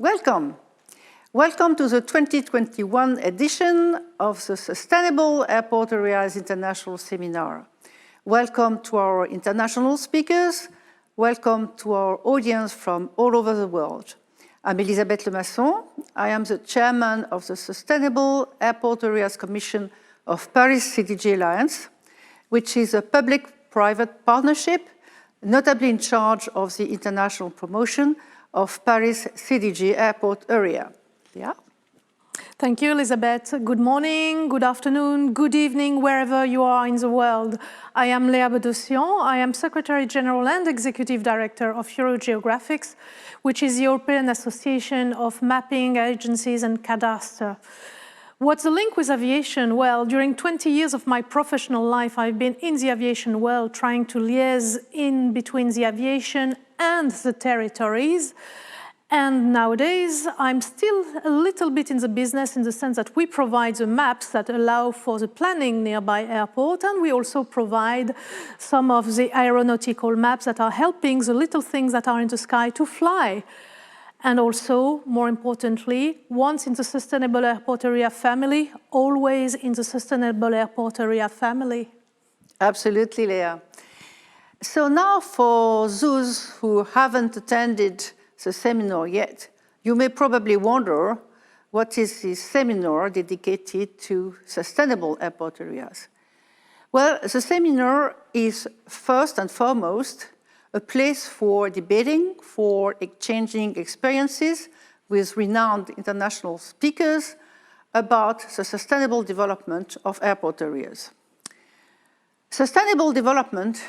Welcome. Welcome to the 2021 edition of the Sustainable Airport Areas International Seminar. Welcome to our international speakers. Welcome to our audience from all over the world. I'm Elisabeth Lemasson. I am the chairman of the Sustainable Airport Areas Commission of Paris CDG Alliance, which is a public-private partnership, notably in charge of the international promotion of Paris CDG Airport Area. Yeah. Thank you, Elisabeth. Good morning, good afternoon, good evening, wherever you are in the world. I am Léa Bedossian. I am Secretary General and Executive Director of Eurogeographics, which is the European Association of Mapping Agencies and Cadastre. What's the link with aviation? Well, during 20 years of my professional life, I've been in the aviation world trying to liaise in between the aviation and the territories. And nowadays, I'm still a little bit in the business in the sense that we provide the maps that allow for the planning nearby airport, and we also provide some of the aeronautical maps that are helping the little things that are in the sky to fly. And also, more importantly, once in the Sustainable Airport Area family, always in the Sustainable Airport Area family. Absolutely, Léa. So now for those who haven't attended the seminar yet, you may probably wonder what is this seminar dedicated to sustainable airport areas. Well, the seminar is first and foremost a place for debating, for exchanging experiences with renowned international speakers about the sustainable development of airport areas. Sustainable development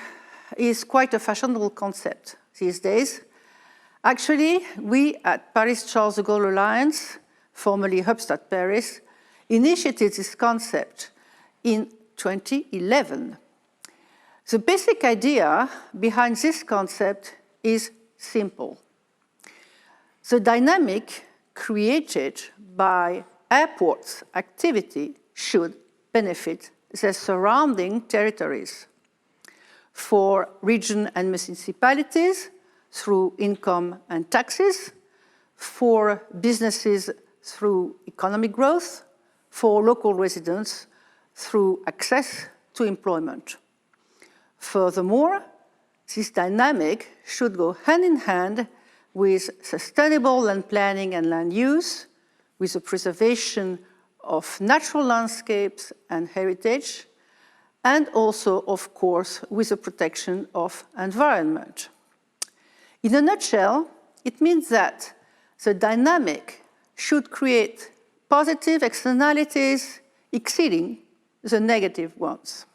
is quite a fashionable concept these days. Actually, we at Paris Charles de Gaulle Alliance, formerly Hubstadt Paris, initiated this concept in 2011. The basic idea behind this concept is simple. The dynamic created by airports' activity should benefit their surrounding territories. For regions and municipalities, through income and taxes, for businesses through economic growth, for local residents through access to employment. Furthermore, this dynamic should go hand in hand with sustainable land planning and land use, with the preservation of natural landscapes and heritage, and also, of course, with the protection of environment. In a nutshell, it means that the dynamic should create positive externalities exceeding the negative ones.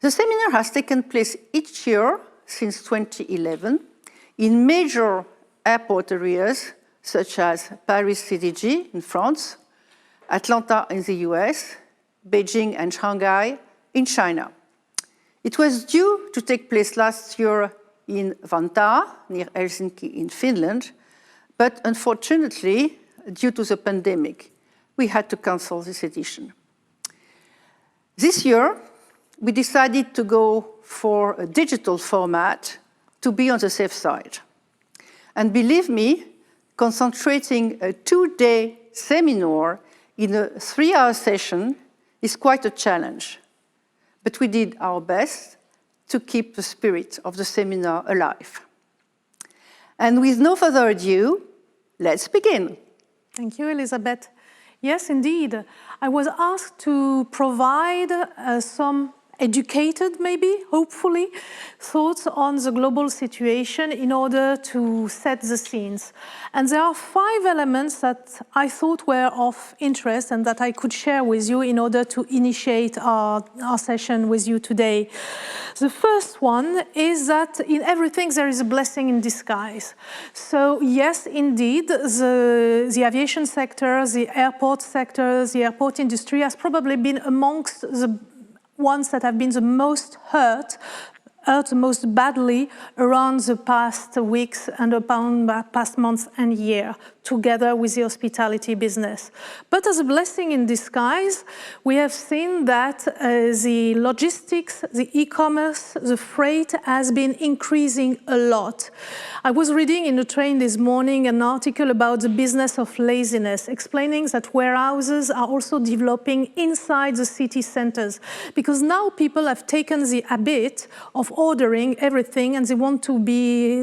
The seminar has taken place each year since 2011 in major airport areas such as Paris CDG in France, Atlanta in the US, Beijing and Shanghai in China. It was due to take place last year in Vantaa, near Helsinki in Finland, but unfortunately, due to the pandemic, we had to cancel this edition. This year, we decided to go for a digital format to be on the safe side. And believe me, concentrating a 2-day seminar in a 3-hour session is quite a challenge. But we did our best to keep the spirit of the seminar alive. And with no further ado, let's begin. Thank you, Elisabeth. Yes, indeed. I was asked to provide some educated, maybe, hopefully, thoughts on the global situation in order to set the scenes. And there are 5 elements that I thought were of interest and that I could share with you in order to initiate our session with you today. The first one is that in everything there is a blessing in disguise. So yes, indeed, the aviation sector, the airport industry has probably been amongst the ones that have been the most hurt the most badly around the past weeks and upon the past months and year. together with the hospitality business. But as a blessing in disguise, we have seen that the logistics, the e-commerce, the freight has been increasing a lot. I was reading in the train this morning an article about the business of laziness, explaining that warehouses are also developing inside the city centers, because now people have taken the habit of ordering everything and they want to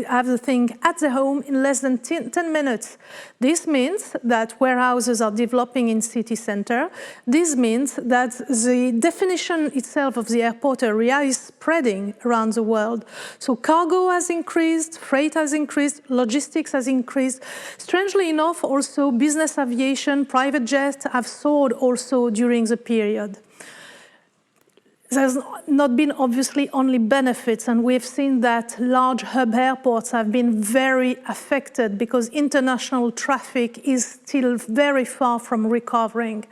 have the thing at the home in less than 10 minutes. This means that warehouses are developing in city center. This means that the definition itself of the airport area is spreading around the world. So cargo has increased, freight has increased, logistics has increased. Strangely enough, also business aviation, private jets have soared also during the period. There's not been obviously only benefits, and we've seen that large hub airports have been very affected because international traffic is still very far from recovering.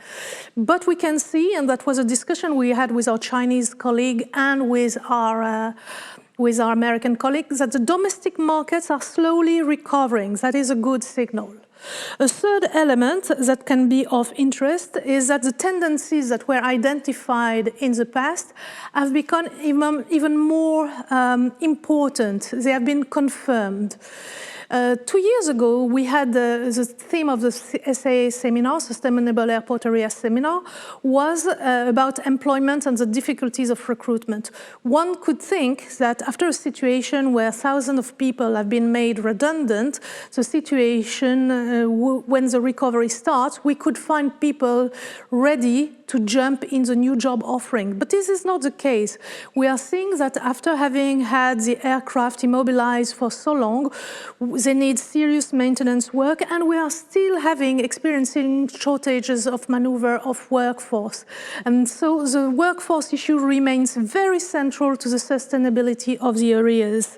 But we can see, and that was a discussion we had with our Chinese colleague and with our American colleagues, that the domestic markets are slowly recovering. That is a good signal. A third element that can be of interest is that the tendencies that were identified in the past have become even more important. They have been confirmed. 2 years ago, we had the theme of the SAAIS seminar, Sustainable Airport Area seminar, was about employment and the difficulties of recruitment. One could think that after a situation where thousands of people have been made redundant, the situation when the recovery starts, we could find people ready to jump in the new job offering. But this is not the case. We are seeing that after having had the aircraft immobilized for so long, they need serious maintenance work, and we are still experiencing shortages of maneuver of workforce. And so the workforce issue remains very central to the sustainability of the areas.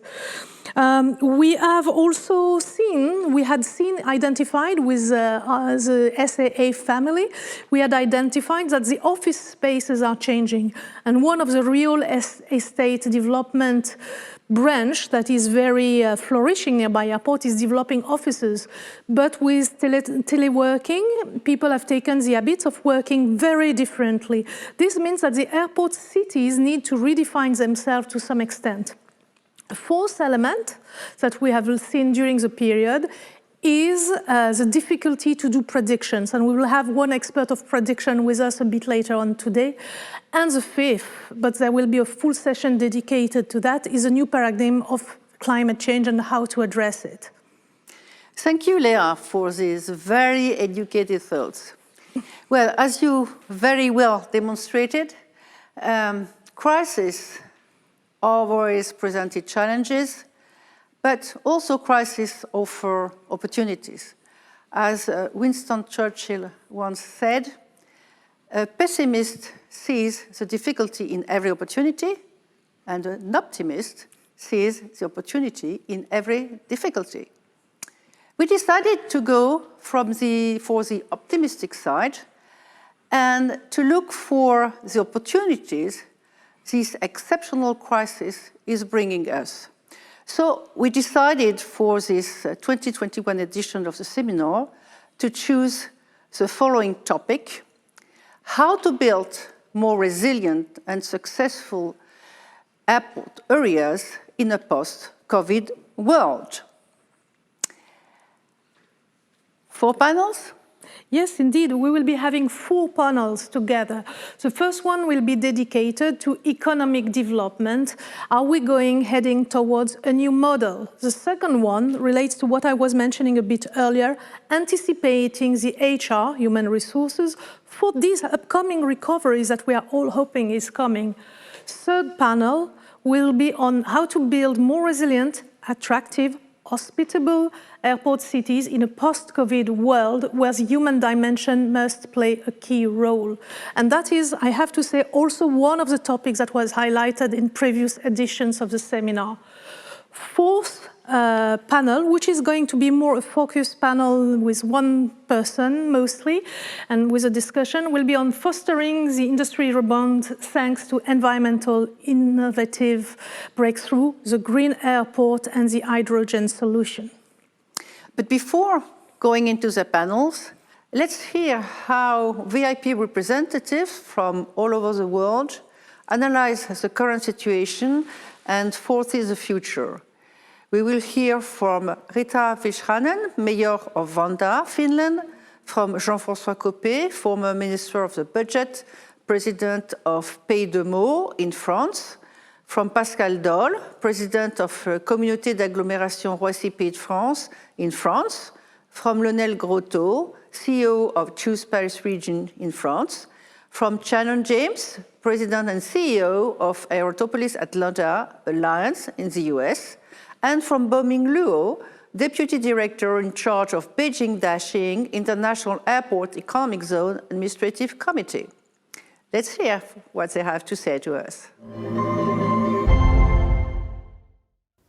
We have also identified with the SAA family, we had identified that the office spaces are changing. And one of the real estate development branch that is very flourishing nearby airport is developing offices. But with teleworking, people have taken the habits of working very differently. This means that the airport cities need to redefine themselves to some extent. A fourth element that we have seen during the period is the difficulty to do predictions. And we will have one expert of prediction with us a bit later on today. And the fifth, but there will be a full session dedicated to that, is a new paradigm of climate change and how to address it. Thank you, Leah, for these very educated thoughts. Well, as you very well demonstrated, crisis always presented challenges, but also crises offer opportunities. As Winston Churchill once said, a pessimist sees the difficulty in every opportunity, and an optimist sees the opportunity in every difficulty. We decided to go for the optimistic side and to look for the opportunities this exceptional crisis is bringing us. So we decided for this 2021 edition of the seminar to choose the following topic: how to build more resilient and successful airport areas in a post-COVID world. 4 panels? Yes, indeed. We will be having 4 panels together. The first one will be dedicated to economic development. Are we heading towards a new model? The second one relates to what I was mentioning a bit earlier, anticipating the HR, human resources, for these upcoming recoveries that we are all hoping is coming. Third panel will be on how to build more resilient, attractive, hospitable airport cities in a post-COVID world where the human dimension must play a key role. And that is, I have to say, also one of the topics that was highlighted in previous editions of the seminar. Fourth panel, which is going to be more a focused panel with one person mostly, and with a discussion, will be on fostering the industry rebound thanks to environmental innovative breakthrough, the green airport and the hydrogen solution. But before going into the panels, let's hear how VIP representatives from all over the world analyze the current situation and foresee the future. We will hear from Rita Vishranen, Mayor of Vanda, Finland, from Jean-François Copé, former Minister of the Budget, President of Pays de Meaux in France, from Pascal Doll, President of Communauté d'agglomération Roissy-Pays de France in France, from Lionel Grotto, CEO of Choose Paris Region in France, from Shannon James, President and CEO of Aerotopolis Atlanta Alliance in the US, and from Boming Luo, Deputy Director in charge of Beijing-Daxing International Airport Economic Zone Administrative Committee. Let's hear what they have to say to us.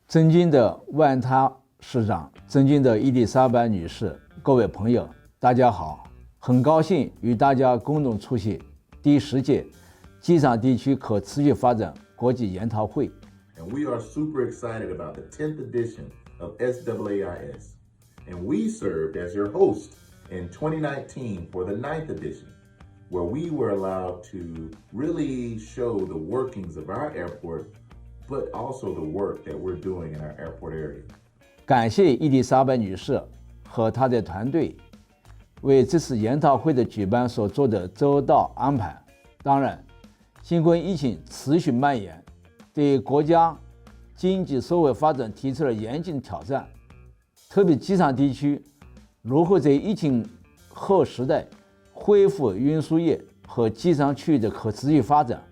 尊敬的万他市长，尊敬的伊丽莎白女士，各位朋友，大家好！很高兴与大家共同出席第10届机场地区可持续发展国际研讨会。And we are super excited about the 10th edition of SAAIS. And we served as your host in 2019 for the 9th edition, where we were allowed to really show the workings of our airport, but also the work that we're doing in our airport area. 感谢伊丽莎白女士和她的团队为这次研讨会的举办所做的周到安排。当然，新冠疫情持续蔓延，对国家经济社会发展提出了严峻挑战。特别机场地区如何在疫情后时代恢复运输业和机场区域的可持续发展，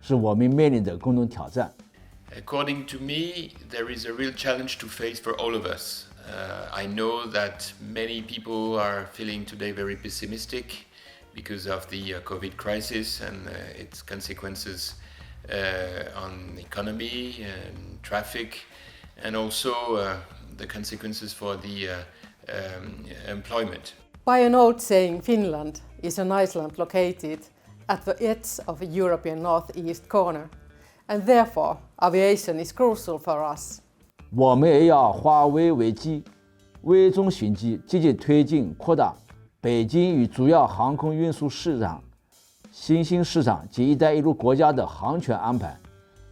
是我们面临的共同挑战。According to me, there is a real challenge to face for all of us. I know that many people are feeling today very pessimistic because of the COVID crisis and its consequences on economy and traffic, and also the consequences for the employment. By an old saying, Finland is an island located at the edge of a European northeast corner, and therefore aviation is crucial for us. 我们也要化危为机，危中寻机，积极推进扩大北京与主要航空运输市场、新兴市场及“一带一路”国家的航权安排，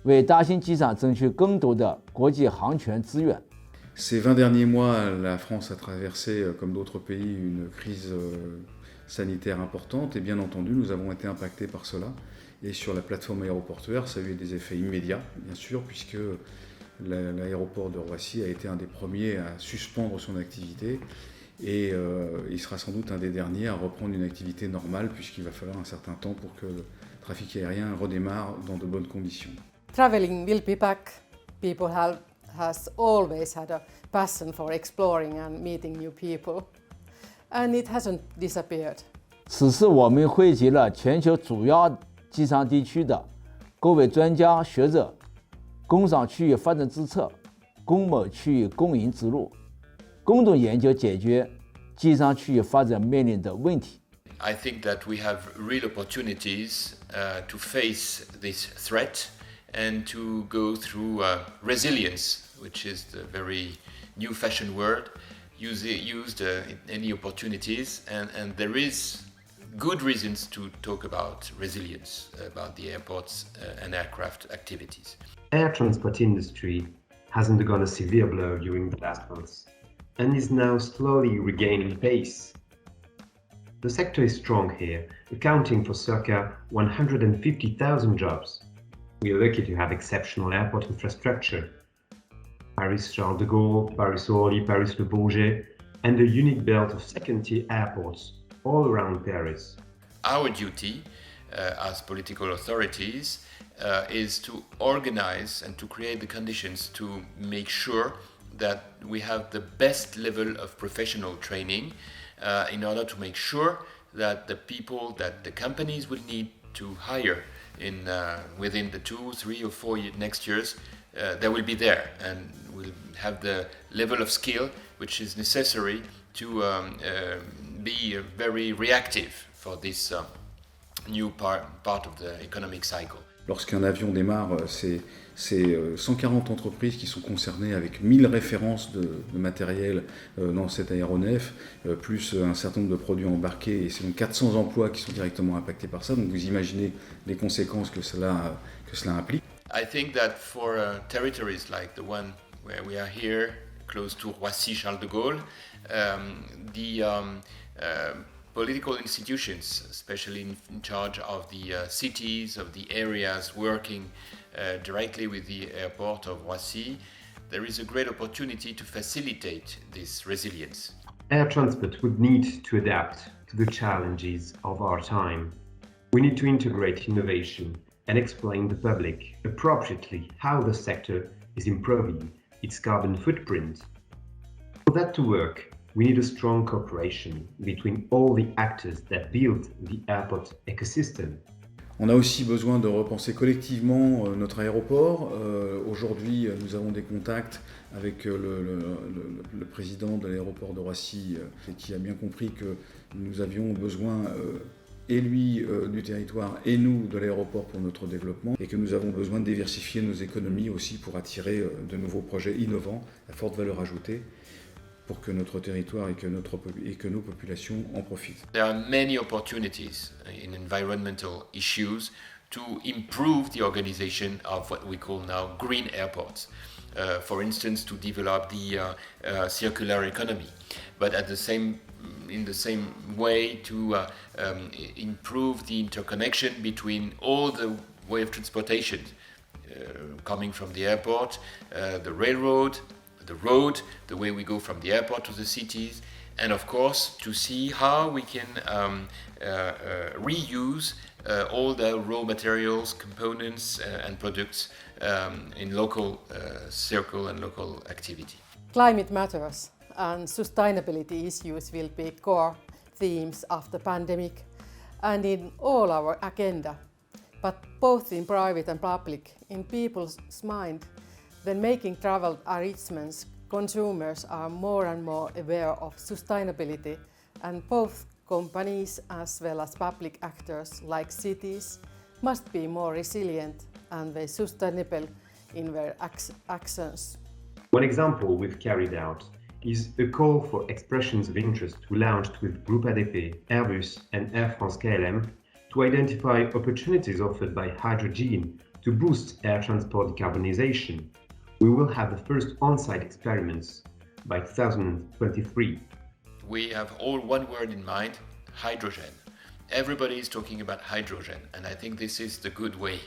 为大兴机场争取更多的国际航权资源。Ces 20 derniers mois, la France a traversé, comme d'autres pays, une crise sanitaire importante et bien entendu, nous avons été impactés par cela. Et sur la plateforme aéroportuaire, ça a eu des effets immédiats, bien sûr, puisque l'aéroport de Roissy a été un des premiers à suspendre son activité et il sera sans doute un des derniers à reprendre une activité normale puisqu'il va falloir un certain temps pour que le trafic aérien redémarre dans de bonnes conditions. Traveling will be back. People has always had a passion for exploring and meeting new people, and it hasn't disappeared. 此次我们汇集了全球主要机场地区的各位专家学者，共商区域发展之策，共谋区域共赢之路，共同研究解决机场区域发展面临的问题。I think that we have real opportunities to face this threat and to go through resilience, which is the very new fashion word used in any opportunities, and there is good reasons to talk about resilience, about the airports and aircraft activities. Air transport industry has undergone a severe blow during the last months and is now slowly regaining pace. The sector is strong here, accounting for circa 150,000 jobs. We are lucky to have exceptional airport infrastructure. Paris Charles de Gaulle, Paris Orly, Paris Le Bourget, and a unique belt of second-tier airports all around Paris. Our duty as political authorities is to organize and to create the conditions to make sure that we have the best level of professional training in order to make sure that the people that the companies will need to hire within the 2, 3 or 4 next years, they will be there and will have the level of skill which is necessary to be very reactive for this new part of the economic cycle. Lorsqu'un avion démarre, C'est 140 entreprises qui sont concernées avec 1000 références de matériel dans cet aéronef, plus un certain nombre de produits embarqués, et c'est donc 400 emplois qui sont directement impactés par ça. Donc vous imaginez les conséquences que cela implique. I think that for territories like the one where we are here, close to Roissy-Charles de Gaulle, political institutions, especially in charge of the cities, of the areas working directly with the airport of Roissy, there is a great opportunity to facilitate this resilience. Air transport would need to adapt to the challenges of our time. We need to integrate innovation and explain to the public appropriately how the sector is improving its carbon footprint. For that to work, we need a strong cooperation between all the actors that build the airport ecosystem. On a aussi besoin de repenser collectivement notre aéroport. Aujourd'hui, nous avons des contacts avec le président de l'aéroport de Roissy qui a bien compris que nous avions besoin, et lui du territoire et nous de l'aéroport pour notre développement, et que nous avons besoin de diversifier nos économies aussi pour attirer de nouveaux projets innovants à forte valeur ajoutée, pour que notre territoire et que nos populations en profitent. There are many opportunities in environmental issues to improve the organization of what we call now green airports. For instance, to develop the circular economy, but in the same way to improve the interconnection between all the way of transportation coming from the airport, the railroad, the road, the way we go from the airport to the cities, and of course to see how we can reuse all the raw materials, components and products in local circle and local activity. Climate matters and sustainability issues will be core themes of the pandemic and in all our agenda, but both in private and public, in people's mind. When making travel arrangements, consumers are more and more aware of sustainability, and both companies as well as public actors like cities must be more resilient and very sustainable in their actions. One example we've carried out is a call for expressions of interest we launched with Groupe ADP, Airbus and Air France-KLM to identify opportunities offered by hydrogen to boost air transport decarbonization. We will have the first on-site experiments by 2023. We have all one word in mind: hydrogen. Everybody is talking about hydrogen, and I think this is the good way,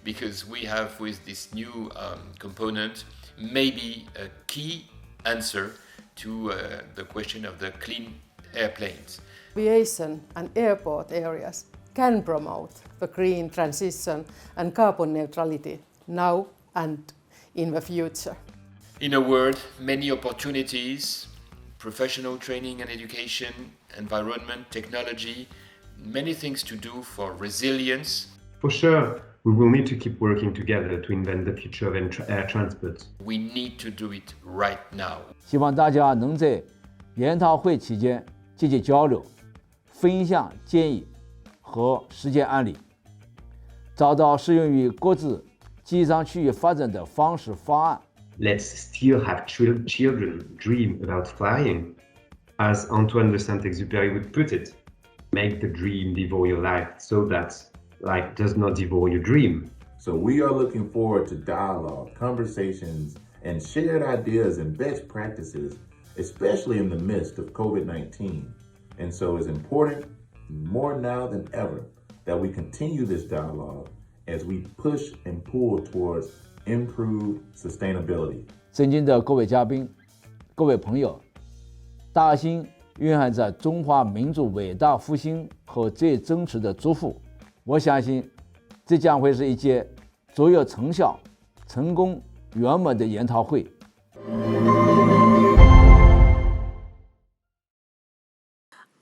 because we have with this new component maybe a key answer to the question of the clean airplanes. Aviation and airport areas can promote the green transition and carbon neutrality now and in the future. In a word, many opportunities, professional training and education, environment, technology, many things to do for resilience. For sure, we will need to keep working together to invent the future of air transport. We need to do it right now. 希望大家能在研讨会期间积极交流，分享建议和实践案例，找到适用于各自机场区域发展的方式方案。Let's still have children dream about flying. As Antoine de Saint-Exupéry would put it, make the dream devour your life so that life does not devour your dream. So we are looking forward to dialogue, conversations, and shared ideas and best practices, especially in the midst of COVID-19. And so it's important, more now than ever, that we continue this dialogue as we push and pull towards improved sustainability. 尊敬的各位嘉宾、各位朋友，大兴蕴含着中华民族伟大复兴和最真实的祝福。我相信，这将会是一届卓有成效、成功圆满的研讨会。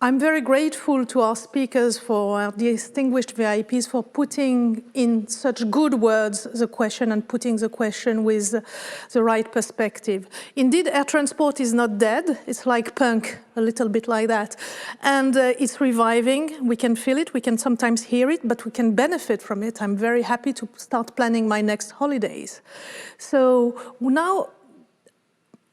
I'm very grateful to our speakers, for our distinguished VIPs, for putting in such good words the question and putting the question with the right perspective. Indeed, air transport is not dead. It's like punk, a little bit like that. And it's reviving. We can feel it. We can sometimes hear it, but we can benefit from it. I'm very happy to start planning my next holidays. So now,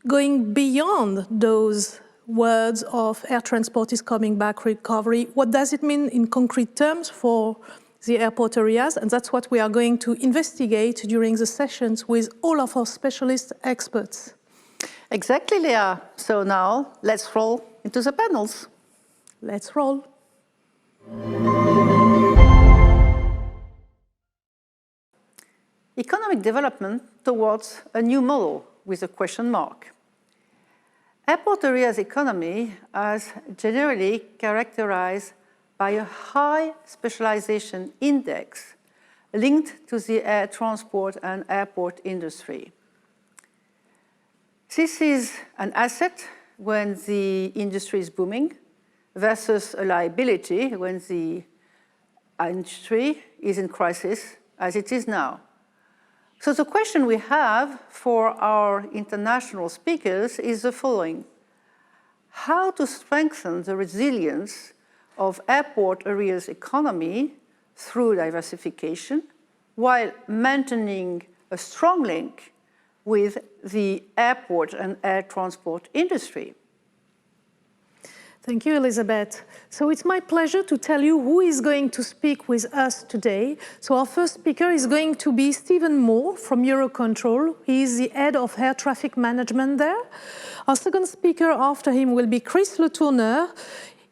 going beyond those words of air transport is coming back, recovery, what does it mean in concrete terms for the airport areas? And that's what we are going to investigate during the sessions with all of our specialist experts. Exactly, Leah. So now let's roll into the panels. Let's roll. Economic development towards a new model with a question mark. Airport areas economy is generally characterized by a high specialization index linked to the air transport and airport industry. This is an asset when the industry is booming versus a liability when the industry is in crisis, as it is now. So the question we have for our international speakers is the following: how to strengthen the resilience of airport areas economy through diversification while maintaining a strong link with the airport and air transport industry? Thank you, Elizabeth. So it's my pleasure to tell you who is going to speak with us today. So our first speaker is going to be Stephen Moore from Eurocontrol. He is the head of air traffic management there. Our second speaker after him will be Chris Letourneur,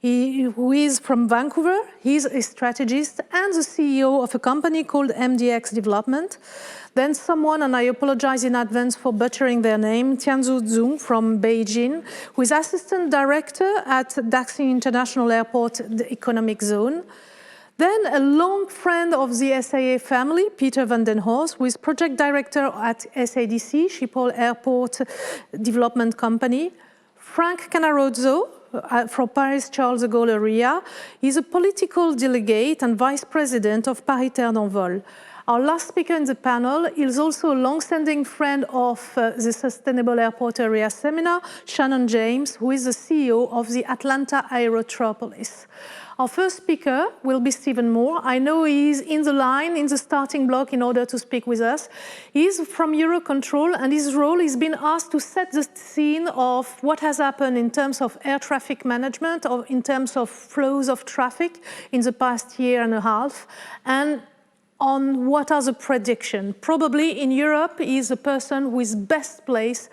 who is from Vancouver. He's a strategist and the CEO of a company called MDX Development. Then someone, and I apologize in advance for butchering their name, Tianzu Zhong from Beijing, who is assistant director at Daxing International Airport, the economic zone. Then a long friend of the SAA family, Peter van den Horst, who is project director at SADC, Schiphol Airport Development Company. Frank Canarozzo, from Paris Charles de Gaulle Area. He's a political delegate and vice president of Paris Terre d'Envol. Our last speaker in the panel is also a long-standing friend of the Sustainable Airport Area Seminar, Shannon James, who is the CEO of the Atlanta Aerotropolis. Our first speaker will be Stephen Moore. I know he's in the line, in the starting block in order to speak with us. He's from Eurocontrol, and his role has been asked to set the scene of what has happened in terms of air traffic management, or in terms of flows of traffic in the past year and a half, and on what are the predictions. Probably in Europe, he is the person who is best placed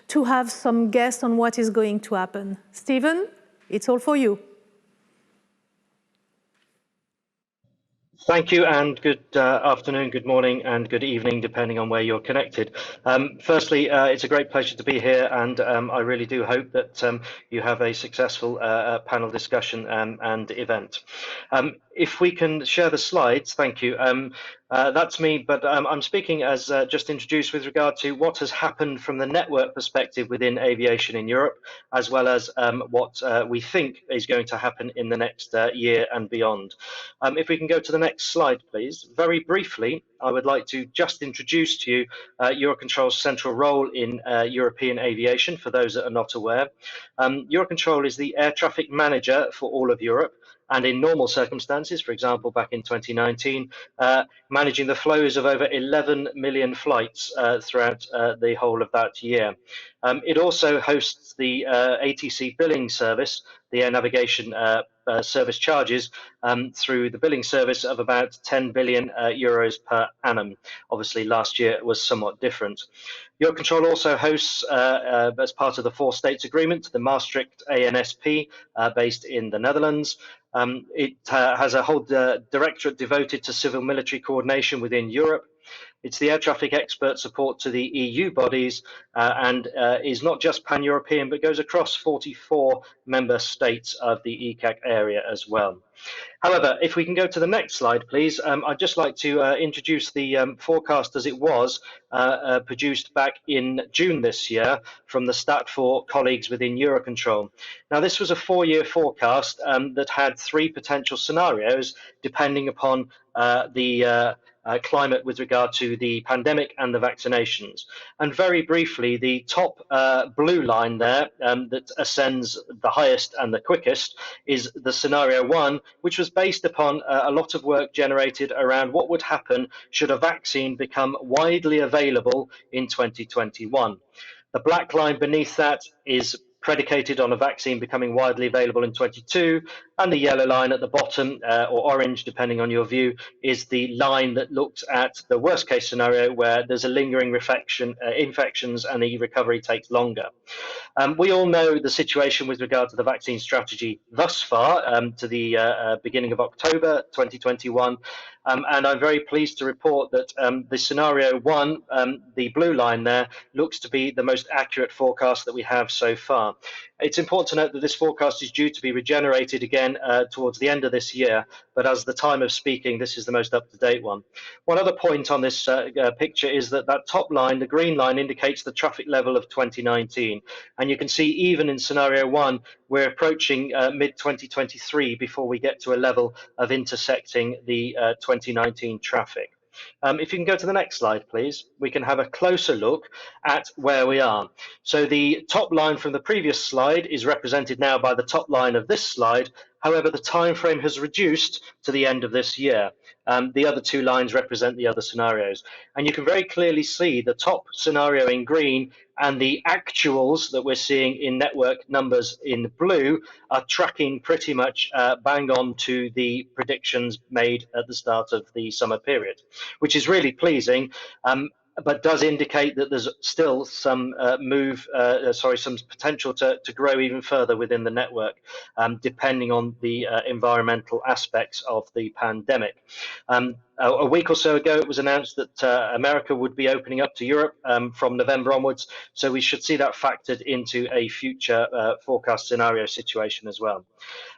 to have some guess on what is going to happen. Stephen, it's all for you. Thank you, and good afternoon, good morning, and good evening, depending on where you're connected. Firstly, it's a great pleasure to be here, and I really do hope that you have a successful panel discussion and event. If we can share the slides, thank you. That's me, but I'm speaking as just introduced with regard to what has happened from the network perspective within aviation in Europe, as well as what we think is going to happen in the next year and beyond. If we can go to the next slide, please. Very briefly, I would like to just introduce to you Eurocontrol's central role in European aviation, for those that are not aware. Eurocontrol is the air traffic manager for all of Europe, and in normal circumstances, for example, back in 2019, managing the flows of over 11 million flights throughout the whole of that year. It also hosts the ATC billing service, the air navigation service charges, through the billing service of about 10 billion euros per annum. Obviously, last year it was somewhat different. Eurocontrol also hosts, as part of the 4 states agreement, the Maastricht ANSP, based in the Netherlands. It has a whole directorate devoted to civil military coordination within Europe. It's the air traffic expert support to the EU bodies and is not just pan-European, but goes across 44 member states of the ECAC area as well. However, if we can go to the next slide, please, I'd just like to introduce the forecast as it was produced back in June this year from the Stat4 colleagues within Eurocontrol. Now, this was a 4-year forecast that had 3 potential scenarios depending upon the climate with regard to the pandemic and the vaccinations. And very briefly, the top blue line there that ascends the highest and the quickest is the scenario 1, which was based upon a lot of work generated around what would happen should a vaccine become widely available in 2021. The black line beneath that is predicated on a vaccine becoming widely available in 22, and the yellow line at the bottom, or orange depending on your view, is the line that looks at the worst case scenario where there's a lingering infections and the recovery takes longer. We all know the situation with regard to the vaccine strategy thus far to the beginning of October 2021, and I'm very pleased to report that the scenario 1, the blue line there, looks to be the most accurate forecast that we have so far. It's important to note that this forecast is due to be regenerated again towards the end of this year, but as the time of speaking, this is the most up-to-date one. One other point on this picture is that that top line, the green line, indicates the traffic level of 2019. And you can see even in scenario 1, we're approaching mid-2023 before we get to a level of intersecting the 2019 traffic. If you can go to the next slide, please, we can have a closer look at where we are. So the top line from the previous slide is represented now by the top line of this slide. However, the time frame has reduced to the end of this year. The other 2 lines represent the other scenarios. And you can very clearly see the top scenario in green and the actuals that we're seeing in network numbers in blue are tracking pretty much bang on to the predictions made at the start of the summer period, which is really pleasing. But does indicate that there's still some some potential to grow even further within the network, depending on the environmental aspects of the pandemic. A week or so ago, it was announced that America would be opening up to Europe from November onwards, so we should see that factored into a future forecast scenario situation as well.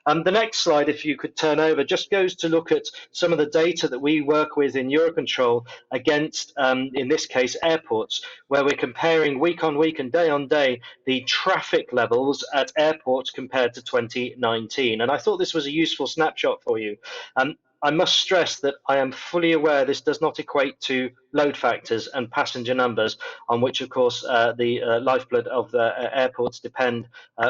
The next slide, if you could turn over, just goes to look at some of the data that we work with in Eurocontrol against, in this case, airports, where we're comparing week on week and day on day the traffic levels at airports compared to 2019. And I thought this was a useful snapshot for you. I must stress that I am fully aware this does not equate to load factors and passenger numbers, on which, of course, the lifeblood of the airports depend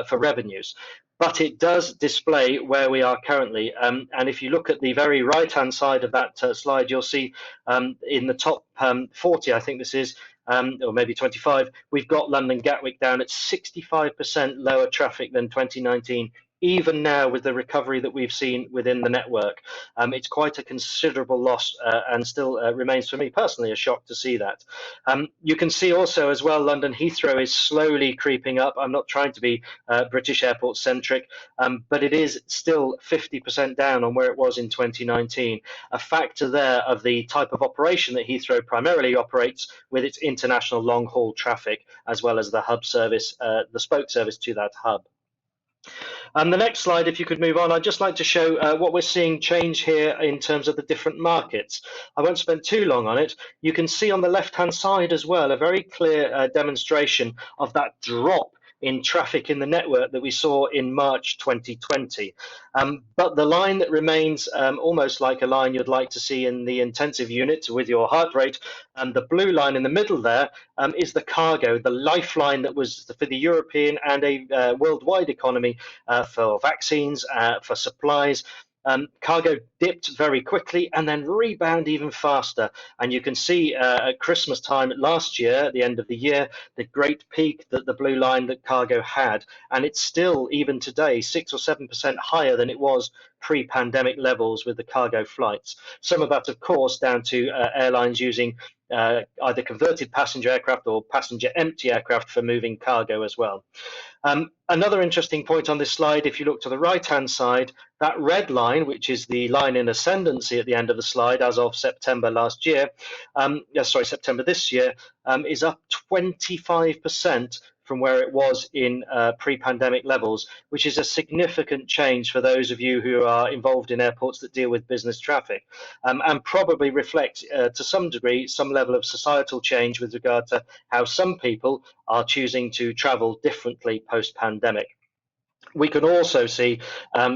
for revenues. But it does display where we are currently. And if you look at the very right-hand side of that slide, you'll see in the top 40, I think this is, or maybe 25, we've got London Gatwick down at 65% lower traffic than 2019. Even now, with the recovery that we've seen within the network, it's quite a considerable loss and still remains for me personally a shock to see that. You can see also as well, London Heathrow is slowly creeping up. I'm not trying to be British airport centric, but it is still 50% down on where it was in 2019. A factor there of the type of operation that Heathrow primarily operates with its international long haul traffic, as well as the hub service, the spoke service to that hub. And the next slide, if you could move on, I'd just like to show what we're seeing change here in terms of the different markets. I won't spend too long on it. You can see on the left-hand side as well a very clear demonstration of that drop in traffic in the network that we saw in March 2020. But the line that remains almost like a line you'd like to see in the intensive unit with your heart rate, and the blue line in the middle there is the cargo, the lifeline that was for the European and a worldwide economy for vaccines, for supplies. Cargo dipped very quickly and then rebound even faster. And you can see at Christmas time last year, at the end of the year, the great peak that the blue line that cargo had. And it's still, even today, 6 or 7% higher than it was pre-pandemic levels with the cargo flights. Some of that, of course, down to airlines using either converted passenger aircraft or passenger empty aircraft for moving cargo as well. Another interesting point on this slide, if you look to the right-hand side, that red line, which is the line in ascendancy at the end of the slide as of September last year, September this year, is up 25% from where it was in pre-pandemic levels, which is a significant change for those of you who are involved in airports that deal with business traffic, and probably reflects to some degree some level of societal change with regard to how some people are choosing to travel differently post-pandemic. We can also see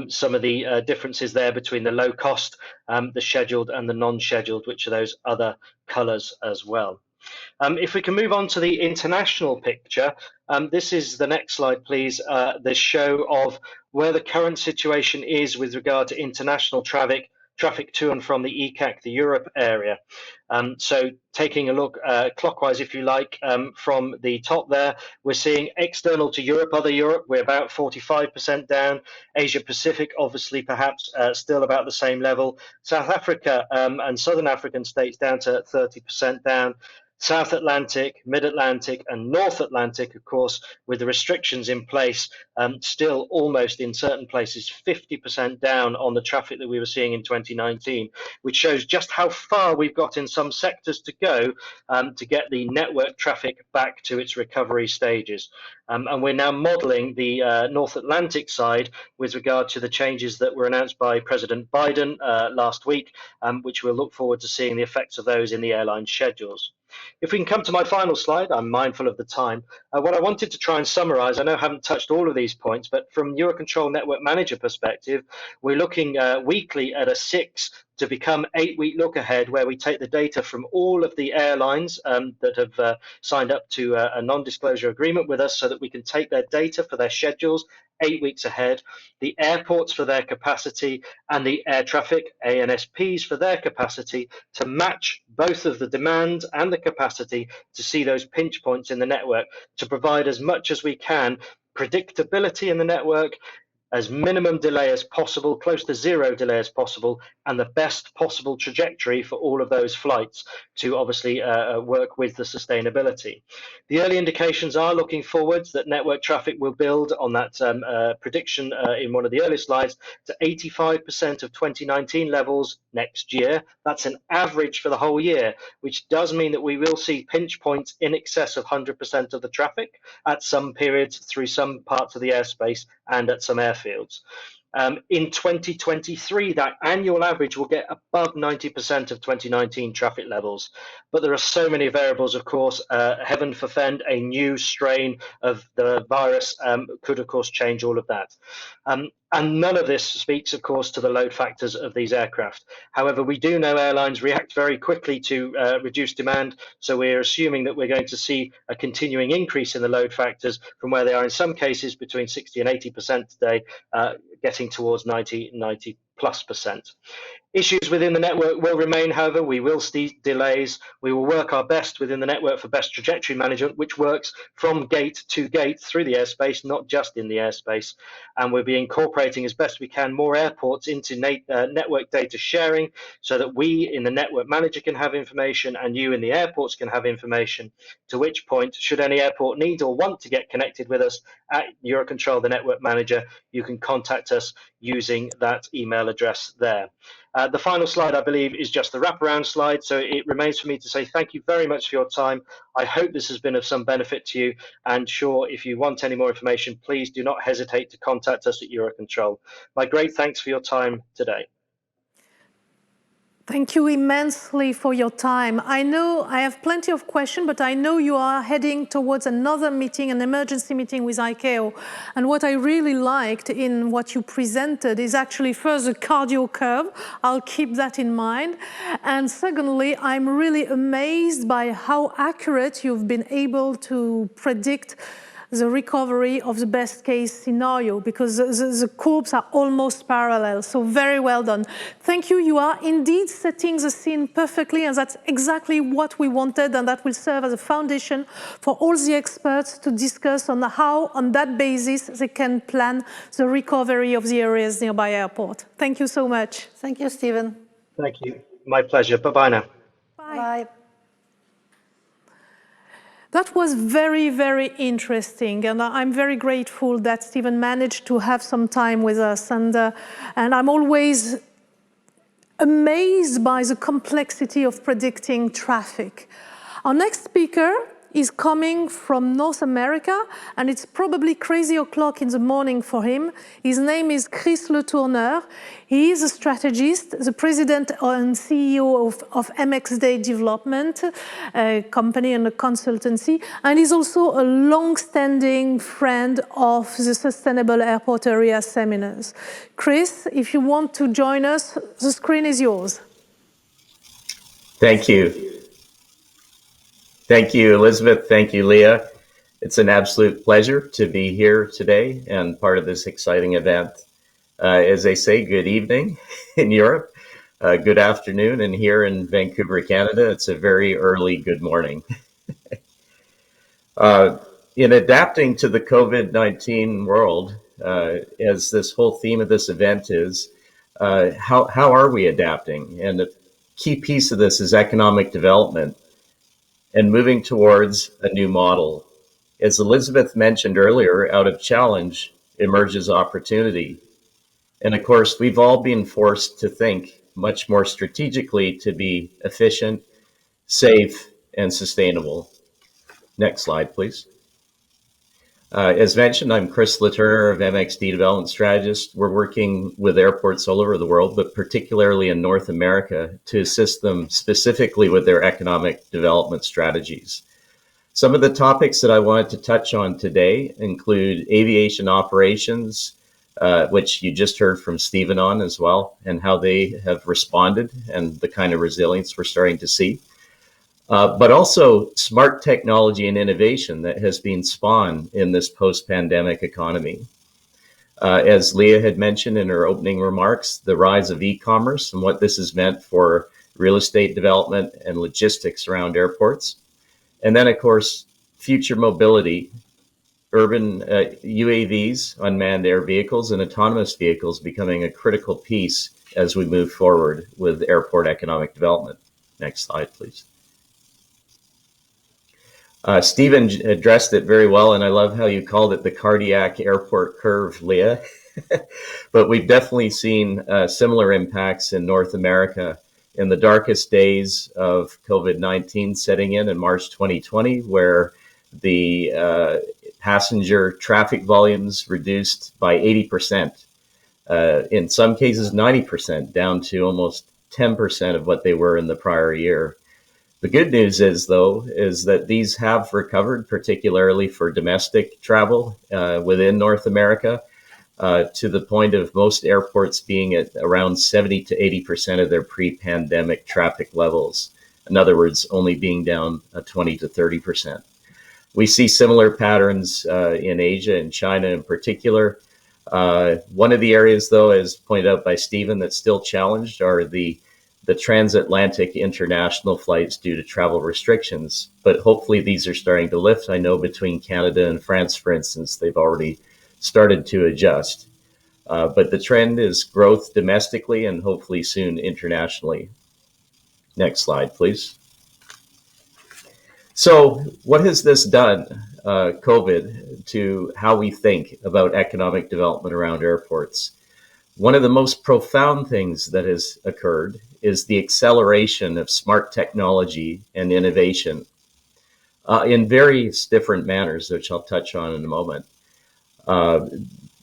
some of the differences there between the low cost, the scheduled and the non-scheduled, which are those other colours as well. If we can move on to the international picture, this is the next slide, please, the show of where the current situation is with regard to international traffic to and from the ECAC, the Europe area. So taking a look clockwise, if you like, from the top there, we're seeing external to Europe, other Europe, we're about 45% down. Asia Pacific, obviously, perhaps still about the same level. South Africa and Southern African states down to 30% down. South Atlantic, Mid-Atlantic and North Atlantic, of course, with the restrictions in place, still almost in certain places 50% down on the traffic that we were seeing in 2019, which shows just how far we've got in some sectors to go to get the network traffic back to its recovery stages. And we're now modelling the North Atlantic side with regard to the changes that were announced by President Biden last week, which we'll look forward to seeing the effects of those in the airline schedules. If we can come to my final slide, I'm mindful of the time. What I wanted to try and summarize, I know I haven't touched all of these points, but from Eurocontrol Network Manager perspective, we're looking weekly at a 6 to become 8-week look ahead, where we take the data from all of the airlines that have signed up to a non-disclosure agreement with us so that we can take their data for their schedules 8 weeks ahead, the airports for their capacity, and the air traffic ANSPs for their capacity to match both of the demand and the capacity to see those pinch points in the network, to provide as much as we can predictability in the network, as minimum delay as possible, close to zero delay as possible, and the best possible trajectory for all of those flights to obviously work with the sustainability. The early indications are looking forwards that network traffic will build on that prediction in one of the early slides to 85% of 2019 levels next year. That's an average for the whole year, which does mean that we will see pinch points in excess of 100% of the traffic at some periods through some parts of the airspace and at some airfields. In 2023, that annual average will get above 90% of 2019 traffic levels. But there are so many variables, of course. Heaven forfend, a new strain of the virus could, of course, change all of that. And none of this speaks, of course, to the load factors of these aircraft. However, we do know airlines react very quickly to reduce demand, so we're assuming that we're going to see a continuing increase in the load factors from where they are in some cases between 60 and 80% today, getting towards 90+%. Issues within the network will remain, however. We will see delays. We will work our best within the network for best trajectory management, which works from gate to gate through the airspace, not just in the airspace. And we'll be incorporating as best we can more airports into network data sharing so that we in the network manager can have information and you in the airports can have information, to which point, should any airport need or want to get connected with us at Eurocontrol, the network manager, you can contact us using that email address there. The final slide, I believe, is just the wraparound slide. So it remains for me to say thank you very much for your time. I hope this has been of some benefit to you. And sure, if you want any more information, please do not hesitate to contact us at Eurocontrol. My great thanks for your time today. Thank you immensely for your time. I know I have plenty of questions, but I know you are heading towards another meeting, an emergency meeting with ICAO. And what I really liked in what you presented is actually first the cardio curve. I'll keep that in mind. And secondly, I'm really amazed by how accurate you've been able to predict the recovery of the best case scenario, because the curves are almost parallel. So very well done. Thank you. You are indeed setting the scene perfectly, and that's exactly what we wanted, and that will serve as a foundation for all the experts to discuss on how, on that basis, they can plan the recovery of the areas nearby airport. Thank you so much. Thank you, Stephen. Thank you. My pleasure. Bye-bye now. Bye. Bye. That was very, very interesting, and I'm very grateful that Stephen managed to have some time with us, and I'm always amazed by the complexity of predicting traffic. Our next speaker is coming from North America, and it's probably crazy o'clock in the morning for him. His name is Chris Le Tourneur. He is a strategist, the president and CEO of MX Day Development, a company and a consultancy, and he's also a long-standing friend of the Sustainable Airport Area seminars. Chris, if you want to join us, the screen is yours. Thank you. Thank you, Elizabeth. Thank you, Leah. It's an absolute pleasure to be here today and part of this exciting event. As they say, good evening in Europe, good afternoon, and here in Vancouver, Canada, it's a very early good morning. In adapting to the COVID-19 world, as this whole theme of this event is, how are we adapting? And the key piece of this is economic development and moving towards a new model. As Elizabeth mentioned earlier, out of challenge emerges opportunity. And of course, we've all been forced to think much more strategically to be efficient, safe, and sustainable. Next slide, please. As mentioned, I'm Chris Le Tourneur of MXD Development Strategist. We're working with airports all over the world, but particularly in North America, to assist them specifically with their economic development strategies. Some of the topics that I wanted to touch on today include aviation operations, which you just heard from Stephen on as well, and how they have responded and the kind of resilience we're starting to see. But also smart technology and innovation that has been spawned in this post-pandemic economy. As Leah had mentioned in her opening remarks, the rise of e-commerce and what this has meant for real estate development and logistics around airports. And then, of course, future mobility, urban UAVs, unmanned air vehicles, and autonomous vehicles becoming a critical piece as we move forward with airport economic development. Next slide, please. Stephen addressed it very well, and I love how you called it the cardiac airport curve, Leah. But we've definitely seen similar impacts in North America in the darkest days of COVID-19 setting in March 2020, where the passenger traffic volumes reduced by 80%, in some cases 90%, down to almost 10% of what they were in the prior year. The good news is, though, is that these have recovered, particularly for domestic travel within North America, to the point of most airports being at around 70 to 80% of their pre-pandemic traffic levels. In other words, only being down 20 to 30%. We see similar patterns in Asia and China in particular. One of the areas, though, as pointed out by Stephen, that's still challenged are the transatlantic international flights due to travel restrictions, but hopefully these are starting to lift. I know between Canada and France, for instance, they've already started to adjust. But the trend is growth domestically and hopefully soon internationally. Next slide, please. So what has this done, COVID, to how we think about economic development around airports? One of the most profound things that has occurred is the acceleration of smart technology and innovation in various different manners, which I'll touch on in a moment.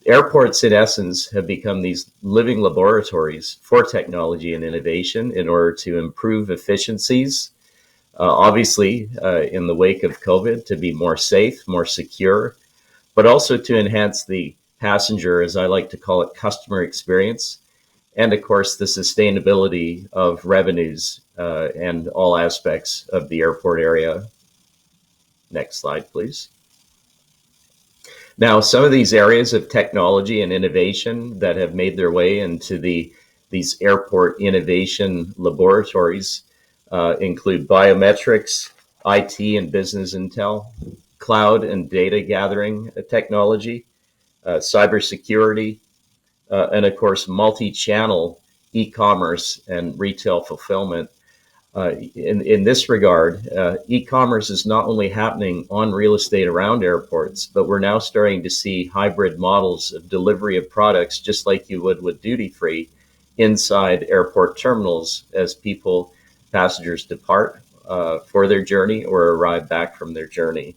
Airports, in essence, have become these living laboratories for technology and innovation in order to improve efficiencies, obviously in the wake of COVID, to be more safe, more secure, but also to enhance the passenger, as I like to call it, customer experience, and of course the sustainability of revenues and all aspects of the airport area. Next slide, please. Now, some of these areas of technology and innovation that have made their way into these airport innovation laboratories include biometrics, IT and business intel, cloud and data gathering technology, cybersecurity, and of course, multi-channel e-commerce and retail fulfillment. In this regard, e-commerce is not only happening on real estate around airports, but we're now starting to see hybrid models of delivery of products, just like you would with duty-free, inside airport terminals as passengers depart for their journey or arrive back from their journey.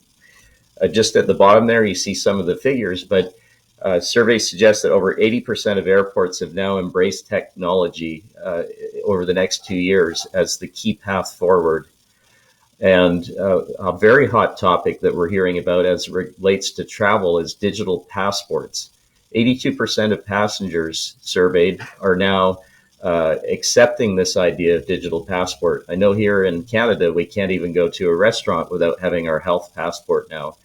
Just at the bottom there, you see some of the figures, but surveys suggest that over 80% of airports have now embraced technology over the next 2 years as the key path forward. And a very hot topic that we're hearing about as it relates to travel is digital passports. 82% of passengers surveyed are now accepting this idea of digital passport. I know here in Canada, we can't even go to a restaurant without having our health passport now.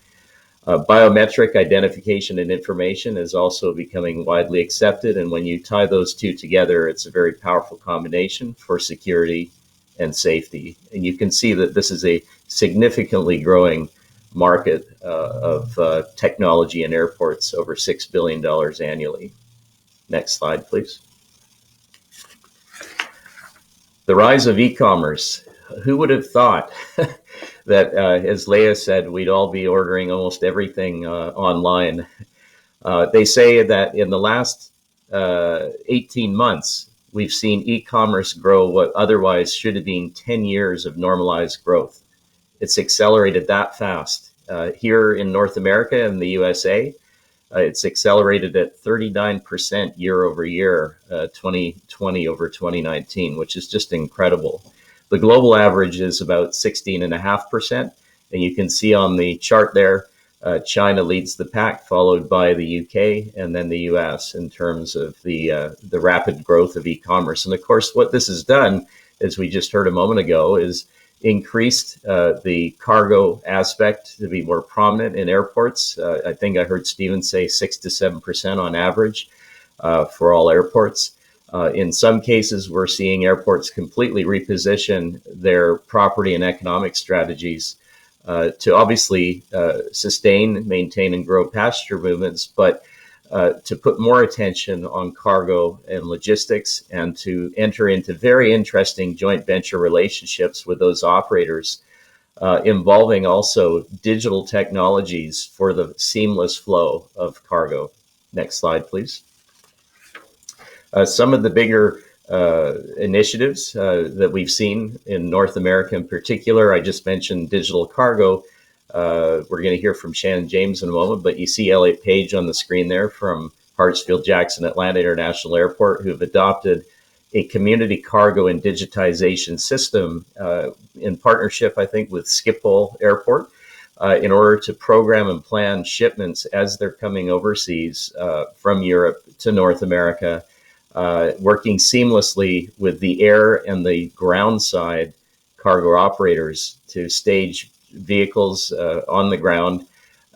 Biometric identification and information is also becoming widely accepted, and when you tie those two together, it's a very powerful combination for security and safety. And you can see that this is a significantly growing market of technology in airports, over $6 billion annually. Next slide, please. The rise of e-commerce. Who would have thought that, as Leah said, we'd all be ordering almost everything online? They say that in the last 18 months, we've seen e-commerce grow what otherwise should have been 10 years of normalized growth. It's accelerated that fast. Here in North America and the USA, it's accelerated at 39% year over year, 2020 over 2019, which is just incredible. The global average is about 16.5%, and you can see on the chart there, China leads the pack, followed by the UK and then the US in terms of the rapid growth of e-commerce. And of course, what this has done, as we just heard a moment ago, is increased the cargo aspect to be more prominent in airports. I think I heard Stephen say 6 to 7% on average for all airports. In some cases, we're seeing airports completely reposition their property and economic strategies to obviously sustain, maintain, and grow passenger movements, but to put more attention on cargo and logistics and to enter into very interesting joint venture relationships with those operators, involving also digital technologies for the seamless flow of cargo. Next slide, please. Some of the bigger initiatives that we've seen in North America in particular, I just mentioned digital cargo. We're going to hear from Shannon James in a moment, but you see Elliot Page on the screen there from Hartsfield-Jackson Atlanta International Airport, who have adopted a community cargo and digitization system in partnership, I think, with Schiphol Airport in order to program and plan shipments as they're coming overseas from Europe to North America, working seamlessly with the air and the ground side cargo operators to stage vehicles on the ground,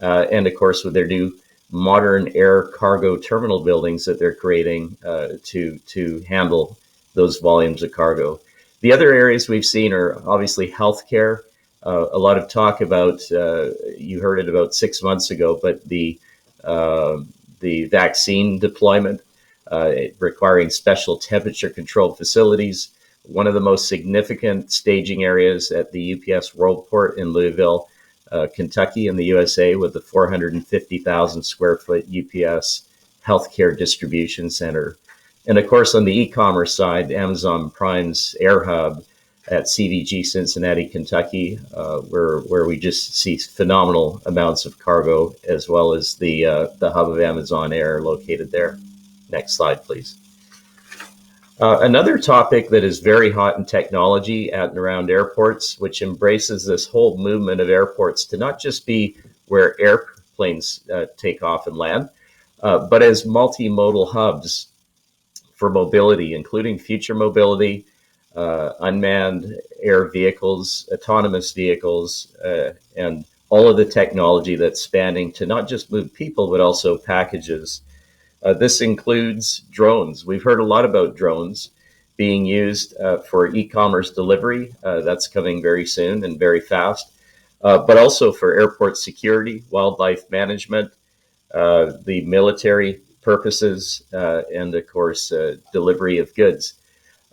and of course with their new modern air cargo terminal buildings that they're creating to handle those volumes of cargo. The other areas we've seen are obviously healthcare. A lot of talk about, you heard it about 6 months ago, but the vaccine deployment requiring special temperature controlled facilities. One of the most significant staging areas at the UPS Worldport in Louisville, Kentucky in the USA, with the 450,000 square foot UPS healthcare distribution center. And of course, on the e-commerce side, Amazon Prime's Air Hub at CDG Cincinnati, Kentucky, where we just see phenomenal amounts of cargo, as well as the hub of Amazon Air located there. Next slide, please. Another topic that is very hot in technology at and around airports, which embraces this whole movement of airports to not just be where airplanes take off and land, but as multimodal hubs for mobility, including future mobility, unmanned air vehicles, autonomous vehicles, and all of the technology that's spanning to not just move people, but also packages. This includes drones. We've heard a lot about drones being used for e-commerce delivery. That's coming very soon and very fast, but also for airport security, wildlife management, the military purposes, and of course, delivery of goods.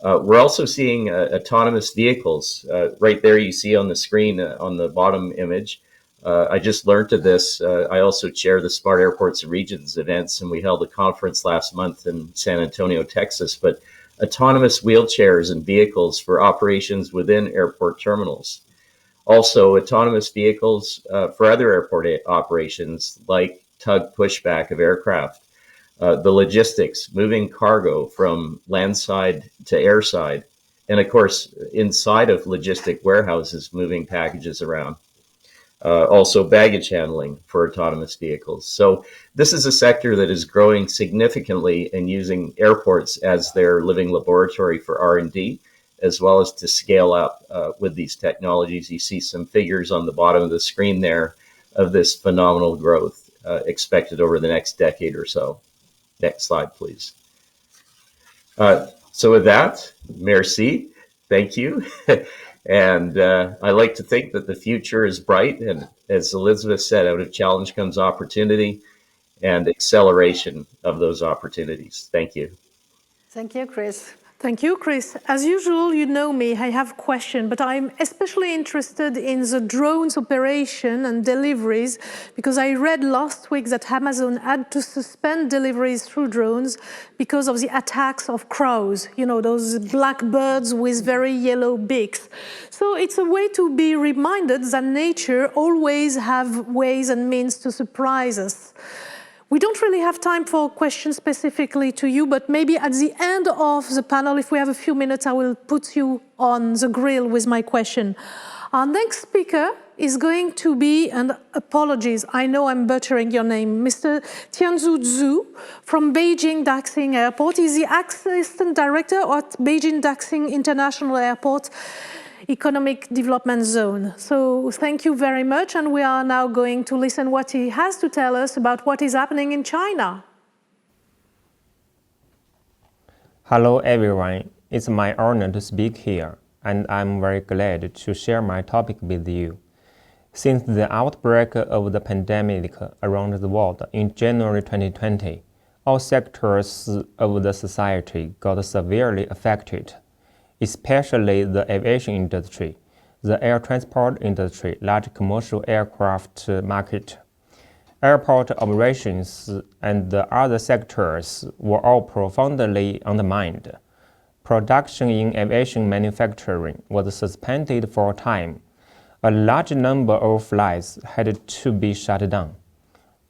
We're also seeing autonomous vehicles. Right there you see on the screen on the bottom image. I just learned of this. I also chair the Smart Airports and Regions events, and we held a conference last month in San Antonio, Texas. But autonomous wheelchairs and vehicles for operations within airport terminals. Also, autonomous vehicles for other airport operations like tug pushback of aircraft. The logistics, moving cargo from landside to airside, and of course, inside of logistic warehouses, moving packages around. Also baggage handling for autonomous vehicles. So this is a sector that is growing significantly and using airports as their living laboratory for R&D, as well as to scale up with these technologies. You see some figures on the bottom of the screen there of this phenomenal growth expected over the next decade or so. Next slide, please. So with that, merci, thank you. And I like to think that the future is bright. And as Elizabeth said, out of challenge comes opportunity and acceleration of those opportunities. Thank you. Thank you, Chris. Thank you, Chris. As usual, you know me, I have a question, but I'm especially interested in the drones operation and deliveries, because I read last week that Amazon had to suspend deliveries through drones because of the attacks of crows, you know, those black birds with very yellow beaks. So it's a way to be reminded that nature always have ways and means to surprise us. We don't really have time for questions specifically to you, but maybe at the end of the panel, if we have a few minutes, I will put you on the grill with my question. Our next speaker is going to be, and apologies, I know I'm butchering your name, Mr. Tianzu Zhu from Beijing Daxing Airport. He's the Assistant Director at Beijing Daxing International Airport Economic Development Zone. So thank you very much, and we are now going to listen what he has to tell us about what is happening in China. Hello everyone, it's my honor to speak here, and I'm very glad to share my topic with you. Since the outbreak of the pandemic around the world in January 2020, all sectors of the society got severely affected, especially the aviation industry, the air transport industry, large commercial aircraft market. Airport operations and the other sectors were all profoundly undermined. Production in aviation manufacturing was suspended for a time. A large number of flights had to be shut down.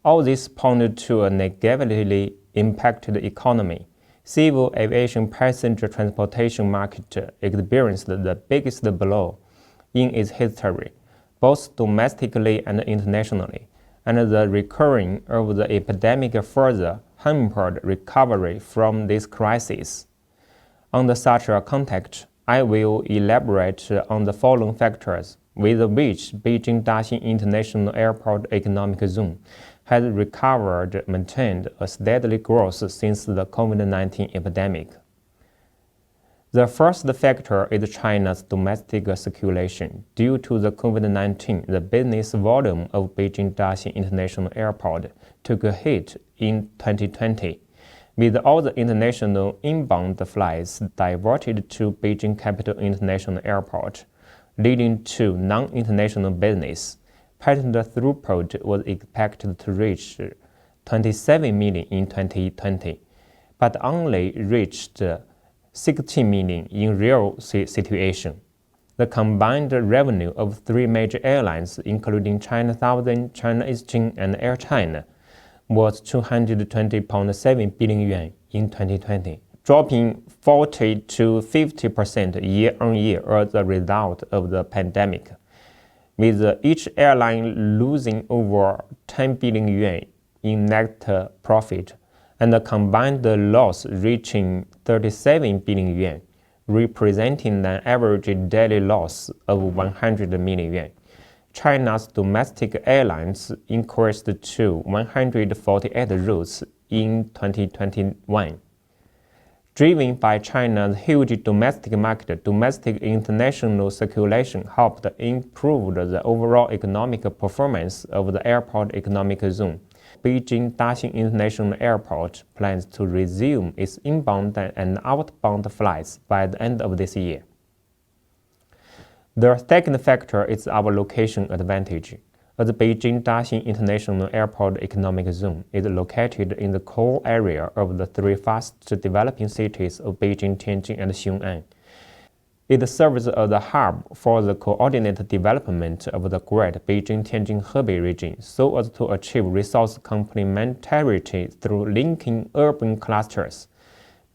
All this pointed to a negatively impacted economy. Civil aviation passenger transportation market experienced the biggest blow in its history, both domestically and internationally, and the recurring of the epidemic further hampered recovery from this crisis. Under such a context, I will elaborate on the following factors with which Beijing Daxing International Airport Economic Zone has recovered, maintained a steady growth since the COVID-19 epidemic. The first factor is China's domestic circulation. Due to the COVID-19, the business volume of Beijing Daxing International Airport took a hit in 2020, with all the international inbound flights diverted to Beijing Capital International Airport, leading to non-international business. Passenger throughput was expected to reach 27 million in 2020, but only reached 16 million in real situation. The combined revenue of three major airlines, including China Southern, China Eastern, and Air China, was 220.7 billion yuan in 2020, dropping 40 to 50% year-on-year as a result of the pandemic, with each airline losing over 10 billion yuan in net profit, and the combined loss reaching 37 billion yuan, representing an average daily loss of 100 million yuan. China's domestic airlines increased to 148 routes in 2021. Driven by China's huge domestic market, domestic international circulation helped improve the overall economic performance of the airport economic zone. Beijing Daxing International Airport plans to resume its inbound and outbound flights by the end of this year. The second factor is our location advantage. The Beijing Daxing International Airport Economic Zone is located in the core area of the three fast-developing cities of Beijing, Tianjin, and Xiong'an. It serves as a hub for the coordinated development of the great Beijing-Tianjin-Hebei region so as to achieve resource complementarity through linking urban clusters.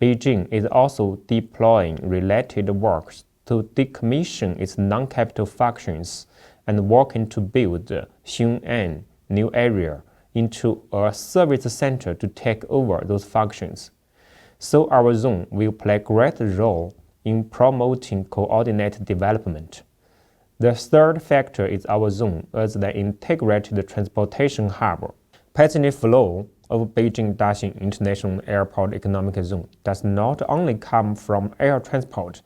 Beijing is also deploying related works to decommission its non-capital functions and working to build Xiong'an new area into a service center to take over those functions. So our zone will play a great role in promoting coordinated development. The third factor is our zone as the integrated transportation hub. Passenger flow of Beijing Daxing International Airport Economic Zone does not only come from air transport,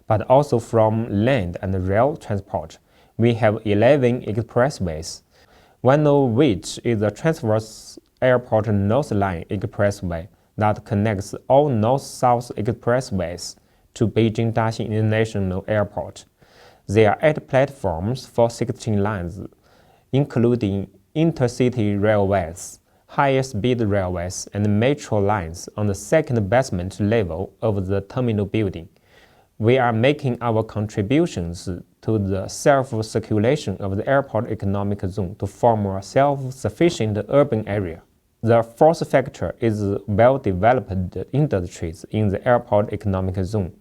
but also from land and rail transport. We have 11 expressways, one of which is the Transverse Airport North Line Expressway that connects all north-south expressways to Beijing Daxing International Airport. There are 8 platforms for 16 lines, including intercity railways, higher-speed railways, and metro lines on the second basement level of the terminal building. We are making our contributions to the self-circulation of the airport economic zone to form a self-sufficient urban area. The fourth factor is well-developed industries in the airport economic zone.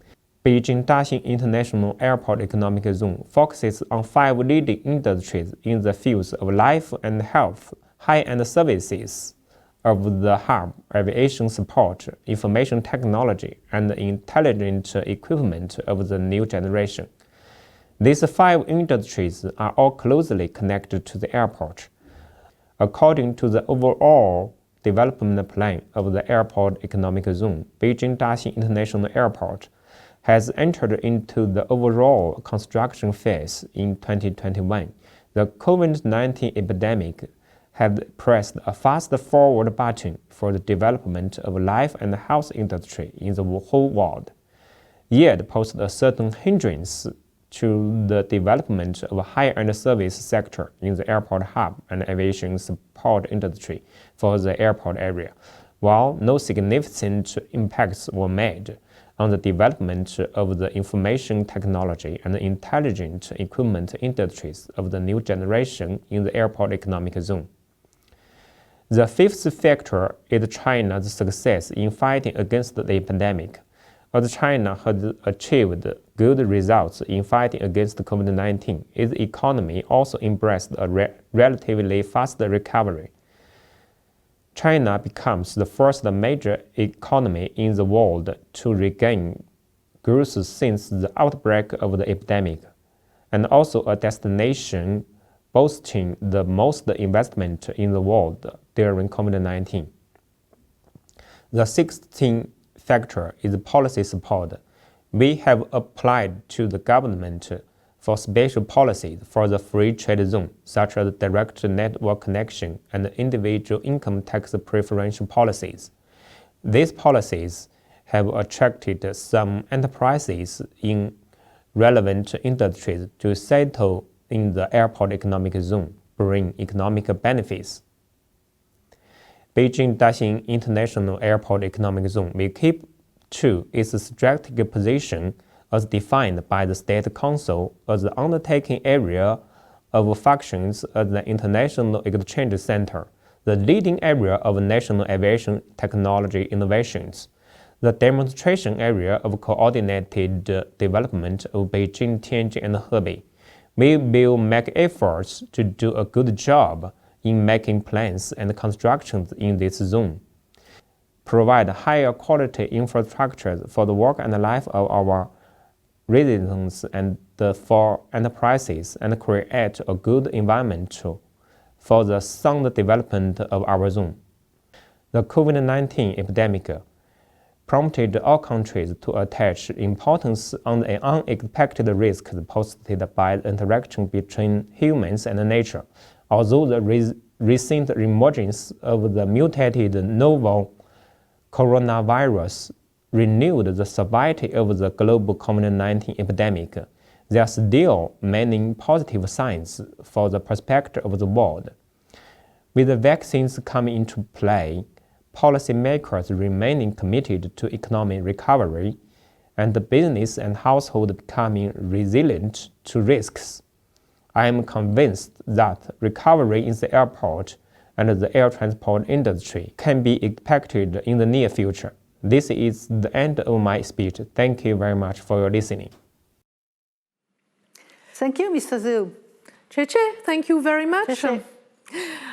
Beijing Daxing International Airport Economic Zone focuses on 5 leading industries in the fields of life and health, high-end services of the hub, aviation support, information technology, and intelligent equipment of the new generation. These 5 industries are all closely connected to the airport. According to the overall development plan of the airport economic zone, Beijing Daxing International Airport has entered into the overall construction phase in 2021. The COVID-19 epidemic has pressed a fast-forward button for the development of life and health industry in the whole world. Yet posed a certain hindrance to the development of a high-end service sector in the airport hub and aviation support industry for the airport area, while no significant impacts were made on the development of the information technology and intelligent equipment industries of the new generation in the airport economic zone. The fifth factor is China's success in fighting against the epidemic. As China has achieved good results in fighting against COVID-19, its economy also embraced a relatively fast recovery. China becomes the first major economy in the world to regain growth since the outbreak of the epidemic, and also a destination boasting the most investment in the world during COVID-19. The 16th factor is policy support. We have applied to the government for special policies for the free trade zone, such as direct network connection and individual income tax preferential policies. These policies have attracted some enterprises in relevant industries to settle in the airport economic zone, bring economic benefits. Beijing Daxing International Airport Economic Zone will keep to its strategic position as defined by the State Council as the undertaking area of functions as the International Exchange Center, the leading area of national aviation technology innovations, the demonstration area of coordinated development of Beijing, Tianjin, and Hebei. We will make efforts to do a good job in making plans and constructions in this zone, provide higher quality infrastructures for the work and life of our residents and for enterprises, and create a good environment for the sound development of our zone. The COVID-19 epidemic prompted all countries to attach importance on the unexpected risks posed by the interaction between humans and nature. Although the recent emergence of the mutated novel coronavirus renewed the severity of the global COVID-19 epidemic, there are still many positive signs for the prospect of the world. With the vaccines coming into play, policymakers remaining committed to economic recovery, and the business and household becoming resilient to risks, I am convinced that recovery in the airport and the air transport industry can be expected in the near future. This is the end of my speech. Thank you very much for your listening. Thank you, Mr. Zhu. Cheche, thank you very much. Cheche.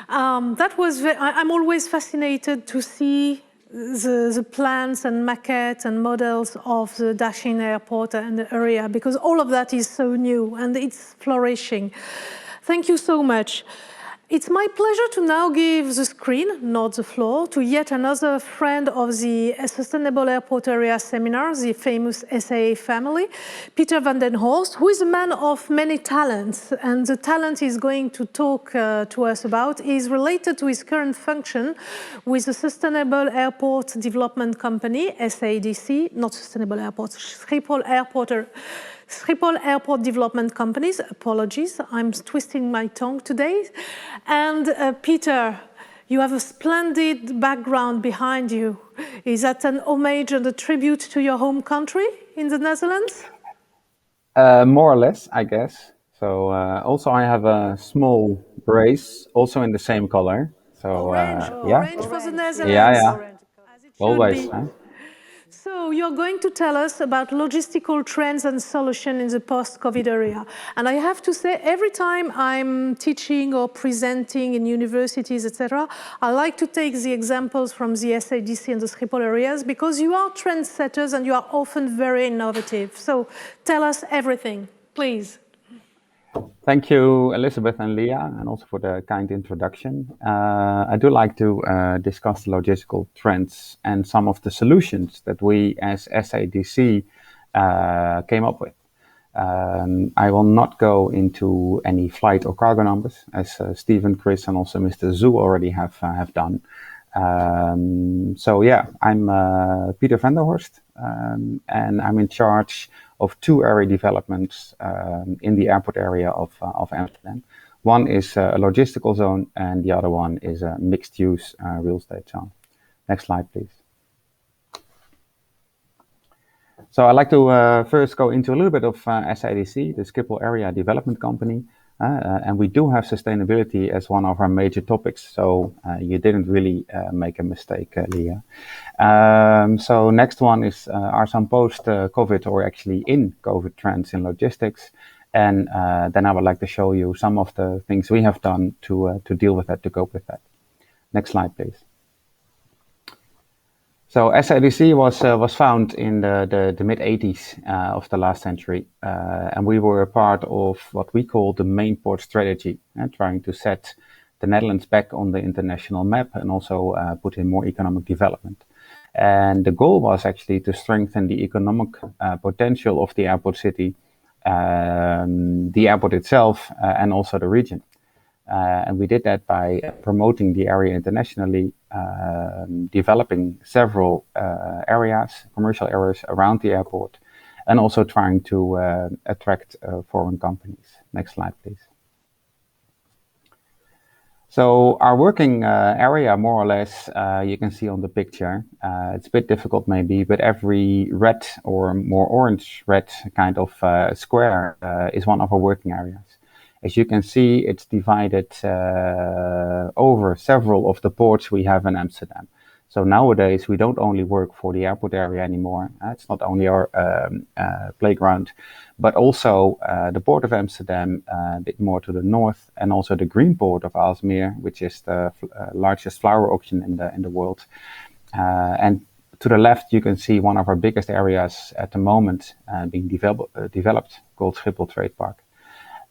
I'm always fascinated to see the plans and maquettes and models of the Daxing Airport and the area, because all of that is so new and it's flourishing. Thank you so much. It's my pleasure to now give the screen, not the floor, to yet another friend of the Sustainable Airport Area seminar, the famous SAA family, Peter van den Horst, who is a man of many talents. And the talent he's going to talk to us about is related to his current function with the Sustainable Airport Development Company, SADC, not Sustainable Airports, Schiphol Airport Development Companies. Apologies, I'm twisting my tongue today. And Peter, you have a splendid background behind you. Is that an homage and a tribute to your home country in the Netherlands? More or less, I guess. So also I have a small brace, also in the same color. So orange, yeah. orange for the Netherlands. Yeah. As it should Always. be. Huh? So you're going to tell us about logistical trends and solutions in the post-COVID area. And I have to say, every time I'm teaching or presenting in universities, etc., I like to take the examples from the SADC and the Schiphol areas, because you are trendsetters and you are often very innovative. So tell us everything, please. Thank you, Elizabeth and Leah, and also for the kind introduction. I do like to discuss the logistical trends and some of the solutions that we as SADC came up with. I will not go into any flight or cargo numbers, as Stephen, Chris, and also Mr. Zhu already have done. So yeah, I'm Peter van der Horst, and I'm in charge of two area developments in the airport area of Amsterdam. One is a logistical zone, and the other one is a mixed-use real estate zone. Next slide, please. So I'd like to first go into a little bit of SADC, the Schiphol Area Development Company. And we do have sustainability as one of our major topics, so you didn't really make a mistake, Leah. So next one is are some post-COVID or actually in COVID trends in logistics, and then I would like to show you some of the things we have done to deal with that, to cope with that. Next slide, please. So SADC was found in the mid-80s of the last century, and we were a part of what we call the main port strategy, trying to set the Netherlands back on the international map and also put in more economic development. And the goal was actually to strengthen the economic potential of the airport city, the airport itself, and also the region. And we did that by promoting the area internationally, developing several areas, commercial areas around the airport, and also trying to attract foreign companies. Next slide, please. So our working area, more or less, you can see on the picture. It's a bit difficult maybe, but every red or more orange-red kind of square is one of our working areas. As you can see, it's divided over several of the ports we have in Amsterdam. So nowadays, we don't only work for the airport area anymore. It's not only our playground, but also the port of Amsterdam, a bit more to the north, and also the green port of Aalsmeer, which is the largest flower auction in the world. And to the left, you can see one of our biggest areas at the moment being developed, called Schiphol Trade Park.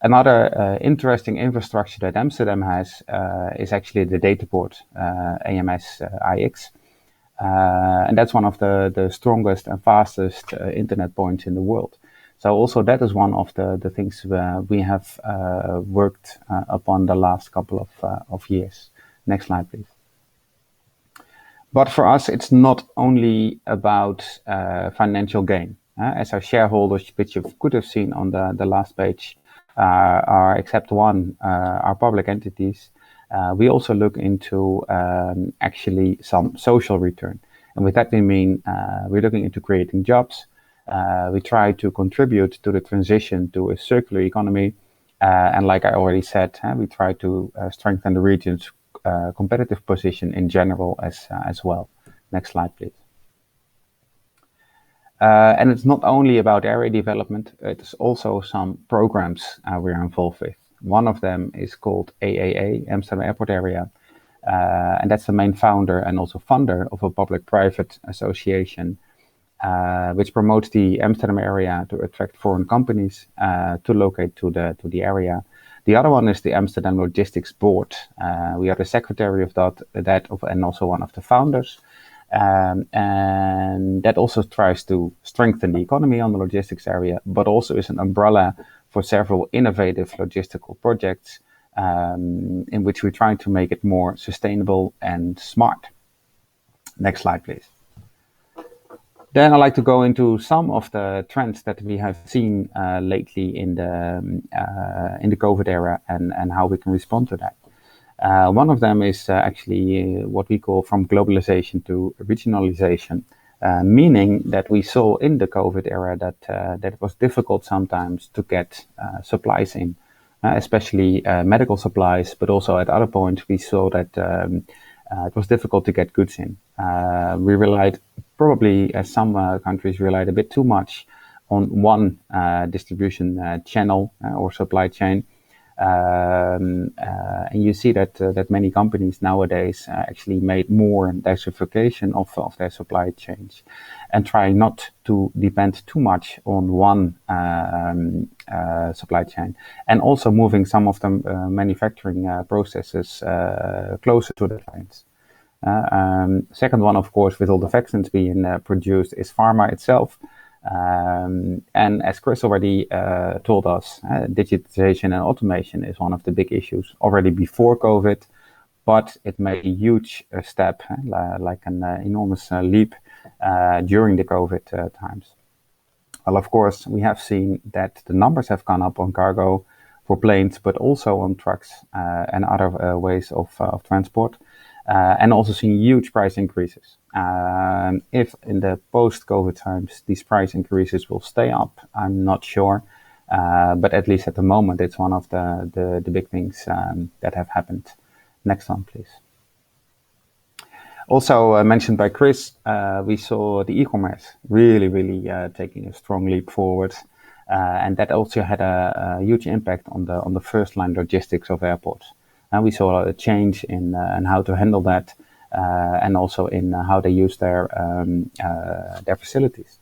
Another interesting infrastructure that Amsterdam has is actually the data port, AMS IX. And that's one of the strongest and fastest internet points in the world. So also that is one of the things we have worked upon the last couple of years. Next slide, please. But for us, it's not only about financial gain. As our shareholders, which you could have seen on the last page, are except one, are public entities. We also look into actually some social return. And with that we mean we're looking into creating jobs. We try to contribute to the transition to a circular economy. And like I already said, we try to strengthen the region's competitive position in general as well. Next slide, please. And it's not only about area development, it's also some programs we're involved with. One of them is called AAA, Amsterdam Airport Area. And that's the main founder and also funder of a public-private association which promotes the Amsterdam area to attract foreign companies to locate to the area. The other one is the Amsterdam Logistics Board. We are the secretary of that and also one of the founders. And that also tries to strengthen the economy on the logistics area, but also is an umbrella for several innovative logistical projects in which we're trying to make it more sustainable and smart. Next slide, please. Then I'd like to go into some of the trends that we have seen lately in the COVID era and how we can respond to that. One of them is actually what we call from globalization to regionalization, meaning that we saw in the COVID era that it was difficult sometimes to get supplies in, especially medical supplies, but also at other points we saw that it was difficult to get goods in. We relied probably, as some countries relied a bit too much on one distribution channel or supply chain. And you see that many companies nowadays actually made more diversification of their supply chains and try not to depend too much on one supply chain, and also moving some of the manufacturing processes closer to the clients. Second one, of course, with all the vaccines being produced, is pharma itself. And as Chris already told us, digitization and automation is one of the big issues already before COVID, but it made a huge step, like an enormous leap during the COVID times. Well, of course, we have seen that the numbers have gone up on cargo for planes, but also on trucks and other ways of transport. And also seeing huge price increases. If in the post-COVID times these price increases will stay up, I'm not sure. But at least at the moment, it's one of the big things that have happened. Next one, please. Also mentioned by Chris, we saw the e-commerce really taking a strong leap forward. And that also had a huge impact on the first line logistics of airports. And we saw a change in how to handle that, and also in how they use their facilities.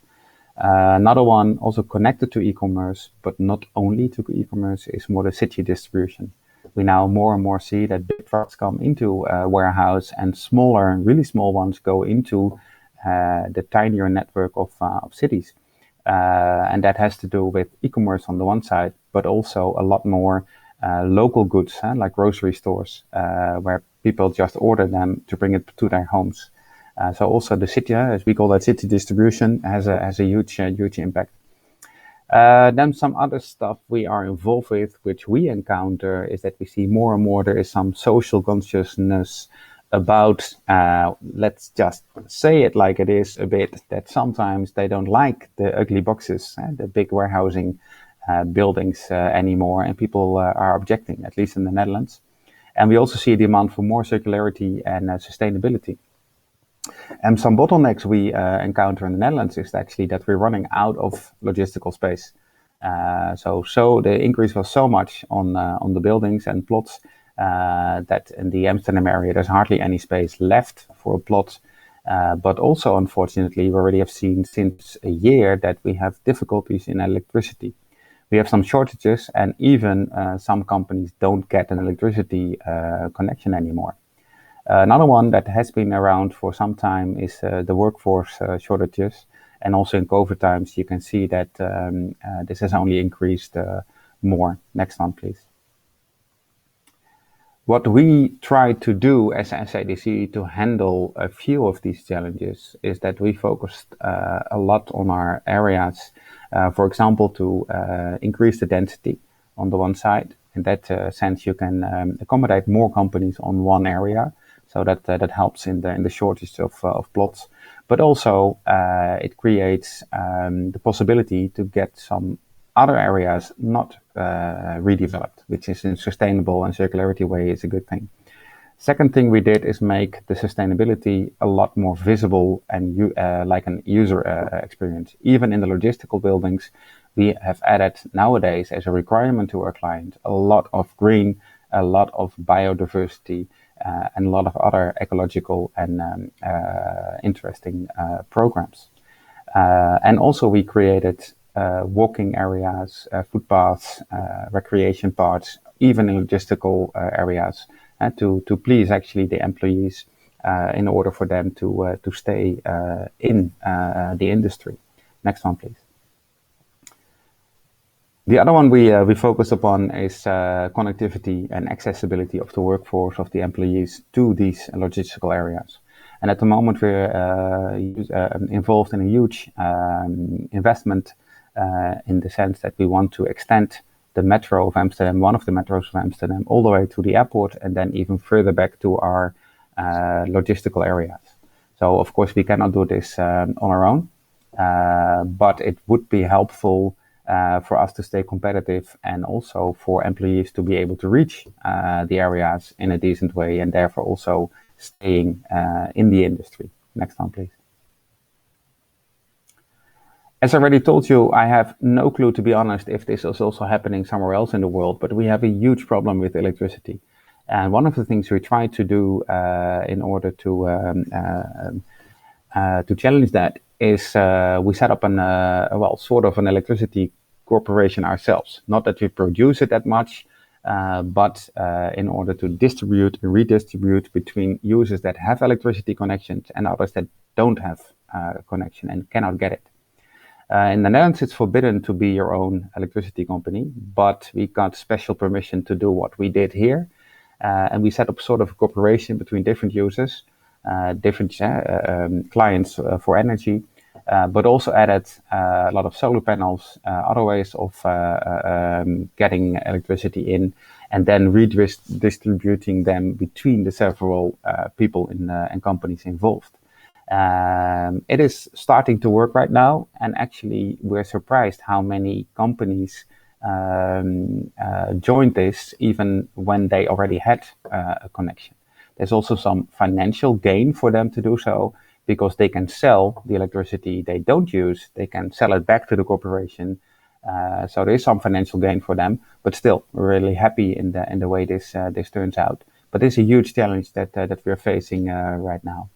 Another one also connected to e-commerce, but not only to e-commerce, is more the city distribution. We now more and more see that big trucks come into a warehouse and smaller, really small ones go into the tinier network of cities. And that has to do with e-commerce on the one side, but also a lot more local goods, like grocery stores, where people just order them to bring it to their homes. So also the city, as we call that, city distribution, has a huge impact. Then some other stuff we are involved with, which we encounter, is that we see more and more there is some social consciousness about, let's just say it like it is a bit, that sometimes they don't like the ugly boxes, the big warehousing buildings anymore, and people are objecting, at least in the Netherlands. And we also see a demand for more circularity and sustainability. And some bottlenecks we encounter in the Netherlands is actually that we're running out of logistical space. So the increase was so much on the buildings and plots that in the Amsterdam area there's hardly any space left for a plot. But also, unfortunately, we already have seen since a year that we have difficulties in electricity. We have some shortages, and even some companies don't get an electricity connection anymore. Another one that has been around for some time is the workforce shortages, And also in COVID times, you can see that this has only increased more. Next one, please. What we try to do as SADC to handle a few of these challenges is that we focused a lot on our areas, for example, to increase the density on the one side. In that sense, you can accommodate more companies on one area, so that helps in the shortage of plots. But also, it creates the possibility to get some other areas not redeveloped, which is in sustainable and circularity way is a good thing. Second thing we did is make the sustainability a lot more visible and like an user experience. Even in the logistical buildings, we have added nowadays as a requirement to our client a lot of green, a lot of biodiversity, and a lot of other ecological and interesting programs. And also we created walking areas, footpaths, recreation parts, even in logistical areas, to please actually the employees in order for them to stay in the industry. Next one, please. The other one we focus upon is connectivity and accessibility of the workforce, of the employees to these logistical areas. And at the moment we're involved in a huge investment in the sense that we want to extend the metro of Amsterdam, one of the metros of Amsterdam, all the way to the airport and then even further back to our logistical areas. So of course we cannot do this on our own, but it would be helpful for us to stay competitive and also for employees to be able to reach the areas in a decent way and therefore also staying in the industry. Next one, please. As I already told you, I have no clue, to be honest, if this is also happening somewhere else in the world, but we have a huge problem with electricity. And one of the things we try to do in order to challenge that is we set up sort of an electricity corporation ourselves. Not that we produce it that much, but in order to distribute and redistribute between users that have electricity connections and others that don't have connection and cannot get it. In the Netherlands, it's forbidden to be your own electricity company, but we got special permission to do what we did here. And we set up sort of a cooperation between different users, different clients for energy, but also added a lot of solar panels, other ways of getting electricity in, and then redistributing them between the several people and companies involved. It is starting to work right now, and actually we're surprised how many companies joined this even when they already had a connection. There's also some financial gain for them to do so, because they can sell the electricity they don't use, they can sell it back to the corporation. So there is some financial gain for them, but still we're really happy in the way this turns out. But it's a huge challenge that we're facing right now.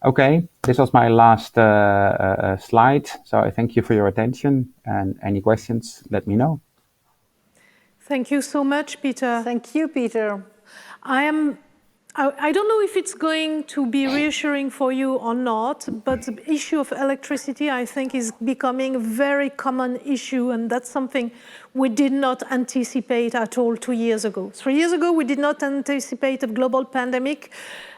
Okay, this was my last slide. So I thank you for your attention, and any questions, let me know. Thank you so much, Peter. Thank you, Peter. I don't know if it's going to be reassuring for you or not, but the issue of electricity, I think, is becoming a very common issue, and that's something we did not anticipate at all 2 years ago. 3 years ago, we did not anticipate a global pandemic,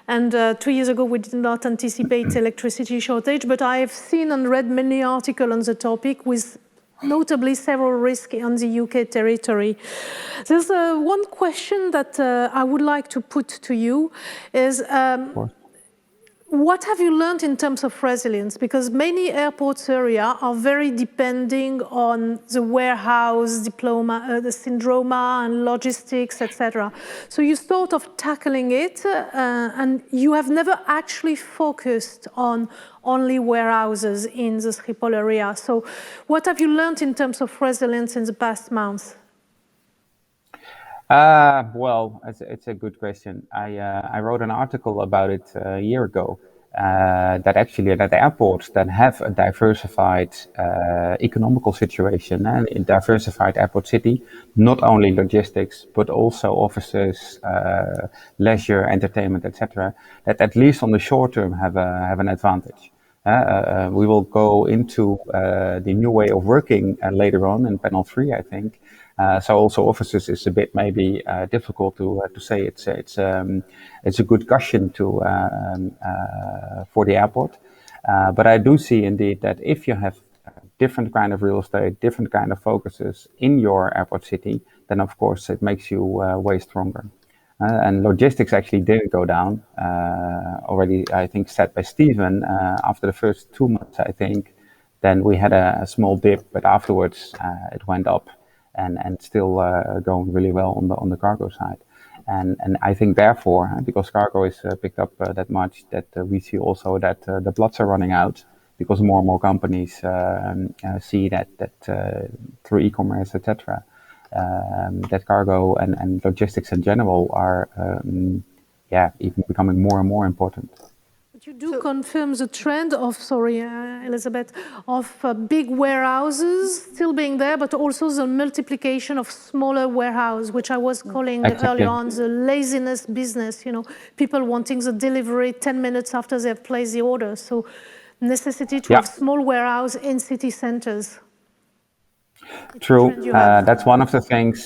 and 2 years ago, we did not anticipate electricity shortage, but I have seen and read many articles on the topic with notably several risks on the UK territory. There's one question that I would like to put to you is, what have you learned in terms of resilience? Because many airports area are very depending on the warehouse diploma, the syndrome and logistics, etc. So you thought of tackling it, and you have never actually focused on only warehouses in the Schiphol area. So what have you learned in terms of resilience in the past months? Well, it's a good question. I wrote an article about it a year ago, that actually at airports that have a diversified economical situation and a diversified airport city, not only logistics, but also offices, leisure, entertainment, etc., that at least on the short term have an advantage. We will go into the new way of working later on in panel 3, I think. So also offices is a bit maybe difficult to say. It's a good cushion for the airport. But I do see indeed that if you have different kind of real estate, different kind of focuses in your airport city, then of course it makes you way stronger. And logistics actually did go down already, I think, said by Stephen, after the first 2 months, I think. Then we had a small dip, but afterwards it went up and still going really well on the cargo side. And I think therefore, because cargo is picked up that much, that we see also that the plots are running out, because more and more companies see that through e-commerce, etc., that cargo and logistics in general are even becoming more and more important. But you do confirm the trend of, Elizabeth, of big warehouses still being there, but also the multiplication of smaller warehouses, which I was calling earlier on the laziness business, people wanting the delivery 10 minutes after they've placed the order. So necessity to have small warehouse in city centers. True, that's one of the things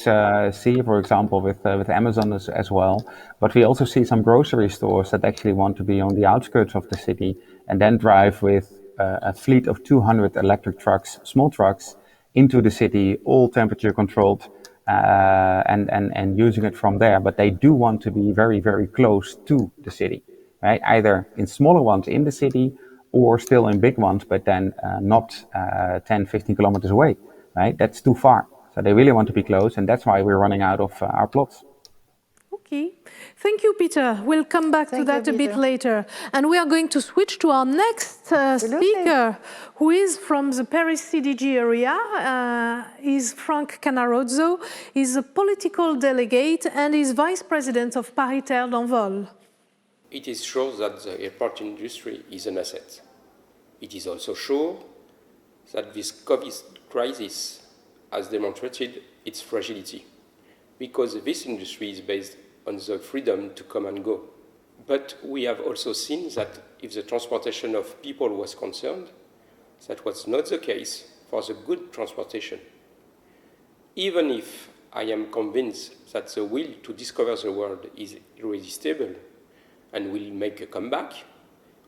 see, for example, with Amazon as well. But we also see some grocery stores that actually want to be on the outskirts of the city and then drive with a fleet of 200 electric trucks, small trucks, into the city, all temperature controlled, and using it from there. But they do want to be very, very close to the city, right? Either in smaller ones in the city or still in big ones, but then not 10, 15 kilometers away. Right, that's too far. So they really want to be close, and that's why we're running out of our plots. Okay, thank you, Peter. We'll come back to that a bit later. And we are going to switch to our next speaker, who is from the Paris CDG area. He's Frank Canarozzo. He's a political delegate and is vice president of Paris Terre d'Envol. It is sure that the airport industry is an asset. It is also sure that this COVID crisis has demonstrated its fragility, because this industry is based on the freedom to come and go. But we have also seen that if the transportation of people was concerned, that was not the case for the good transportation. Even if I am convinced that the will to discover the world is irresistible and will make a comeback,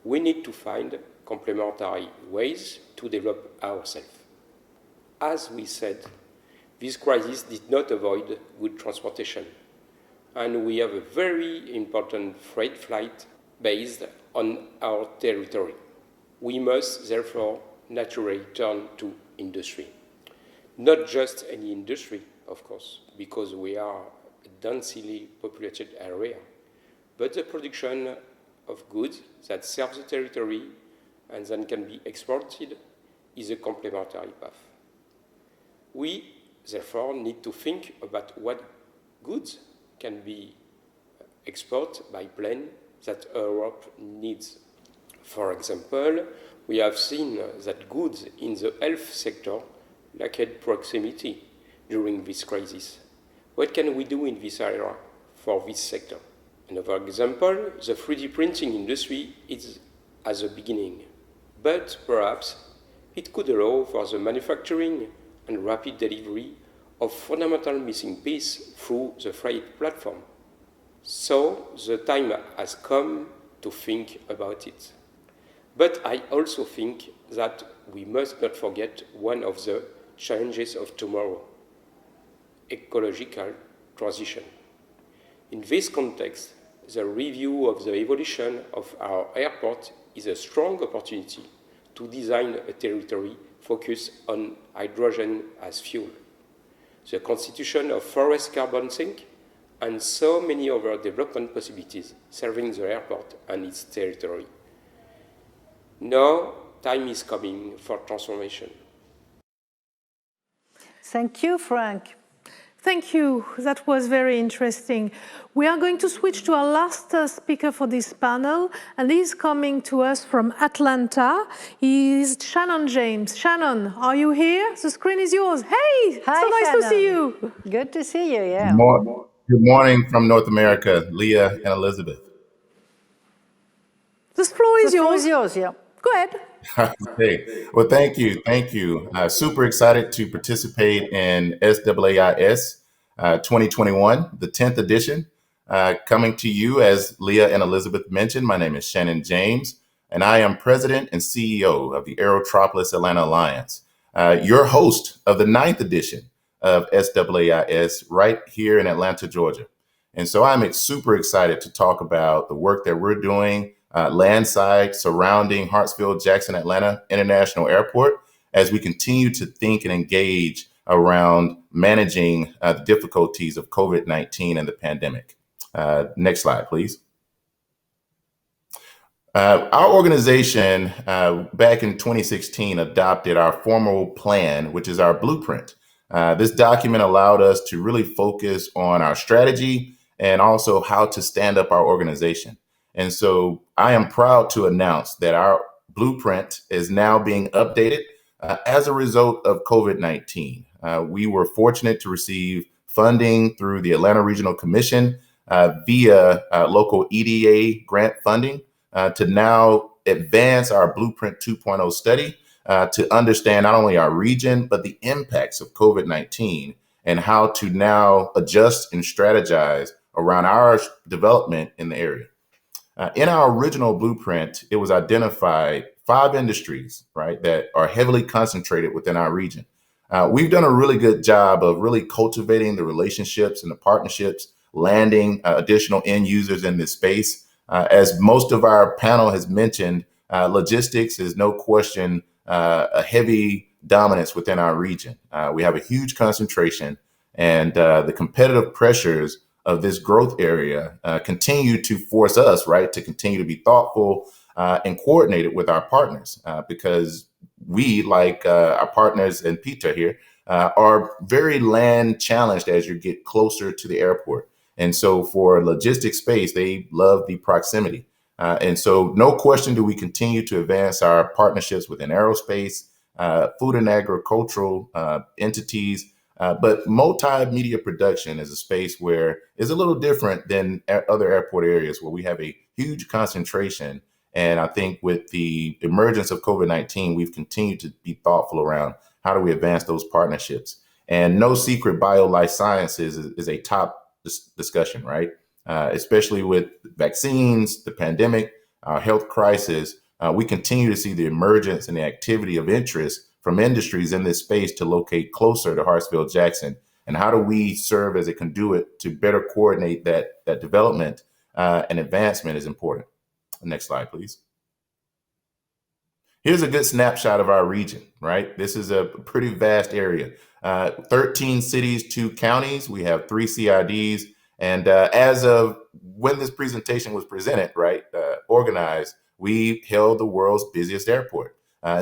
we need to find complementary ways to develop ourselves. As we said, this crisis did not avoid good transportation, and we have a very important freight flight based on our territory. We must therefore naturally turn to industry. Not just any industry, of course, because we are a densely populated area, but the production of goods that serve the territory and then can be exported is a complementary path. We, therefore, need to think about what goods can be exported by plane that Europe needs. For example, we have seen that goods in the health sector lacked proximity during this crisis. What can we do in this area for this sector? Another example, the 3D printing industry is at the beginning, but perhaps it could allow for the manufacturing and rapid delivery of fundamental missing pieces through the freight platform. So the time has come to think about it. But I also think that we must not forget one of the challenges of tomorrow: ecological transition. In this context, the review of the evolution of our airport is a strong opportunity to design a territory focused on hydrogen as fuel, the constitution of forest carbon sink, and so many other development possibilities serving the airport and its territory. Now, time is coming for transformation. Thank you, Frank. Thank you. That was very interesting. We are going to switch to our last speaker for this panel, and he's coming to us from Atlanta. He's Shannon James. Shannon, are you here? The screen is yours. Hey, Hi, so nice Shannon. to see you. Good to see you, yeah. Good morning from North America, Leah and Elizabeth. The floor is yours. Yeah. Go ahead. Hey, well, thank you. Thank you. Super excited to participate in SAAIS 2021, the 10th edition. Coming to you, as Leah and Elizabeth mentioned, my name is Shannon James, and I am President and CEO of the Aerotropolis Atlanta Alliance, your host of the 9th edition of SAAIS right here in Atlanta, Georgia. And so I'm super excited to talk about the work that we're doing landside surrounding Hartsfield-Jackson Atlanta International Airport as we continue to think and engage around managing the difficulties of COVID-19 and the pandemic. Next slide, please. Our organization back in 2016 adopted our formal plan, which is our blueprint. This document allowed us to really focus on our strategy and also how to stand up our organization. And so I am proud to announce that our blueprint is now being updated as a result of COVID-19. We were fortunate to receive funding through the Atlanta Regional Commission via local EDA grant funding to now advance our Blueprint 2.0 study to understand not only our region, but the impacts of COVID-19 and how to now adjust and strategize around our development in the area. In our original blueprint, it was identified 5 industries, right, that are heavily concentrated within our region. We've done a really good job of really cultivating the relationships and the partnerships, landing additional end users in this space. As most of our panel has mentioned, logistics is no question a heavy dominance within our region. We have a huge concentration, and the competitive pressures of this growth area continue to force us, right, to continue to be thoughtful and coordinated with our partners because we, like our partners in PITA here, are very land challenged as you get closer to the airport. And so for logistics space, they love the proximity. And so no question do we continue to advance our partnerships within aerospace, food and agricultural entities, but multimedia production is a space where it's a little different than other airport areas where we have a huge concentration. And I think with the emergence of COVID-19, we've continued to be thoughtful around how do we advance those partnerships. And no secret, bio-life sciences is a top discussion, right? Especially with vaccines, the pandemic, our health crisis, we continue to see the emergence and the activity of interest from industries in this space to locate closer to Hartsfield-Jackson. And how do we serve as a conduit to better coordinate that development and advancement is important. Next slide, please. Here's a good snapshot of our region, right? This is a pretty vast area. 13 cities, 2 counties. We have 3 CIDs. And as of when this presentation was presented, right, organized, we held the world's busiest airport.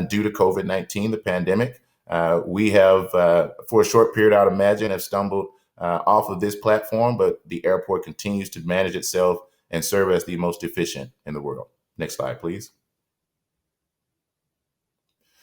Due to COVID-19, the pandemic, we have, for a short period, I'd imagine, have stumbled off of this platform, but the airport continues to manage itself and serve as the most efficient in the world. Next slide, please.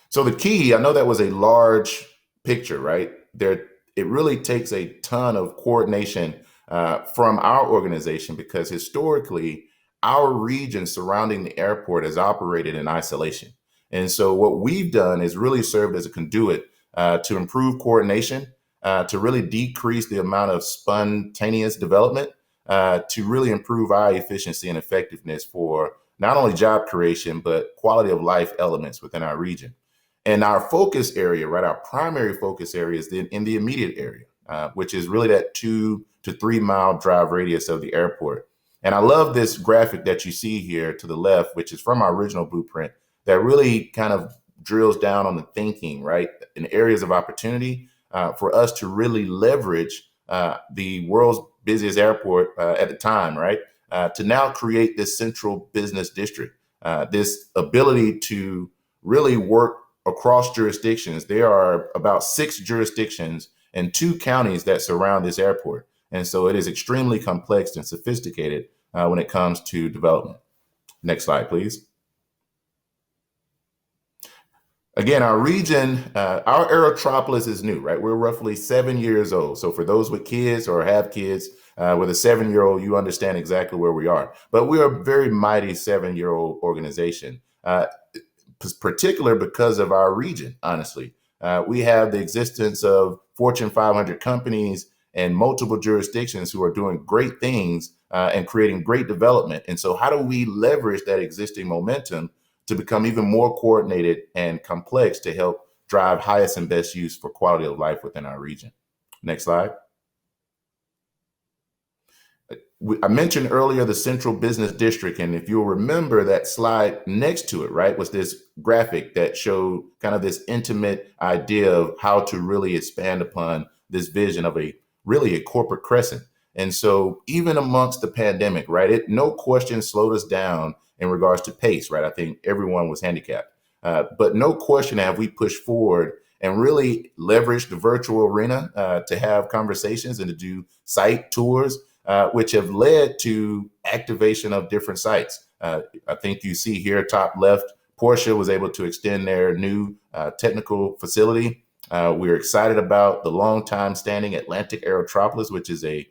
So the key, I know that was a large picture, right? It really takes a ton of coordination from our organization because historically, our region surrounding the airport has operated in isolation. And so what we've done is really served as a conduit to improve coordination, to really decrease the amount of spontaneous development, to really improve our efficiency and effectiveness for not only job creation, but quality of life elements within our region. And our focus area, right, our primary focus area is in the immediate area, which is really that 2 to 3 mile drive radius of the airport. And I love this graphic that you see here to the left, which is from our original blueprint, that really kind of drills down on the thinking, right, in areas of opportunity for us to really leverage the world's busiest airport at the time, right, to now create this central business district, this ability to really work across jurisdictions. There are about 6 jurisdictions and 2 counties that surround this airport. And so it is extremely complex and sophisticated when it comes to development. Next slide, please. Again, our region, our Aerotropolis is new, right? We're roughly 7 years old. So for those with kids or have kids with a 7-year-old, you understand exactly where we are. But we are a very mighty 7-year-old organization. particular because of our region, honestly. We have the existence of Fortune 500 companies and multiple jurisdictions who are doing great things and creating great development. And so how do we leverage that existing momentum to become even more coordinated and complex to help drive highest and best use for quality of life within our region? Next slide. I mentioned earlier the Central Business District, and if you'll remember that slide next to it, right, was this graphic that showed kind of this intimate idea of how to really expand upon this vision of a corporate crescent. And so even amongst the pandemic, right, no question slowed us down in regards to pace, right? I think everyone was handicapped, but no question have we pushed forward and really leveraged the virtual arena to have conversations and to do site tours, which have led to activation of different sites. I think you see here, top left, Porsche was able to extend their new technical facility. We're excited about the long time standing Atlantic Aerotropolis, which is a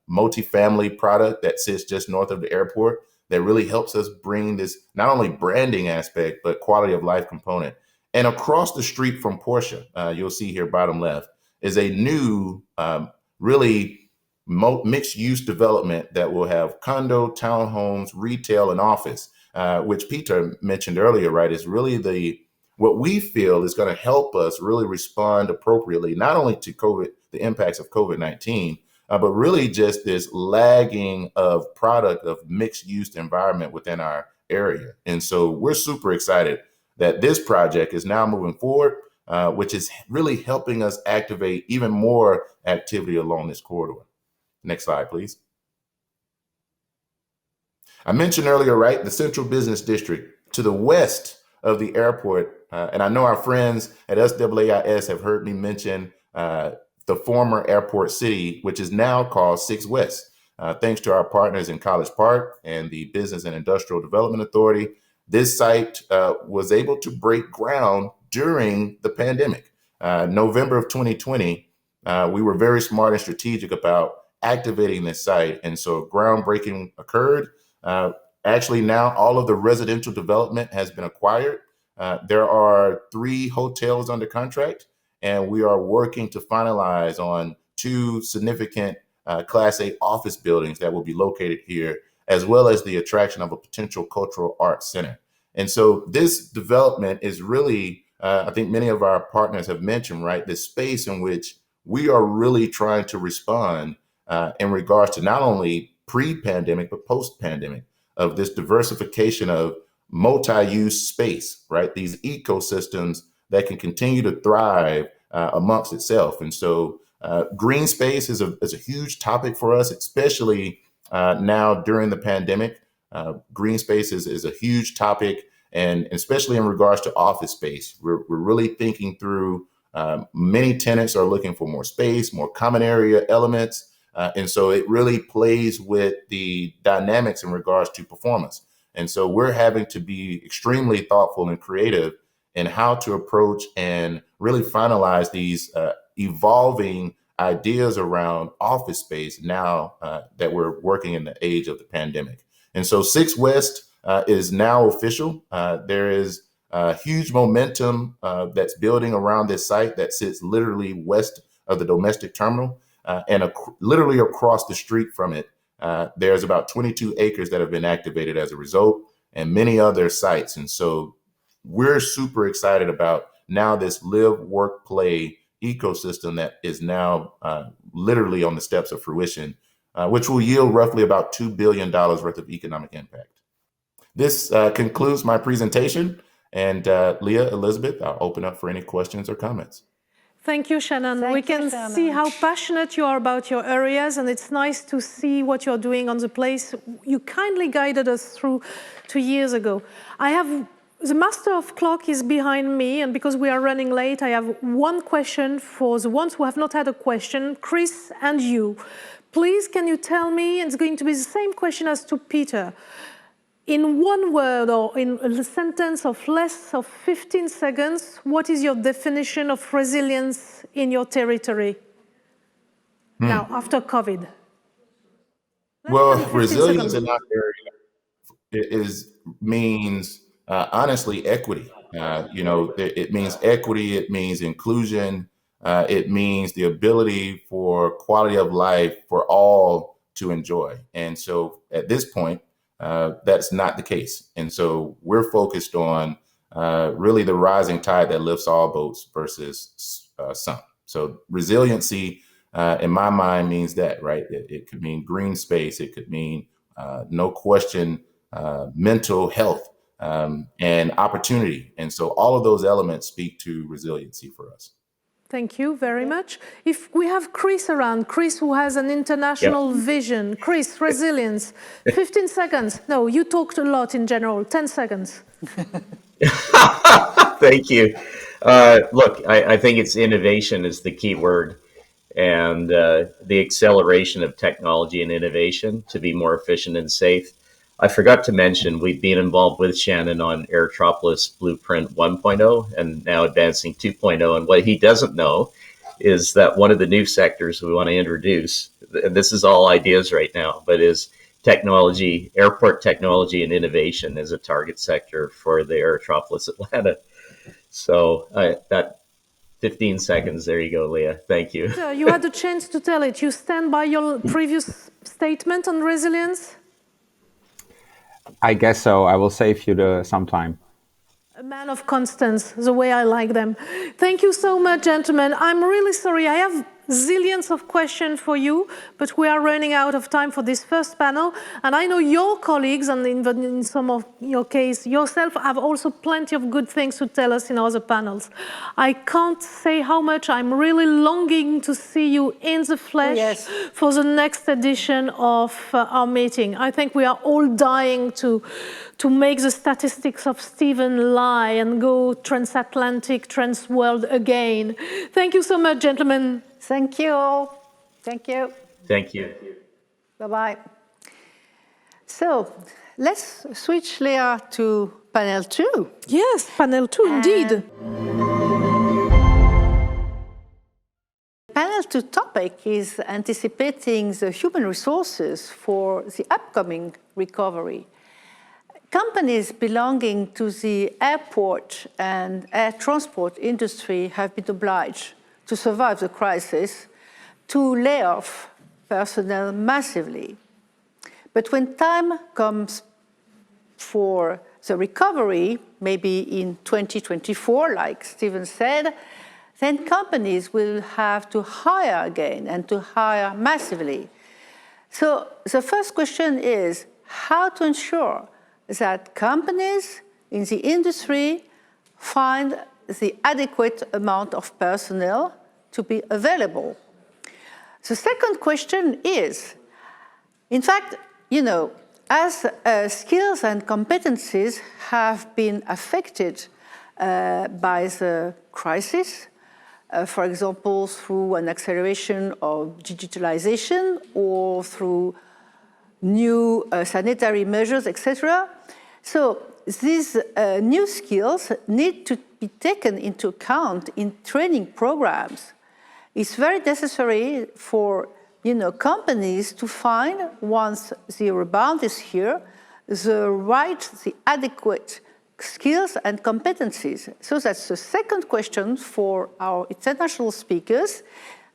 multifamily product that sits just north of the airport that really helps us bring this not only branding aspect, but quality of life component. And across the street from Porsche, you'll see here bottom left, is a new really mixed use development that will have condo, townhomes, retail, and office, which Peter mentioned earlier, right, is really what we feel is going to help us really respond appropriately, not only to COVID, the impacts of COVID-19, but really just this lagging of product of mixed use environment within our area. And so we're super excited that this project is now moving forward, which is really helping us activate even more activity along this corridor. Next slide, please. I mentioned earlier, right, the Central Business District to the west of the airport. And I know our friends at SAAIS have heard me mention the former airport city, which is now called 6 West. Thanks to our partners in College Park and the Business and Industrial Development Authority, this site was able to break ground during the pandemic. November of 2020, we were very smart and strategic about activating this site. And so groundbreaking occurred. Actually, now all of the residential development has been acquired. There are 3 hotels under contract, and we are working to finalize on 2 significant Class A office buildings that will be located here, as well as the attraction of a potential cultural arts center. And so this development is really, I think many of our partners have mentioned, right, this space in which we are really trying to respond in regards to not only pre-pandemic, but post-pandemic, of this diversification of multi-use space, right? These ecosystems that can continue to thrive amongst itself. And so green space is a huge topic for us, especially now during the pandemic. Green space is a huge topic, and especially in regards to office space. We're really thinking through many tenants are looking for more space, more common area elements. And so it really plays with the dynamics in regards to performance. And so we're having to be extremely thoughtful and creative in how to approach and really finalize these evolving ideas around office space now that we're working in the age of the pandemic. And so 6 West is now official. There is huge momentum that's building around this site that sits literally west of the domestic terminal. And literally across the street from it, there's about 22 acres that have been activated as a result, and many other sites. And so we're super excited about now this live, work, play ecosystem that is now literally on the steps of fruition, which will yield roughly about $2 billion worth of economic impact. This concludes my presentation. And Leah, Elizabeth, I'll open up for any questions or comments. Thank you, Shannon. We can see how passionate you are about your areas, and it's nice to see what you're doing on the place you kindly guided us through 2 years ago. The master of clock is behind me, and because we are running late, I have one question for the ones who have not had a question, Chris and you. Please, can you tell me, and it's going to be the same question as to Peter, in one word or in a sentence of less of 15 seconds, what is your definition of resilience in your territory now, after COVID? Well, resilience in our area means honestly, equity. It means equity, it means inclusion, it means the ability for quality of life for all to enjoy. And so at this point, that's not the case. And so we're focused on really the rising tide that lifts all boats versus some. So resiliency, in my mind, means that, right? It could mean green space. It could mean, no question, mental health and opportunity. And so all of those elements speak to resiliency for us. Thank you very much. If we have Chris around, Chris who has an international vision. Chris, resilience, 15 seconds. No, you talked a lot in general, 10 seconds. Thank you. Look, I think it's innovation is the key word, and the acceleration of technology and innovation to be more efficient and safe. I forgot to mention we've been involved with Shannon on Airtropolis Blueprint 1.0 and now advancing 2.0. And what he doesn't know is that one of the new sectors we want to introduce, and this is all ideas right now, but is technology, airport technology and innovation as a target sector for the Airtropolis Atlanta. So that 15 seconds, there you go, Leah. Thank you. You had a chance to tell it. You stand by your previous statement on resilience? I guess so. I will save you some time. A man of constance, the way I like them. Thank you so much, gentlemen. I'm really sorry. I have zillions of questions for you, but we are running out of time for this first panel. And I know your colleagues, and in some of your case, yourself, have also plenty of good things to tell us in other panels. I can't say how much I'm really longing to see you in the flesh for the next edition of our meeting. I think we are all dying to make the statistics of Stephen lie and go transatlantic, transworld again. Thank you so much, gentlemen. Thank you all. Thank you. Thank you. Bye-bye. So let's switch, Leah, to panel 2. Yes, panel 2, indeed. Panel 2 topic is anticipating the human resources for the upcoming recovery. Companies belonging to the airport and air transport industry have been obliged to survive the crisis to lay off personnel massively. But when time comes for the recovery, maybe in 2024, like Stephen said, then companies will have to hire again and to hire massively. So the first question is how to ensure that companies in the industry find the adequate amount of personnel to be available. The second question is, in fact, as skills and competencies have been affected by the crisis, for example, through an acceleration of digitalization or through new sanitary measures, etc. So these new skills need to be taken into account in training programs. It's very necessary for companies to find, once the rebound is here, the adequate skills and competencies. So that's the second question for our international speakers,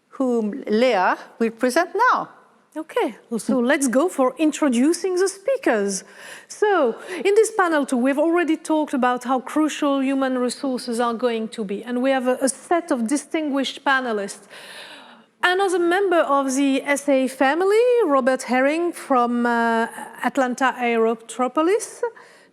whom Leah will present now. Okay, so let's go for introducing the speakers. So in this panel too, we've already talked about how crucial human resources are going to be, and we have a set of distinguished panelists. Another member of the SAA family, Robert Herring from Atlanta Aerotropolis,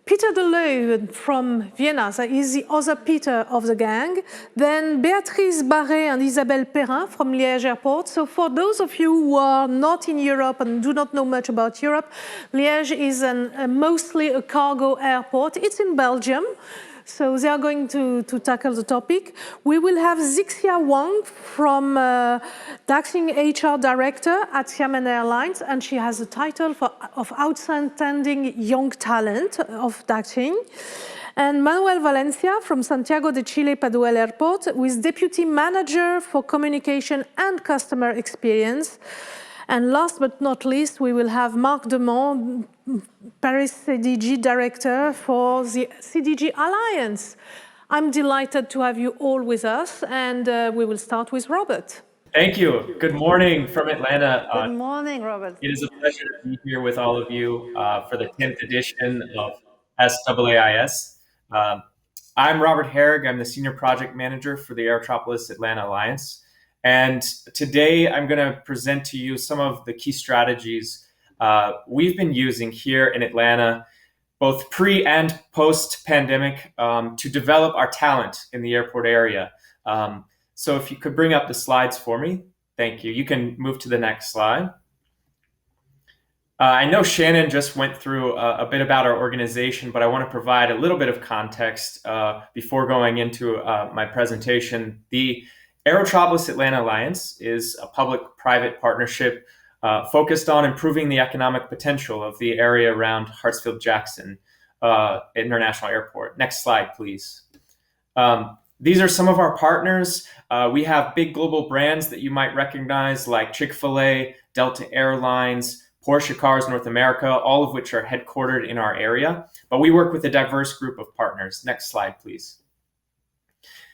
Peter Deleuve from Vienna, so he's the other Peter of the gang. Then Béatrice Barré and Isabelle Perrin from Liège Airport. So for those of you who are not in Europe and do not know much about Europe, Liège is mostly a cargo airport. It's in Belgium. So they are going to tackle the topic. We will have Zixia Wang from Daxing HR Director at Xiamen Airlines, and she has the title of Outstanding Young Talent of Daxing. And Manuel Valencia from Santiago de Chile Paduel Airport, who is Deputy Manager for Communication and Customer Experience. And last but not least, we will have Marc Demont, Paris CDG Director for the CDG Alliance. I'm delighted to have you all with us, and we will start with Robert. Thank you. Good morning from Atlanta. Good morning, Robert. It is a pleasure to be here with all of you for the 10th edition of SAAIS. I'm Robert Herrig. I'm the Senior Project Manager for the Aerotropolis Atlanta Alliance. And today I'm going to present to you some of the key strategies we've been using here in Atlanta, both pre and post-pandemic, to develop our talent in the airport area. So if you could bring up the slides for me. Thank you. You can move to the next slide. I know Shannon just went through a bit about our organization, but I want to provide a little bit of context before going into my presentation. The Aerotropolis Atlanta Alliance is a public-private partnership focused on improving the economic potential of the area around Hartsfield-Jackson International Airport. Next slide, please. These are some of our partners. We have big global brands that you might recognize like Chick-fil-A, Delta Airlines, Porsche Cars North America, all of which are headquartered in our area. But we work with a diverse group of partners. Next slide, please.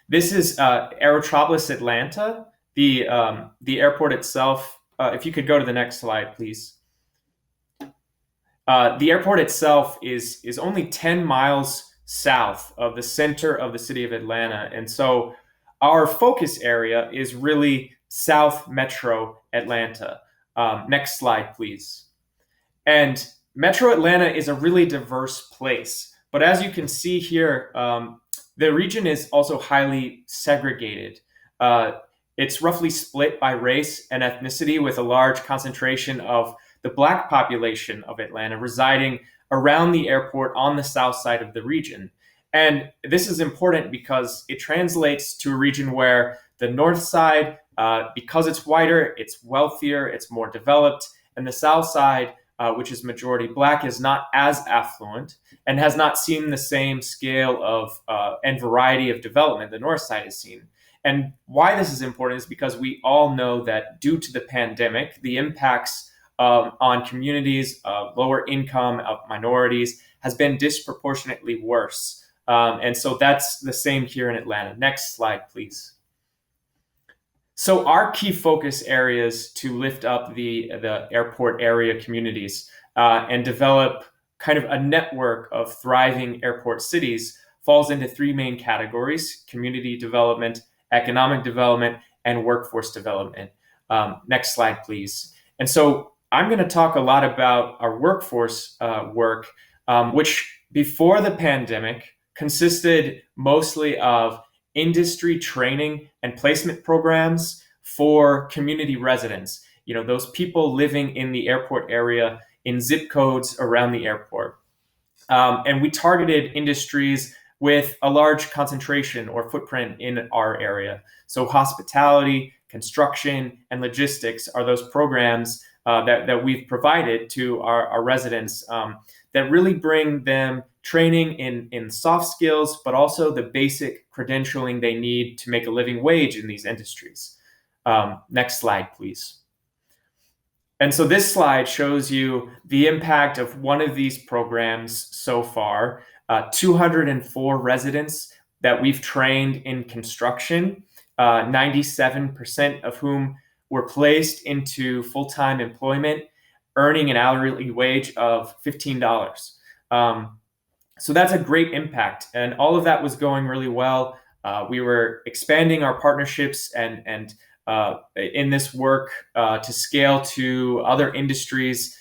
This is Aerotropolis Atlanta, the airport itself. If you could go to the next slide, please. The airport itself is only 10 miles south of the center of the city of Atlanta. And so our focus area is really South Metro Atlanta. Next slide, please. And Metro Atlanta is a really diverse place. But as you can see here, the region is also highly segregated. It's roughly split by race and ethnicity, with a large concentration of the Black population of Atlanta residing around the airport on the south side of the region. And this is important because it translates to a region where the north side, because it's wider, it's wealthier, it's more developed, and the south side, which is majority Black, is not as affluent and has not seen the same scale of and variety of development the north side has seen. And why this is important is because we all know that due to the pandemic, the impacts on communities of lower income, of minorities, has been disproportionately worse. And so that's the same here in Atlanta. Next slide, please. So our key focus areas to lift up the airport area communities and develop kind of a network of thriving airport cities falls into three main categories: community development, economic development, and workforce development. Next slide, please. And so I'm going to talk a lot about our workforce work, which before the pandemic consisted mostly of industry training and placement programs for community residents, those people living in the airport area in zip codes around the airport. And we targeted industries with a large concentration or footprint in our area. So hospitality, construction, and logistics are those programs that we've provided to our residents that really bring them training in soft skills, but also the basic credentialing they need to make a living wage in these industries. Next slide, please. And so this slide shows you the impact of one of these programs so far. 204 residents that we've trained in construction, 97% of whom were placed into full-time employment, earning an hourly wage of $15. So that's a great impact. And all of that was going really well. We were expanding our partnerships and in this work to scale to other industries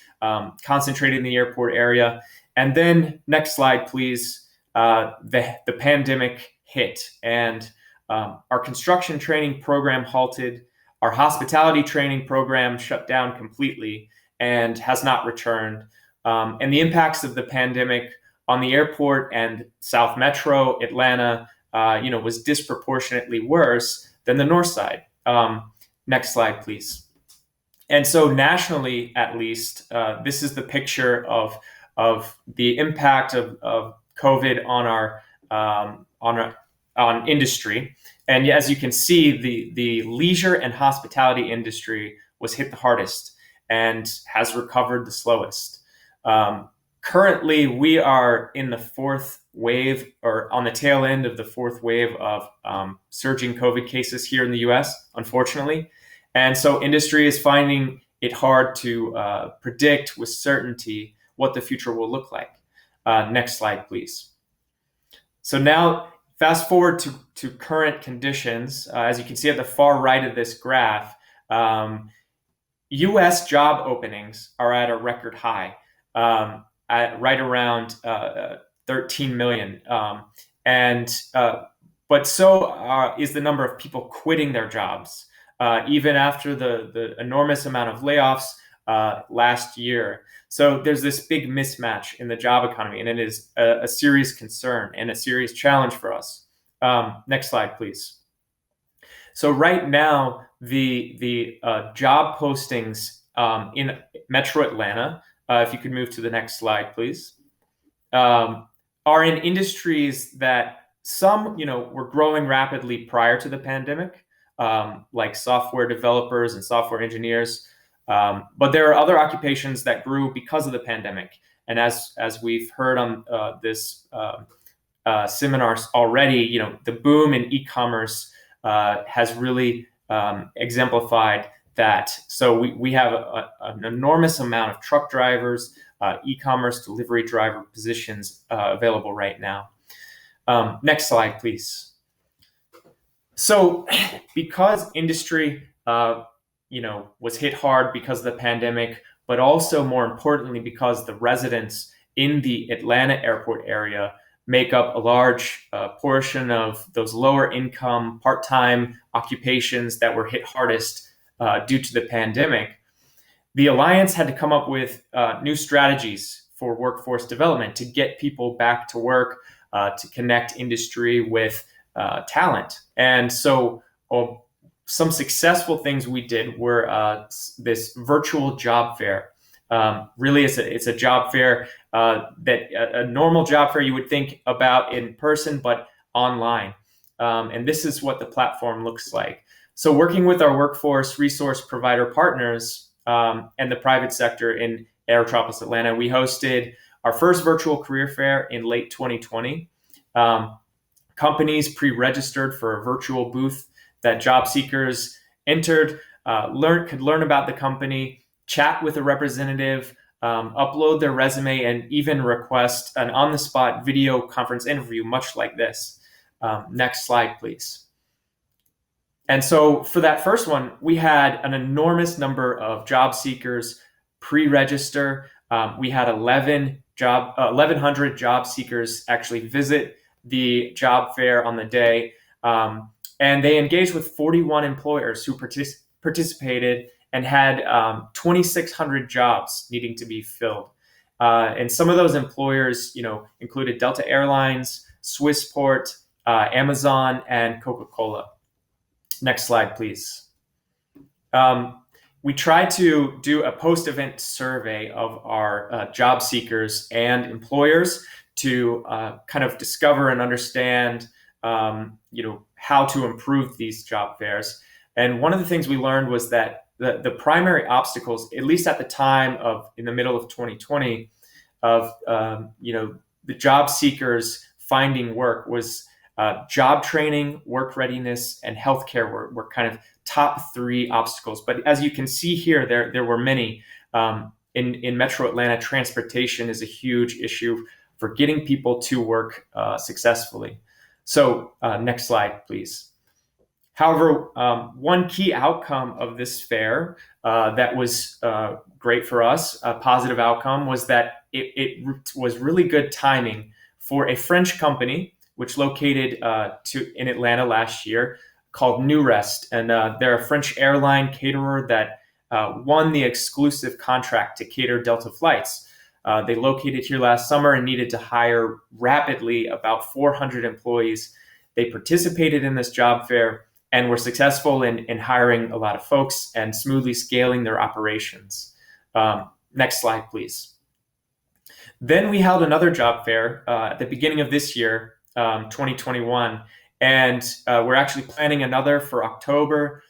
concentrated in the airport area. And then next slide, please. The pandemic hit and our construction training program halted. Our hospitality training program shut down completely and has not returned. And the impacts of the pandemic on the airport and South Metro Atlanta, was disproportionately worse than the north side. Next slide, please. And so nationally, at least, this is the picture of the impact of COVID on industry. And as you can see, the leisure and hospitality industry was hit the hardest. and has recovered the slowest. Currently, we are in the fourth wave, or on the tail end of the fourth wave of surging COVID cases here in the US, unfortunately. And so industry is finding it hard to predict with certainty what the future will look like. Next slide, please. So now, fast forward to current conditions. As you can see at the far right of this graph, US job openings are at a record high. At right around 13 million. But so is the number of people quitting their jobs, even after the enormous amount of layoffs last year. So there's this big mismatch in the job economy, and it is a serious concern and a serious challenge for us. Next slide, please. So right now, the job postings in Metro Atlanta, if you could move to the next slide, please, are in industries that some, were growing rapidly prior to the pandemic, like software developers and software engineers. But there are other occupations that grew because of the pandemic. And as we've heard on this seminars already, the boom in e-commerce has really exemplified that. So we have an enormous amount of truck drivers, e-commerce delivery driver positions available right now. Next slide, please. So because industry, was hit hard because of the pandemic, but also more importantly, because the residents in the Atlanta airport area make up a large portion of those lower income part-time occupations that were hit hardest due to the pandemic, the Alliance had to come up with new strategies for workforce development to get people back to work, to connect industry with talent. And so some successful things we did were this virtual job fair. Really, it's a job fair that a normal job fair you would think about in person, but online. And this is what the platform looks like. So working with our workforce resource provider partners and the private sector in Aerotropolis Atlanta, we hosted our first virtual career fair in late 2020. Companies pre-registered for a virtual booth that job seekers entered, could learn about the company, chat with a representative, upload their resume, and even request an on-the-spot video conference interview, much like this. Next slide, please. And so for that first one, we had an enormous number of job seekers pre-register. We had 1,100 job seekers actually visit the job fair on the day. And they engaged with 41 employers who participated and had 2,600 jobs needing to be filled. And some of those employers, included Delta Airlines, Swissport, Amazon, and Coca-Cola. Next slide, please. We tried to do a post-event survey of our job seekers and employers to kind of discover and understand, how to improve these job fairs. And one of the things we learned was that the primary obstacles, at least at the time in the middle of 2020, of the job seekers finding work was job training, work readiness, and healthcare were kind of top three obstacles. But as you can see here, there were many. In Metro Atlanta, transportation is a huge issue for getting people to work successfully. So next slide, please. However, one key outcome of this fair that was great for us, a positive outcome, was that it was really good timing for a French company which located in Atlanta last year called Newrest. And they're a French airline caterer that won the exclusive contract to cater Delta flights. They located here last summer and needed to hire rapidly about 400 employees. They participated in this job fair and were successful in hiring a lot of folks and smoothly scaling their operations. Next slide, please. Then we held another job fair at the beginning of this year, 2021, and we're actually planning another for October.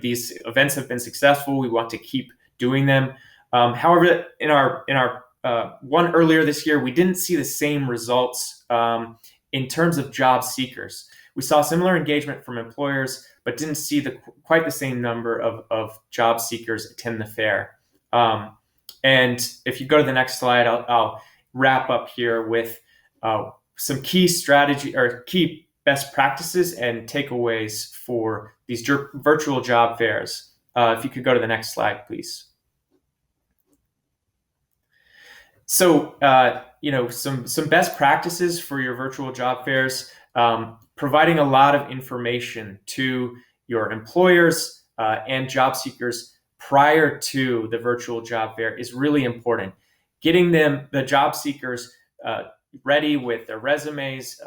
These events have been successful. We want to keep doing them. However, in our one earlier this year, we didn't see the same results in terms of job seekers. We saw similar engagement from employers, but didn't see quite the same number of job seekers attend the fair. And if you go to the next slide, I'll wrap up here with some key strategy or key best practices and takeaways for these virtual job fairs. If you could go to the next slide, please. So, some best practices for your virtual job fairs, providing a lot of information to your employers and job seekers prior to the virtual job fair is really important. Getting the job seekers ready with their resumes,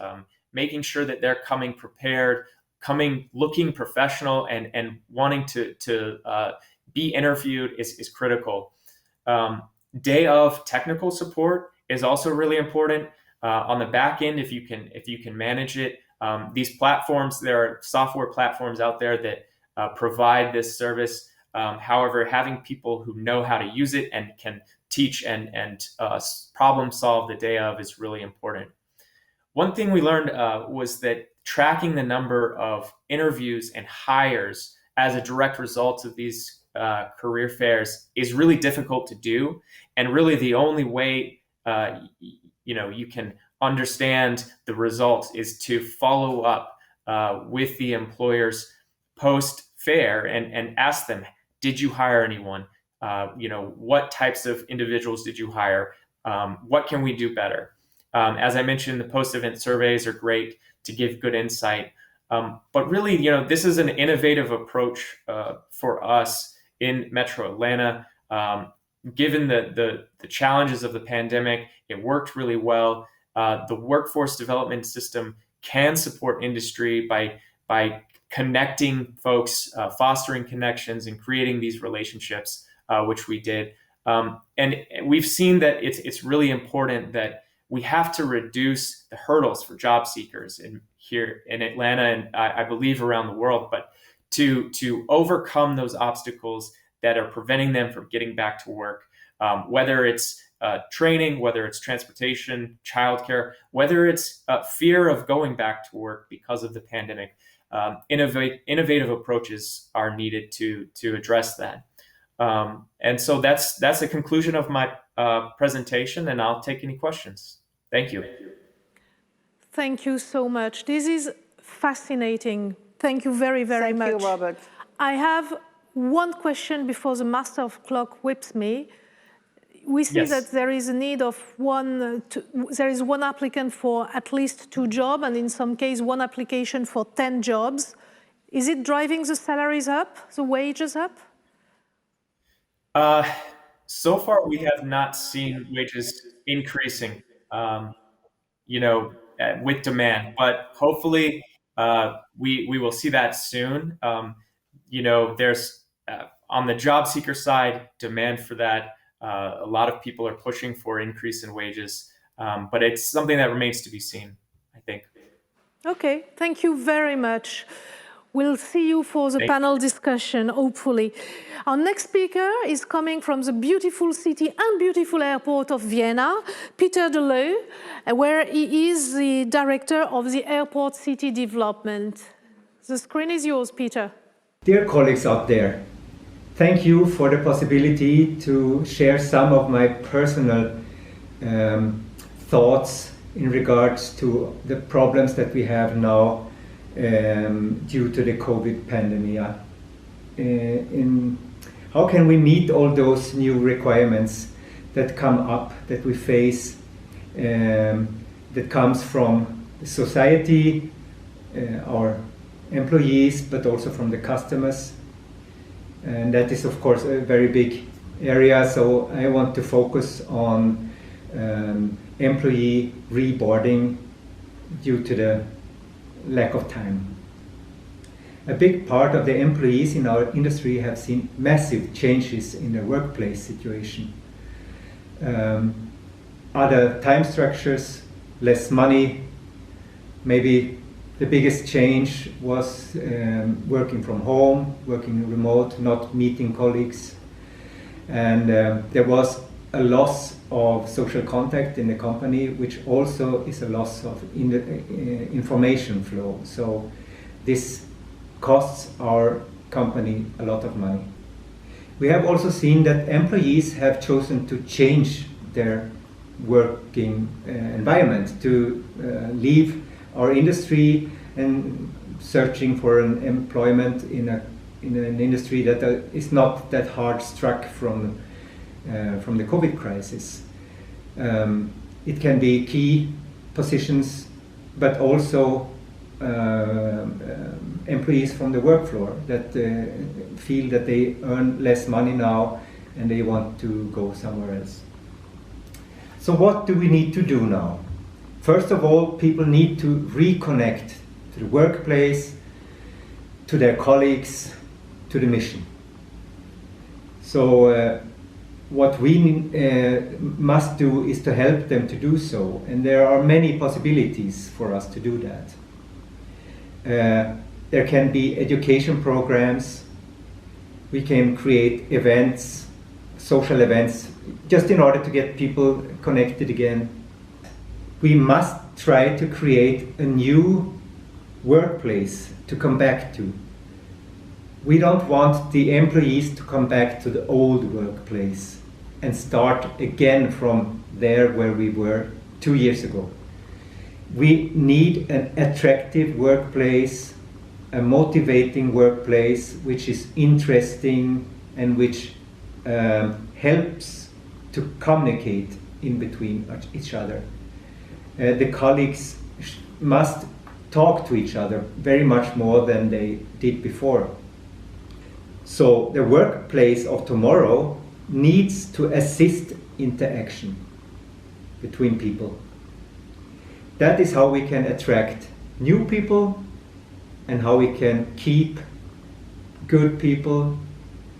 making sure that they're coming prepared, looking professional and wanting to be interviewed is critical. Day of technical support is also really important. On the back end, if you can manage it, these platforms, there are software platforms out there that provide this service. However, having people who know how to use it and can teach and problem solve the day of is really important. One thing we learned was that tracking the number of interviews and hires as a direct result of these career fairs is really difficult to do, and really the only way you can understand the results is to follow up with the employers post-fair and ask them, did you hire anyone? What types of individuals did you hire? What can we do better? As I mentioned, the post-event surveys are great to give good insight. But really, this is an innovative approach for us in Metro Atlanta. Given the challenges of the pandemic, it worked really well. The workforce development system can support industry by connecting folks, fostering connections, and creating these relationships, which we did. And we've seen that it's really important that we have to reduce the hurdles for job seekers here in Atlanta and I believe around the world, but to overcome those obstacles that are preventing them from getting back to work, whether it's training, whether it's transportation, childcare, whether it's fear of going back to work because of the pandemic. Innovative approaches are needed to address that. And so that's the conclusion of my presentation, and I'll take any questions. Thank you. Thank you so much. This is fascinating. Thank you very, very much. Thank you, Robert. I have one question before the master of clock whips me. We see that there is a need of there is one applicant for at least 2 jobs, and in some case, one application for 10 jobs. Is it driving the salaries up, the wages up? So far, we have not seen wages increasing, with demand, but hopefully we will see that soon. There's on the job seeker side, demand for that. A lot of people are pushing for increase in wages, but it's something that remains to be seen, I think. Okay, thank you very much. We'll see you for the panel discussion, hopefully. Our next speaker is coming from the beautiful city and beautiful airport of Vienna, Peter Deleu, where he is the director of the airport city development. The screen is yours, Peter. Dear colleagues out there, thank you for the possibility to share some of my personal thoughts in regards to the problems that we have now due to the COVID pandemic. How can we meet all those new requirements that come up, that we face, that comes from society, our employees, but also from the customers? And that is, of course, a very big area. So I want to focus on employee reboarding due to the lack of time. A big part of the employees in our industry have seen massive changes in their workplace situation. Other time structures, less money. Maybe the biggest change was working from home, working remote, not meeting colleagues. And there was a loss of social contact in the company, which also is a loss of information flow. So this costs our company a lot of money. We have also seen that employees have chosen to change their working environment, to leave our industry and searching for an employment in an industry that is not that hard struck from the COVID crisis. It can be key positions, but also employees from the work floor that feel that they earn less money now and they want to go somewhere else. So what do we need to do now? First of all, people need to reconnect to the workplace, to their colleagues, to the mission. So what we must do is to help them to do so, and there are many possibilities for us to do that. There can be education programs. We can create events, social events, just in order to get people connected again. We must try to create a new workplace to come back to. We don't want the employees to come back to the old workplace and start again from there where we were 2 years ago. We need an attractive workplace, a motivating workplace, which is interesting and which helps to communicate in between each other. The colleagues must talk to each other very much more than they did before. So the workplace of tomorrow needs to assist interaction between people. That is how we can attract new people and how we can keep good people,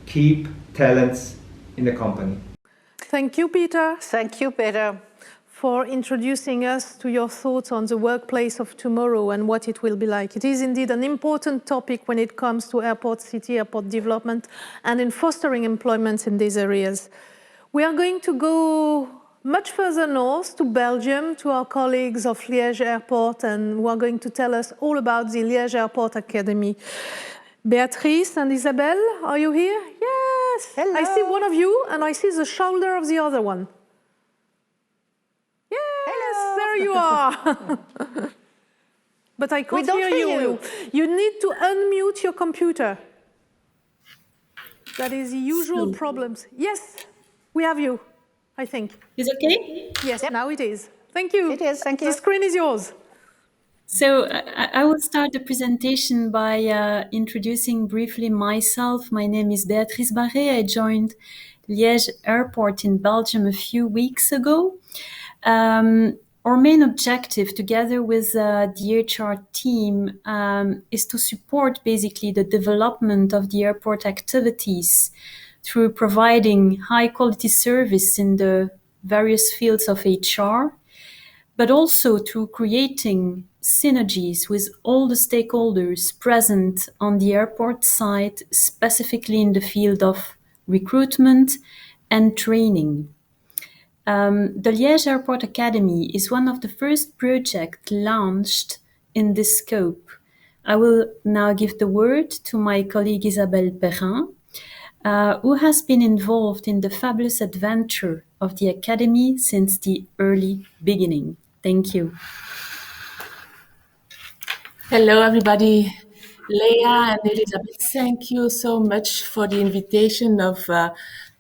keep talents in the company. Thank you, Peter. Thank you, Peter, for introducing us to your thoughts on the workplace of tomorrow and what it will be like. It is indeed an important topic when it comes to airport city, airport development, and in fostering employment in these areas. We are going to go much further north to Belgium, to our colleagues of Liège Airport, and who are going to tell us all about the Liège Airport Academy. Beatrice and Isabelle, are you here? Yes! Hello. I see one of you, and I see the shoulder of the other one. Yes, hello. There you are. But I can't hear you. You need to unmute your computer. That is the usual problems. Yes, we have you, I think. Is it okay? Yes, now it is. Thank you. It is, thank you. The screen is yours. So I will start the presentation by introducing briefly myself. My name is Beatrice Barret. I joined Liège Airport in Belgium a few weeks ago. Our main objective, together with the HR team, is to support basically the development of the airport activities through providing high-quality service in the various fields of HR, but also through creating synergies with all the stakeholders present on the airport site, specifically in the field of recruitment and training. The Liège Airport Academy is one of the first projects launched in this scope. I will now give the word to my colleague Isabelle Perrin, who has been involved in the fabulous adventure of the Academy since the early beginning. Thank you. Hello, everybody. Leah and Elizabeth, thank you so much for the invitation of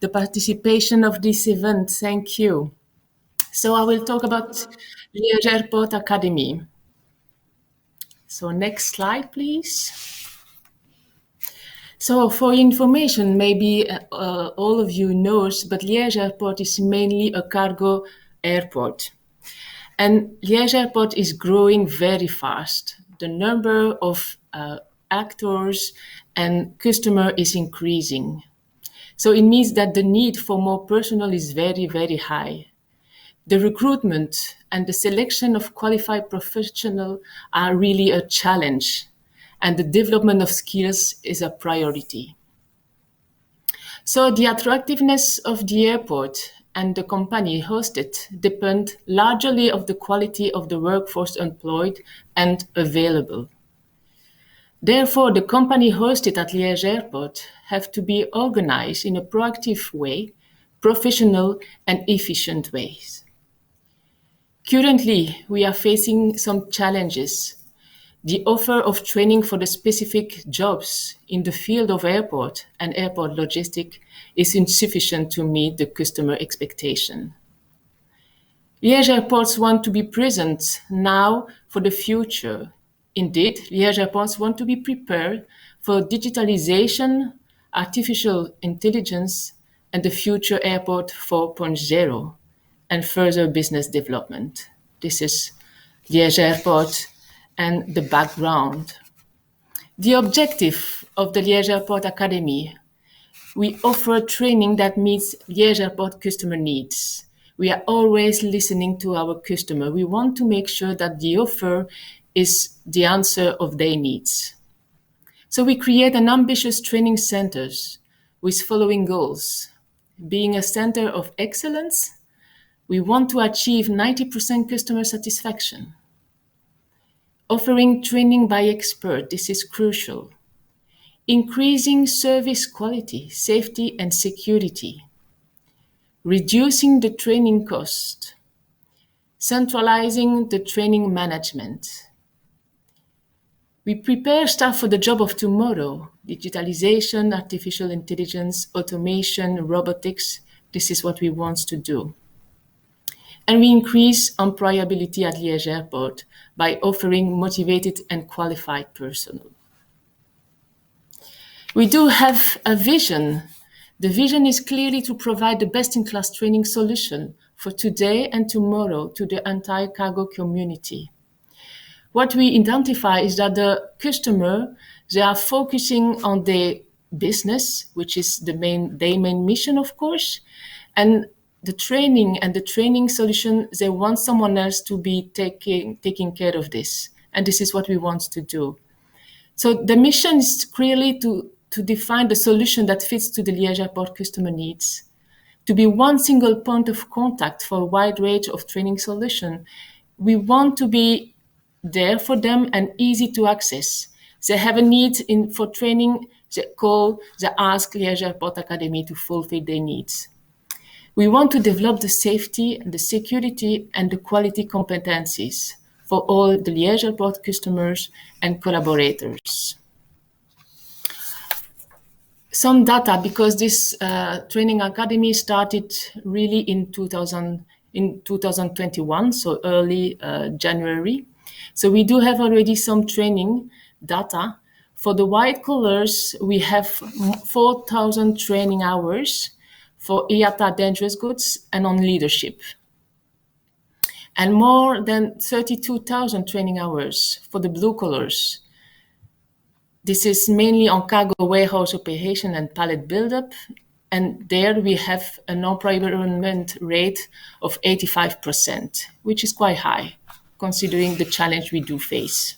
the participation of this event. Thank you. So I will talk about Liège Airport Academy. So next slide, please. So for information, maybe all of you knows, but Liège Airport is mainly a cargo airport. And Liège Airport is growing very fast. The number of actors and customers is increasing. So it means that the need for more personnel is very, very high. The recruitment and the selection of qualified professionals are really a challenge, and the development of skills is a priority. So the attractiveness of the airport and the company hosted depend largely on the quality of the workforce employed and available. Therefore, the company hosted at Liège Airport have to be organized in a proactive way, professional and efficient ways. Currently, we are facing some challenges. The offer of training for the specific jobs in the field of airport and airport logistics is insufficient to meet the customer expectation. Liège airports want to be present now for the future. Indeed, Liège airports want to be prepared for digitalization, artificial intelligence, and the future airport 4.0, and further business development. This is Liège Airport and the background. The objective of the Liège Airport Academy, we offer training that meets Liège Airport customer needs. We are always listening to our customer. We want to make sure that the offer is the answer of their needs. So we create an ambitious training centers with following goals. Being a center of excellence, we want to achieve 90% customer satisfaction. Offering training by expert, this is crucial. Increasing service quality, safety and security. Reducing the training cost. Centralizing the training management. We prepare staff for the job of tomorrow. Digitalization, artificial intelligence, automation, robotics. This is what we want to do. And we increase employability at Liège Airport by offering motivated and qualified personnel. We do have a vision. The vision is clearly to provide the best-in-class training solution for today and tomorrow to the entire cargo community. What we identify is that the customer, they are focusing on their business, which is their main mission, of course, and the training solution, they want someone else to be taking care of this. And this is what we want to do. So the mission is clearly to define the solution that fits to the Liège Airport customer needs, to be one single point of contact for a wide range of training solutions. We want to be there for them and easy to access. They have a need for training, they call, they ask Liège Airport Academy to fulfill their needs. We want to develop the safety, the security, and the quality competencies for all the Liège Airport customers and collaborators. Some data, because this training academy started really in 2021, so early January. So we do have already some training data. For the white collars, we have 4,000 training hours for IATA dangerous goods and on leadership. And more than 32,000 training hours for the blue collars. This is mainly on cargo warehouse operation and pallet buildup. And there we have a non-employment rate of 85%, which is quite high, considering the challenge we do face.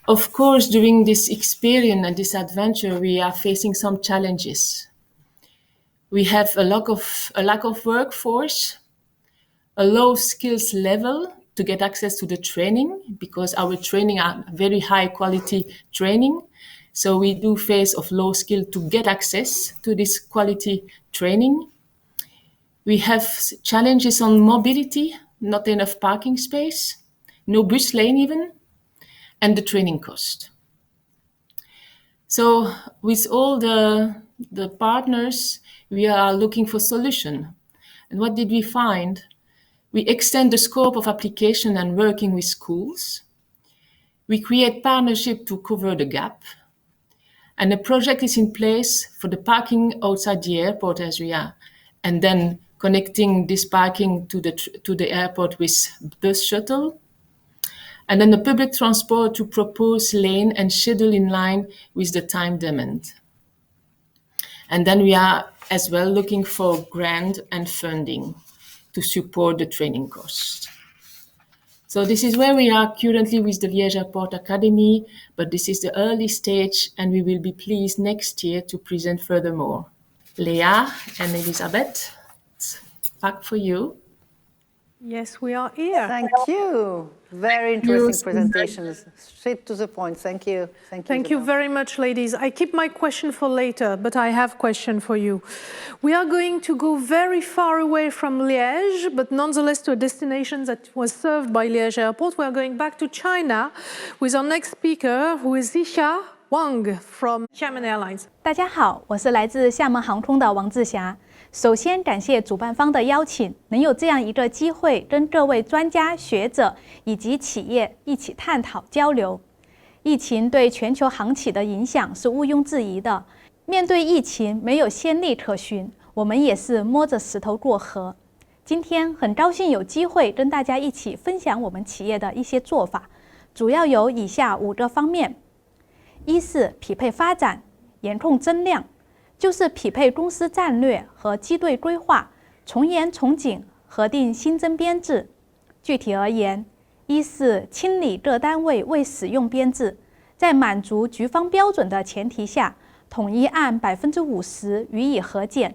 Of course, during this experience and this adventure, we are facing some challenges. We have a lack of workforce, a low skills level to get access to the training, because our training are very high quality training. So we do face of low skill to get access to this quality training. We have challenges on mobility, not enough parking space, no bus lane even, and the training cost. So with all the partners, we are looking for solution. And what did we find? We extend the scope of application and working with schools. We create partnership to cover the gap. And a project is in place for the parking outside the airport area, and then connecting this parking to the airport with bus shuttle. And then the public transport to propose lane and schedule in line with the time demand. And then we are as well looking for grant and funding to support the training cost. So this is where we are currently with the Liège Airport Academy, but this is the early stage and we will be pleased next year to present furthermore. Leah and Elisabeth, it's back for you. Yes, we are here. Thank you. Very interesting presentations. Straight to the point. Thank you. Thank you very much, ladies. I keep my question for later, but I have a question for you. We are going to go very far away from Liège, but nonetheless to a destination that was served by Liège Airport. We are going back to China with our next speaker, who is Zixia Wang from Xiamen Airlines. 大家好，我是来自厦门航空的王志霞。首先感谢主办方的邀请，能有这样一个机会跟各位专家学者以及企业一起探讨交流。疫情对全球航企的影响是毋庸置疑的。面对疫情没有先例可循，我们也是摸着石头过河。今天很高兴有机会跟大家一起分享我们企业的一些做法，主要有以下5个方面：一是匹配发展，严控增量。就是匹配公司战略和机队规划，从严从紧核定新增编制。具体而言，一是清理各单位未使用编制，在满足局方标准的前提下，统一按50%予以核减；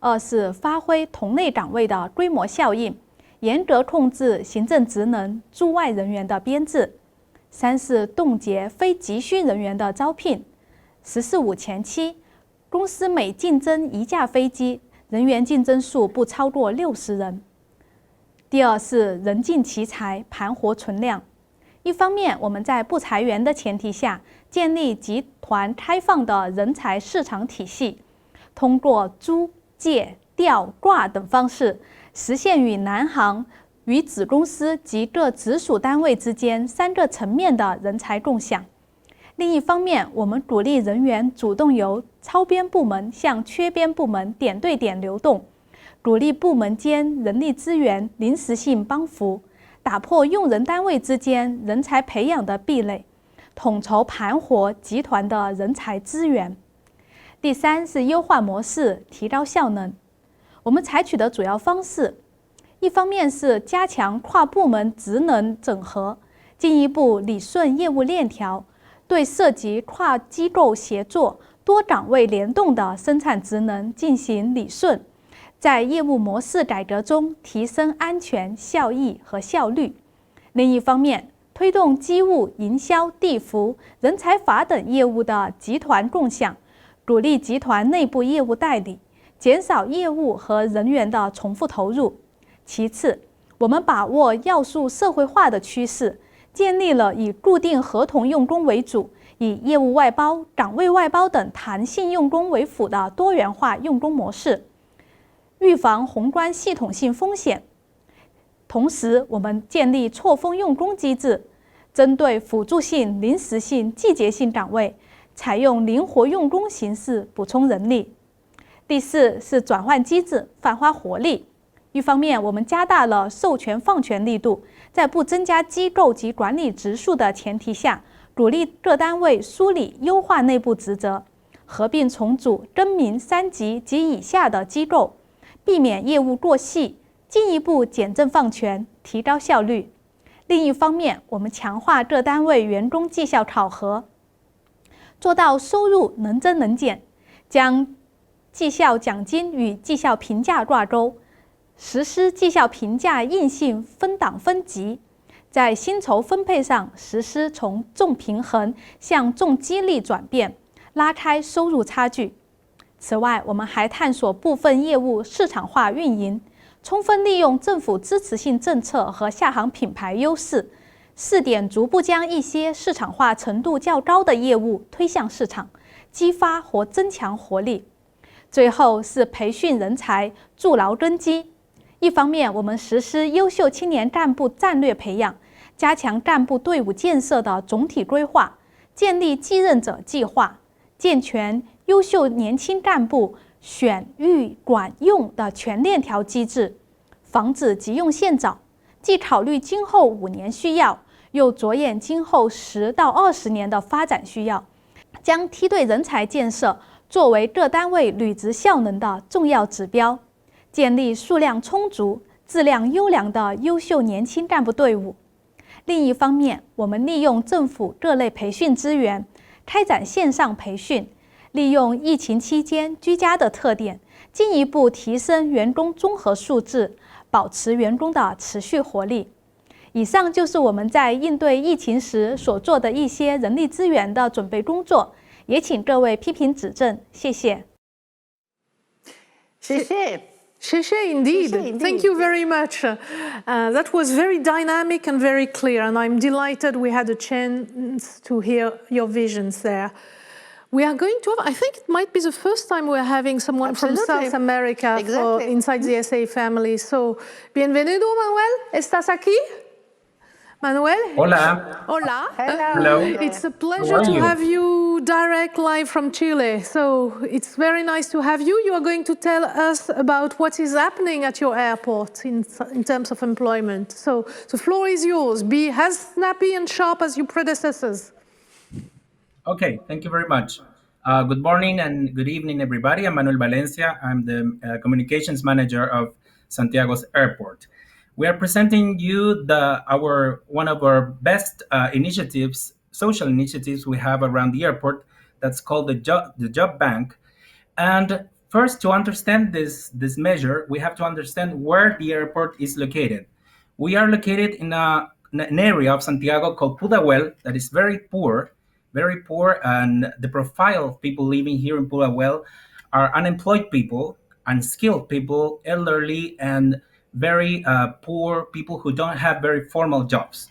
二是发挥同类岗位的规模效应，严格控制行政职能驻外人员的编制；三是冻结非急需人员的招聘。“十四五”前期，公司每竞争1架飞机，人员竞争数不超过60人。第二是人尽其才，盘活存量。一方面，我们在不裁员的前提下，建立集团开放的人才市场体系，通过租、借、调、挂等方式，实现与南航、与子公司及各直属单位之间3个层面的人才共享。另一方面，我们鼓励人员主动由超编部门向缺编部门点对点流动，鼓励部门间人力资源临时性帮扶，打破用人单位之间人才培养的壁垒，统筹盘活集团的人才资源。第三是优化模式，提高效能。我们采取的主要方式，一方面是加强跨部门职能整合，进一步理顺业务链条，对涉及跨机构协作、多岗位联动的生产职能进行理顺，在业务模式改革中提升安全、效益和效率。另一方面，推动机务、营销、地服、人才法等业务的集团共享，鼓励集团内部业务代理，减少业务和人员的重复投入。其次，我们把握要素社会化的趋势，建立了以固定合同用工为主，以业务外包、岗位外包等弹性用工为辅的多元化用工模式，预防宏观系统性风险。同时，我们建立错峰用工机制，针对辅助性、临时性、季节性岗位，采用灵活用工形式补充人力。第四是转换机制，焕发活力。一方面，我们加大了授权放权力度，在不增加机构及管理职数的前提下，鼓励各单位梳理优化内部职责，合并重组更名3级及以下的机构，避免业务过细，进一步简政放权，提高效率。另一方面，我们强化各单位员工绩效考核，做到收入能增能减，将绩效奖金与绩效评价挂钩，实施绩效评价硬性分档分级，在薪酬分配上实施从重平衡向重激励转变，拉开收入差距。此外，我们还探索部分业务市场化运营，充分利用政府支持性政策和下行品牌优势，试点逐步将一些市场化程度较高的业务推向市场，激发或增强活力。最后是培训人才，筑牢根基。一方面，我们实施优秀青年干部战略培养，加强干部队伍建设的总体规划，建立继任者计划，健全优秀年轻干部选育管用的全链条机制，防止急用现找，既考虑今后5年需要，又着眼今后10到20年的发展需要，将梯队人才建设作为各单位履职效能的重要指标，建立数量充足、质量优良的优秀年轻干部队伍。另一方面，我们利用政府各类培训资源，开展线上培训，利用疫情期间居家的特点，进一步提升员工综合素质，保持员工的持续活力。以上就是我们在应对疫情时所做的一些人力资源的准备工作，也请各位批评指正，谢谢。谢谢。Indeed. Thank you very much. That was very dynamic and very clear, and I'm delighted we had a chance to hear your visions there. We are going to have, I think it might be the first time we're having someone from South America inside the SAAIS family. So, bienvenido, Manuel. ¿Estás aquí? Manuel? Hola. Hola. Hello. It's a pleasure to have you direct live from Chile. So it's very nice to have you. You are going to tell us about what is happening at your airport in terms of employment. So the floor is yours. Be as snappy and sharp as your predecessors. Okay, thank you very much. Good morning and good evening, everybody. I'm Manuel Valencia. I'm the communications manager of Santiago's airport. We are presenting you one of our best initiatives, social initiatives we have around the airport. That's called the Job Bank. And first, to understand this measure, we have to understand where the airport is located. We are located in an area of Santiago called Pudahuel that is very poor, and the profile of people living here in Pudahuel are unemployed people, unskilled people, elderly, and very poor people who don't have very formal jobs.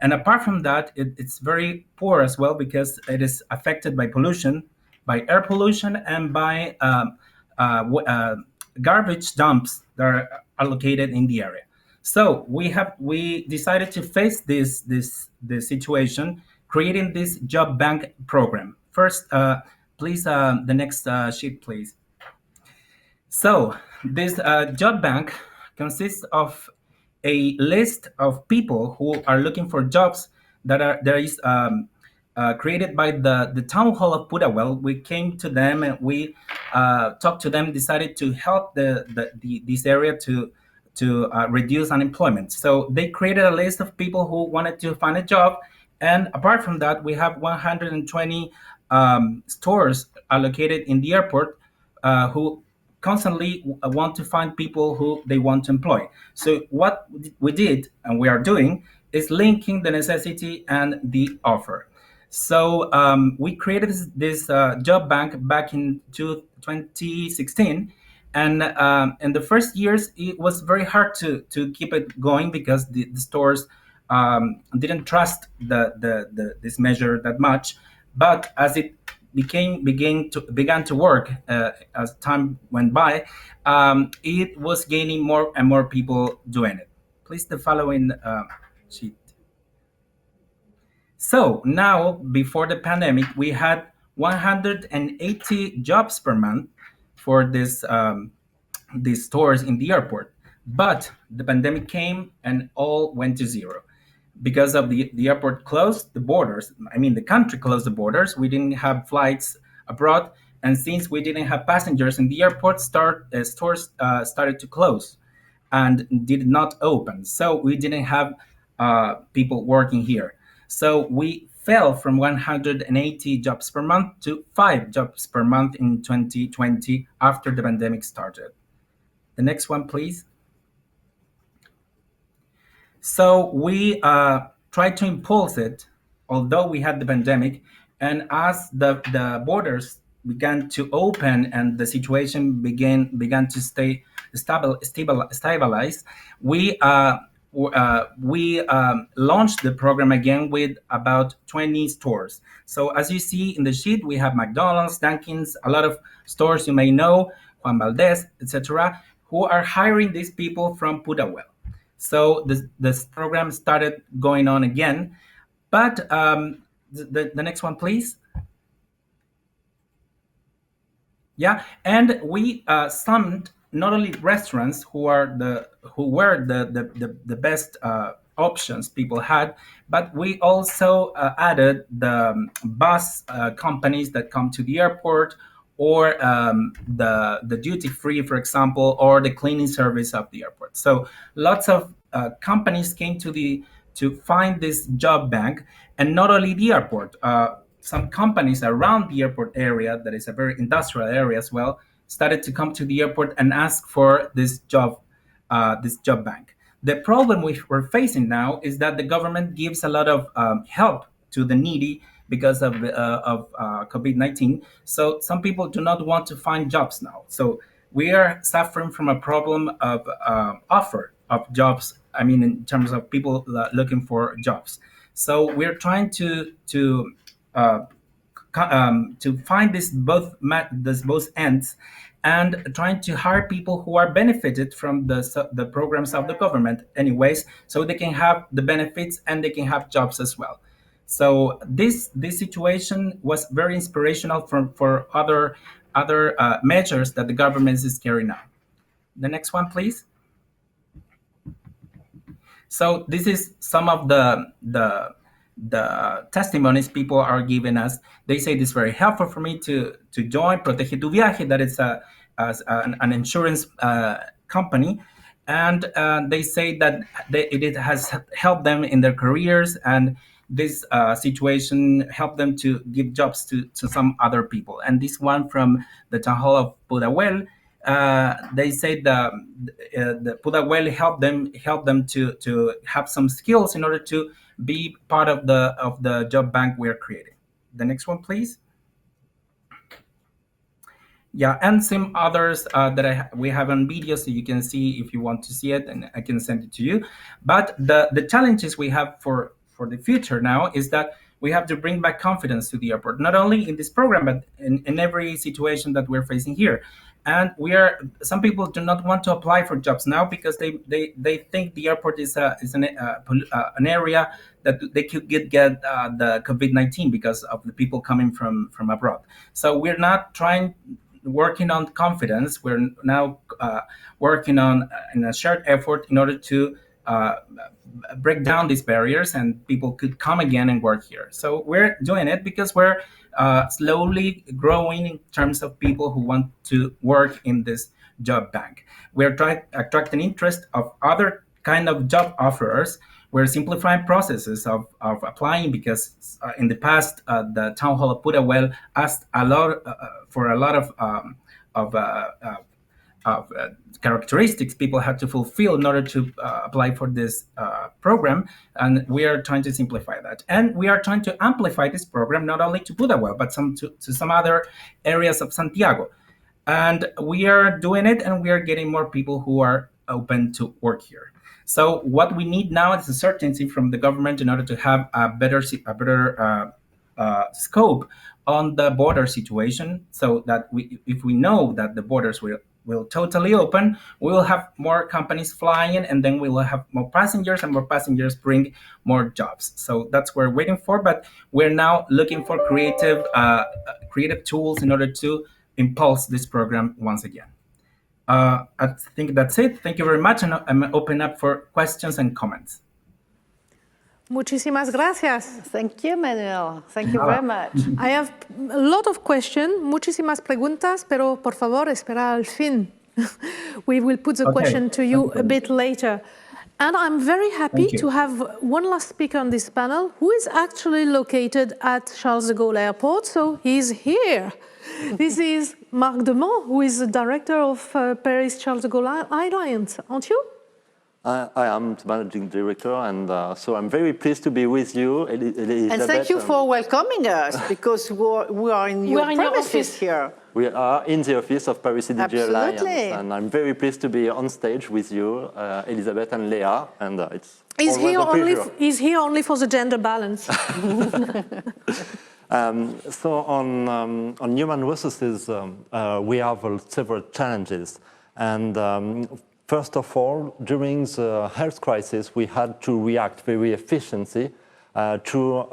And apart from that, it's very poor as well because it is affected by pollution, by air pollution, and by garbage dumps that are located in the area. So we decided to face this situation, creating this job bank program. First, please, the next sheet, please. So this job bank consists of a list of people who are looking for jobs that is created by the town hall of Pudahuel. We came to them and we talked to them, decided to help this area to reduce unemployment. So they created a list of people who wanted to find a job. And apart from that, we have 120 stores allocated in the airport who constantly want to find people who they want to employ. So what we did and we are doing is linking the necessity and the offer. So we created this job bank back in 2016. And in the first years, it was very hard to keep it going because the stores didn't trust this measure that much. But as it began to work as time went by, it was gaining more and more people doing it. Please, the following sheet. So now, before the pandemic, we had 180 jobs per month for these stores in the airport. But the pandemic came and all went to zero. Because of the airport closed the borders, the country closed the borders, we didn't have flights abroad. And since we didn't have passengers in the airport, stores started to close and did not open. So we didn't have people working here. So we fell from 180 jobs per month to 5 jobs per month in 2020 after the pandemic started. The next one, please. So we tried to impulse it, although we had the pandemic, and as the borders began to open and the situation began to stabilize, we launched the program again with about 20 stores. So as you see in the sheet, we have McDonald's, Dunkin's, a lot of stores you may know, Juan Valdez, etc., who are hiring these people from Pudahuel. So this program started going on again. But the next one, please. Yeah, and we summed not only restaurants who were the best options people had, but we also added the bus companies that come to the airport, or the duty free, for example, or the cleaning service of the airport. So lots of companies came to the to find this job bank, and not only the airport. Some companies around the airport area, that is a very industrial area as well, started to come to the airport and ask for this job bank. The problem we're facing now is that the government gives a lot of help to the needy because of COVID-19. So some people do not want to find jobs now. So we are suffering from a problem of offer of jobs. I mean, in terms of people looking for jobs. So we're trying to find this both ends, and trying to hire people who are benefited from the programs of the government anyways, so they can have the benefits and they can have jobs as well. So this situation was very inspirational for other measures that the government is carrying out. The next one, please. So this is some of the testimonies people are giving us. They say this is very helpful for me to join Protege Tu Viaje, that is an insurance company, and they say that it has helped them in their careers, and this situation helped them to give jobs to some other people. And this one from the town hall of Pudahuel, they say the Pudahuel helped them to have some skills in order to be part of the job bank we're creating. The next one, please. Yeah, and some others that we have on video, so you can see if you want to see it, and I can send it to you. But the challenges we have for the future now is that we have to bring back confidence to the airport, not only in this program, but in every situation that we're facing here. And some people do not want to apply for jobs now because they think the airport is an area that they could get the COVID-19 because of the people coming from abroad. So we're not working on confidence. We're now working on in a shared effort in order to break down these barriers and people could come again and work here. So we're doing it because we're slowly growing in terms of people who want to work in this job bank. We're trying to attract an interest of other kind of job offerers. We're simplifying processes of applying because in the past, the town hall of Pudahuel asked for a lot of characteristics people had to fulfill in order to apply for this program, and we are trying to simplify that. And we are trying to amplify this program not only to Pudahuel, but to some other areas of Santiago. And we are doing it, and we are getting more people who are open to work here. So what we need now is a certainty from the government in order to have a better scope on the border situation, so that if we know that the borders will totally open, we will have more companies flying in, and then we will have more passengers, and more passengers bring more jobs. So that's what we're waiting for, but we're now looking for creative tools in order to impulse this program once again. I think that's it. Thank you very much, and I'm open up for questions and comments. Muchísimas gracias. Thank you, Manuel. Thank you very much. I have a lot of questions, muchísimas preguntas, pero por favor, espera al fin. We will put the question to you a bit later. And I'm very happy to have one last speaker on this panel who is actually located at Charles de Gaulle Airport, so he's here. This is Marc Demont, who is the director of Paris Charles de Gaulle Alliance, aren't you? I am the managing director, and so I'm very pleased to be with you, Elizabeth. And thank you for welcoming us, because we are in your premises here. We are in the office of Paris CDG Alliance, and I'm very pleased to be on stage with you, Elizabeth and Leah, and it's always a pleasure. He's here only for the gender balance. So on human resources, we have several challenges, and first of all, during the health crisis, we had to react very efficiently to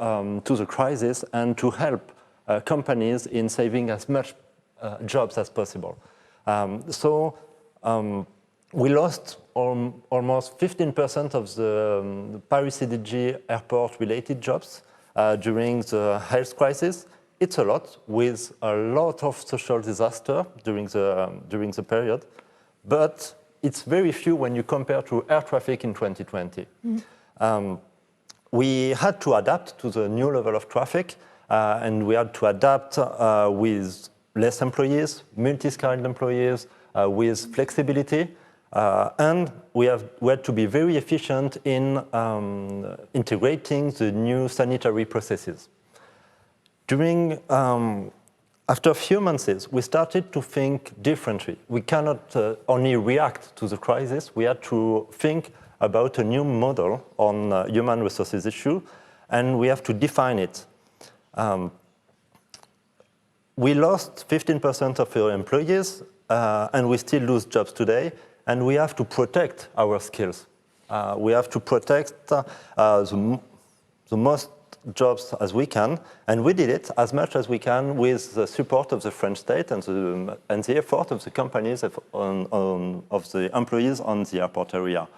the crisis and to help companies in saving as much jobs as possible. So we lost almost 15% of the Paris CDG Airport related jobs during the health crisis. It's a lot, with a lot of social disaster during the period, but it's very few when you compare to air traffic in 2020. we had to adapt to the new level of traffic, and we had to adapt with less employees, multi-skilled employees, with flexibility, and we had to be very efficient in integrating the new sanitary processes. After a few months, we started to think differently. We cannot only react to the crisis, we had to think about a new model on human resources issue, and we have to define it. We lost 15% of our employees, and we still lose jobs today, and we have to protect our skills. We have to protect the most jobs as we can, and we did it as much as we can with the support of the French state and the effort of the companies, of the employees on the airport area.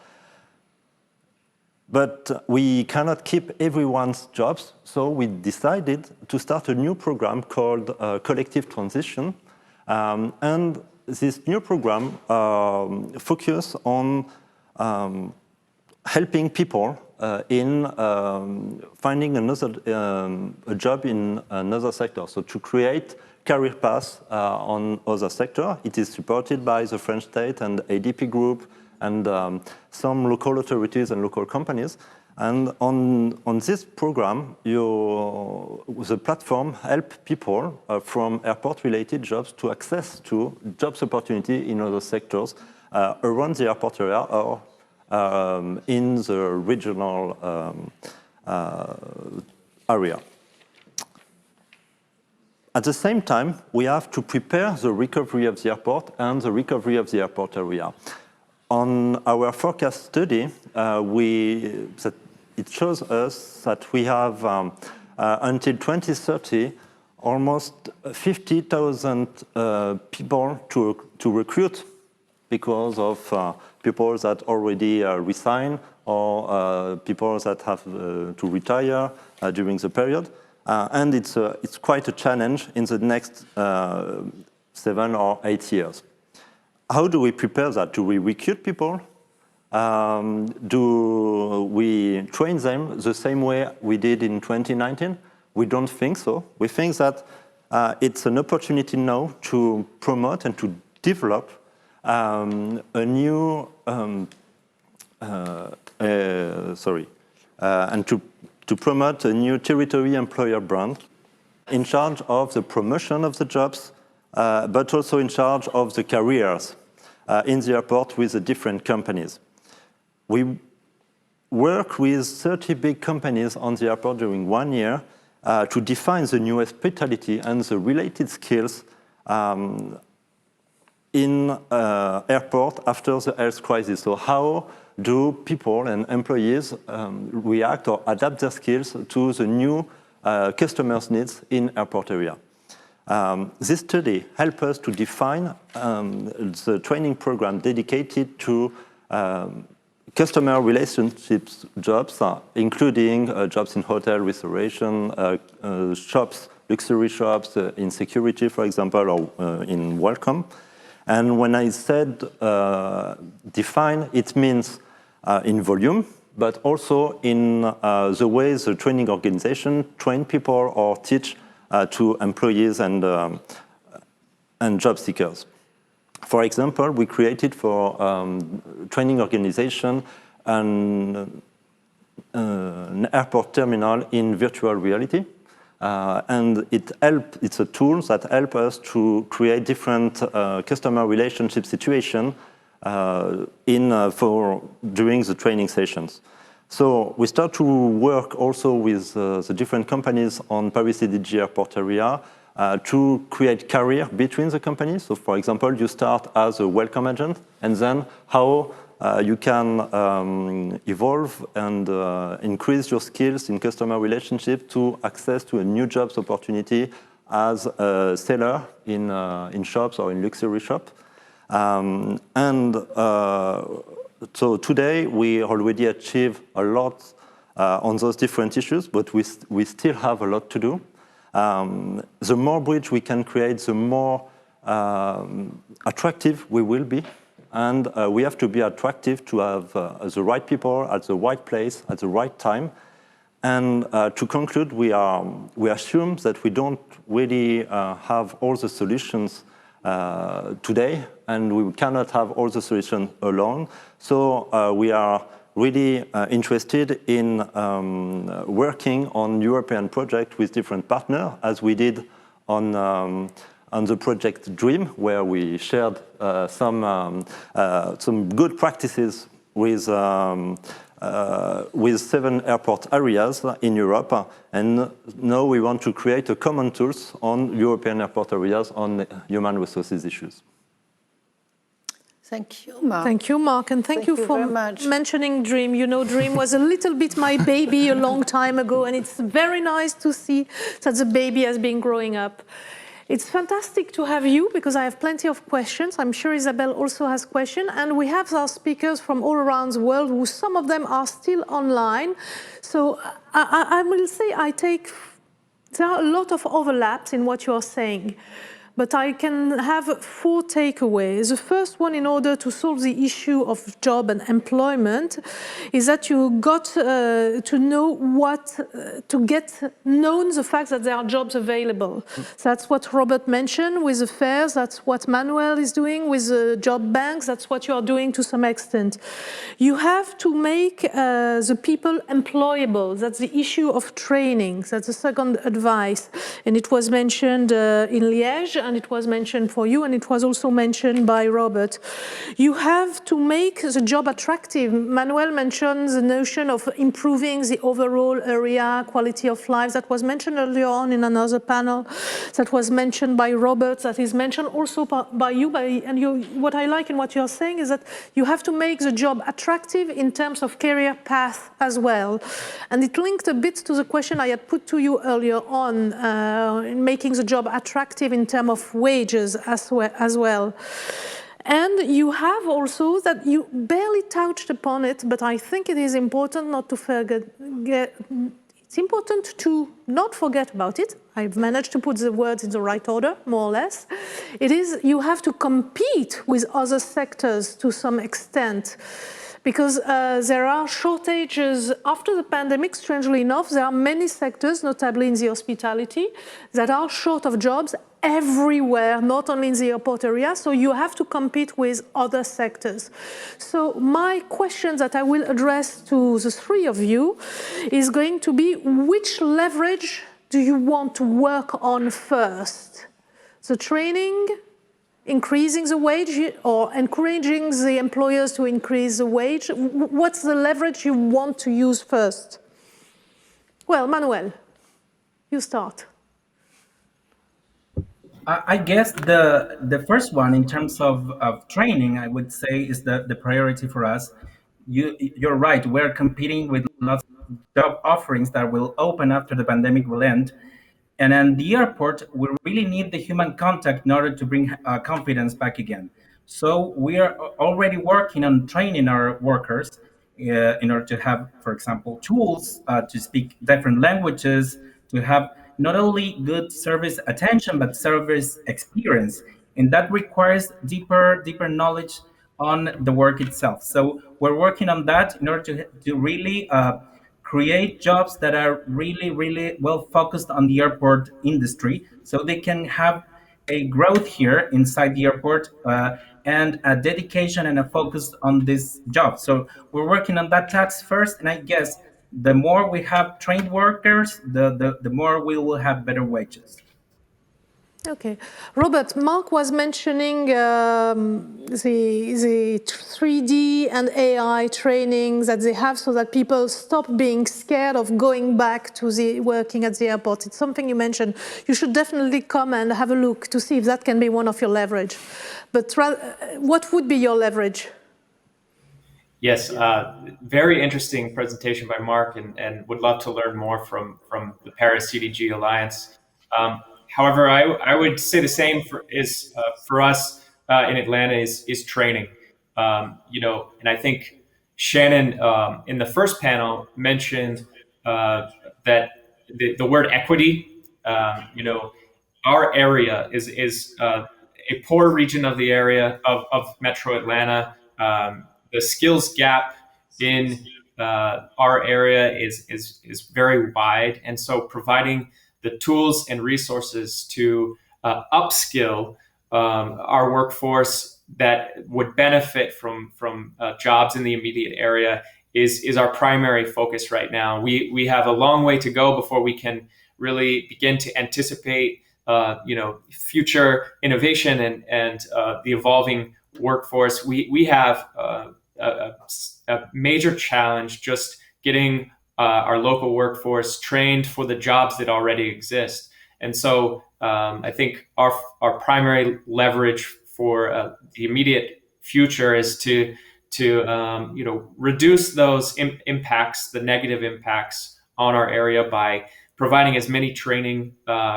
But we cannot keep everyone's jobs, so we decided to start a new program called Collective Transition, and this new program focuses on helping people in finding a job in another sector. So to create career paths on other sector, it is supported by the French state and ADP Group and some local authorities and local companies. And on this program, the platform helps people from airport-related jobs to access to jobs opportunity in other sectors around the airport area or in the regional area. At the same time, we have to prepare the recovery of the airport and the recovery of the airport area. On our forecast study, it shows us that we have, until 2030, almost 50,000 people to recruit because of people that already resign or people that have to retire during the period. And it's quite a challenge in the next 7 or 8 years. How do we prepare that? Do we recruit people? Do we train them the same way we did in 2019? We don't think so. We think that it's an opportunity now to promote and to develop a new, and to promote a new territory employer brand in charge of the promotion of the jobs, but also in charge of the careers in the airport with the different companies. We work with 30 big companies on the airport during 1 year to define the new hospitality and the related skills in airport after the health crisis. So how do people and employees react or adapt their skills to the new customers' needs in airport area? This study helps us to define the training program dedicated to customer relationships jobs, including jobs in hotel, restoration, shops, luxury shops, in security, for example, or in welcome. And when I said define, it means in volume, but also in the way the training organization train people or teach to employees and job seekers. For example, we created for training organization an airport terminal in virtual reality. And it's a tool that helps us to create different customer relationship situations during the training sessions. So we start to work also with the different companies on Paris CDG Airport Area to create career between the companies. So for example, you start as a welcome agent, and then how you can evolve and increase your skills in customer relationship to access to a new jobs opportunity as a seller in shops or in luxury shop. So today we already achieved a lot on those different issues, but we still have a lot to do. The more bridge we can create, the more attractive we will be. And we have to be attractive to have the right people at the right place at the right time. And to conclude, we assume that we don't really have all the solutions today, and we cannot have all the solutions alone. So we are really interested in working on European projects with different partners, as we did on the project DREAM, where we shared some good practices with 7 airport areas in Europe, and now we want to create a common tools on European airport areas on human resources issues. Thank you, Mark. Thank you, Mark, and thank you for mentioning DREAM. You know, DREAM was a little bit my baby a long time ago, and it's very nice to see that the baby has been growing up. It's fantastic to have you, because I have plenty of questions. I'm sure Isabelle also has questions. And we have our speakers from all around the world, who some of them are still online. So I will say there are a lot of overlaps in what you're saying. But I can have 4 takeaways. The first one, in order to solve the issue of job and employment, is that you got to know to get known the fact that there are jobs available. That's what Robert mentioned with the fairs. That's what Manuel is doing with the job banks. That's what you are doing to some extent. You have to make the people employable. That's the issue of training. That's the second advice. And it was mentioned in Liège, and it was mentioned for you, and it was also mentioned by Robert. You have to make the job attractive. Manuel mentioned the notion of improving the overall area quality of life. That was mentioned earlier on in another panel. That was mentioned by Robert. That is mentioned also by you. What I like in what you're saying is that you have to make the job attractive in terms of career path as well. And it linked a bit to the question I had put to you earlier on, in making the job attractive in terms of wages as well. And you have also, that you barely touched upon it, but I think it is important not to forget. It's important to not forget about it. I've managed to put the words in the right order, more or less. It is, you have to compete with other sectors to some extent, because there are shortages after the pandemic. Strangely enough, there are many sectors, notably in the hospitality, that are short of jobs everywhere, not only in the airport area. So you have to compete with other sectors. So my question that I will address to the 3 of you is going to be, which leverage do you want to work on first? The training, increasing the wage, or encouraging the employers to increase the wage? What's the leverage you want to use first? Well, Manuel, you start. I guess the first one, in terms of training, I would say, is the priority for us. You're right, we're competing with lots of job offerings that will open after the pandemic will end. And at the airport, we really need the human contact in order to bring confidence back again. So we are already working on training our workers in order to have, for example, tools to speak different languages, to have not only good service attention, but service experience. And that requires deeper knowledge on the work itself. So we're working on that in order to really create jobs that are really well focused on the airport industry, so they can have a growth here inside the airport and a dedication and a focus on this job. So we're working on that task first, and I guess the more we have trained workers, the more we will have better wages. Okay. Robert, Mark was mentioning the 3D and AI training that they have, so that people stop being scared of going back to working at the airport. It's something you mentioned. You should definitely come and have a look to see if that can be one of your leverage. But what would be your leverage? Yes, very interesting presentation by Mark, and would love to learn more from the Paris CDG Alliance. However, I would say the same for us in Atlanta is training. And I think Shannon in the first panel mentioned that the word equity. Our area is a poor region of the area of Metro Atlanta. The skills gap in our area is very wide, and so providing the tools and resources to upskill our workforce that would benefit from jobs in the immediate area is our primary focus right now. We have a long way to go before we can really begin to anticipate future innovation and the evolving workforce. We have a major challenge just getting our local workforce trained for the jobs that already exist. And so I think our primary leverage for the immediate future is to reduce those impacts, the negative impacts on our area by providing as many training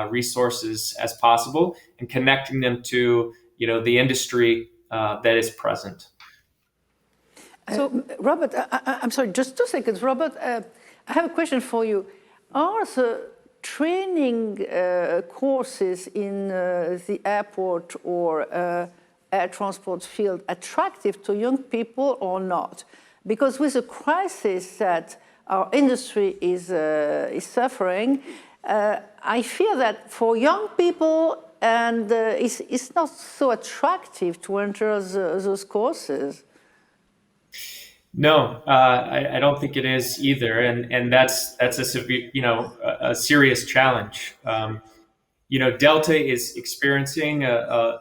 resources as possible and connecting them to the industry that is present. So, Robert, I'm sorry, just 2 seconds. Robert, I have a question for you. Are the training courses in the airport or air transport field attractive to young people or not? Because with the crisis that our industry is suffering, I fear that for young people, and it's not so attractive to enter those courses. No, I don't think it is either, and that's a severe, a serious challenge. Delta is experiencing a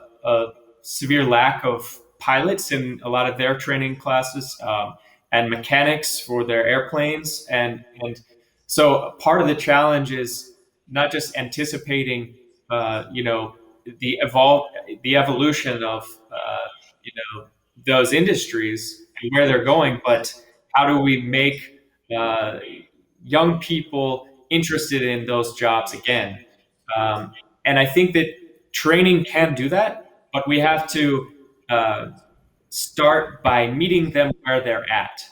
severe lack of pilots in a lot of their training classes and mechanics for their airplanes, and so part of the challenge is not just anticipating, the evolution of those industries and where they're going, but how do we make young people interested in those jobs again? And I think that training can do that, but we have to start by meeting them where they're at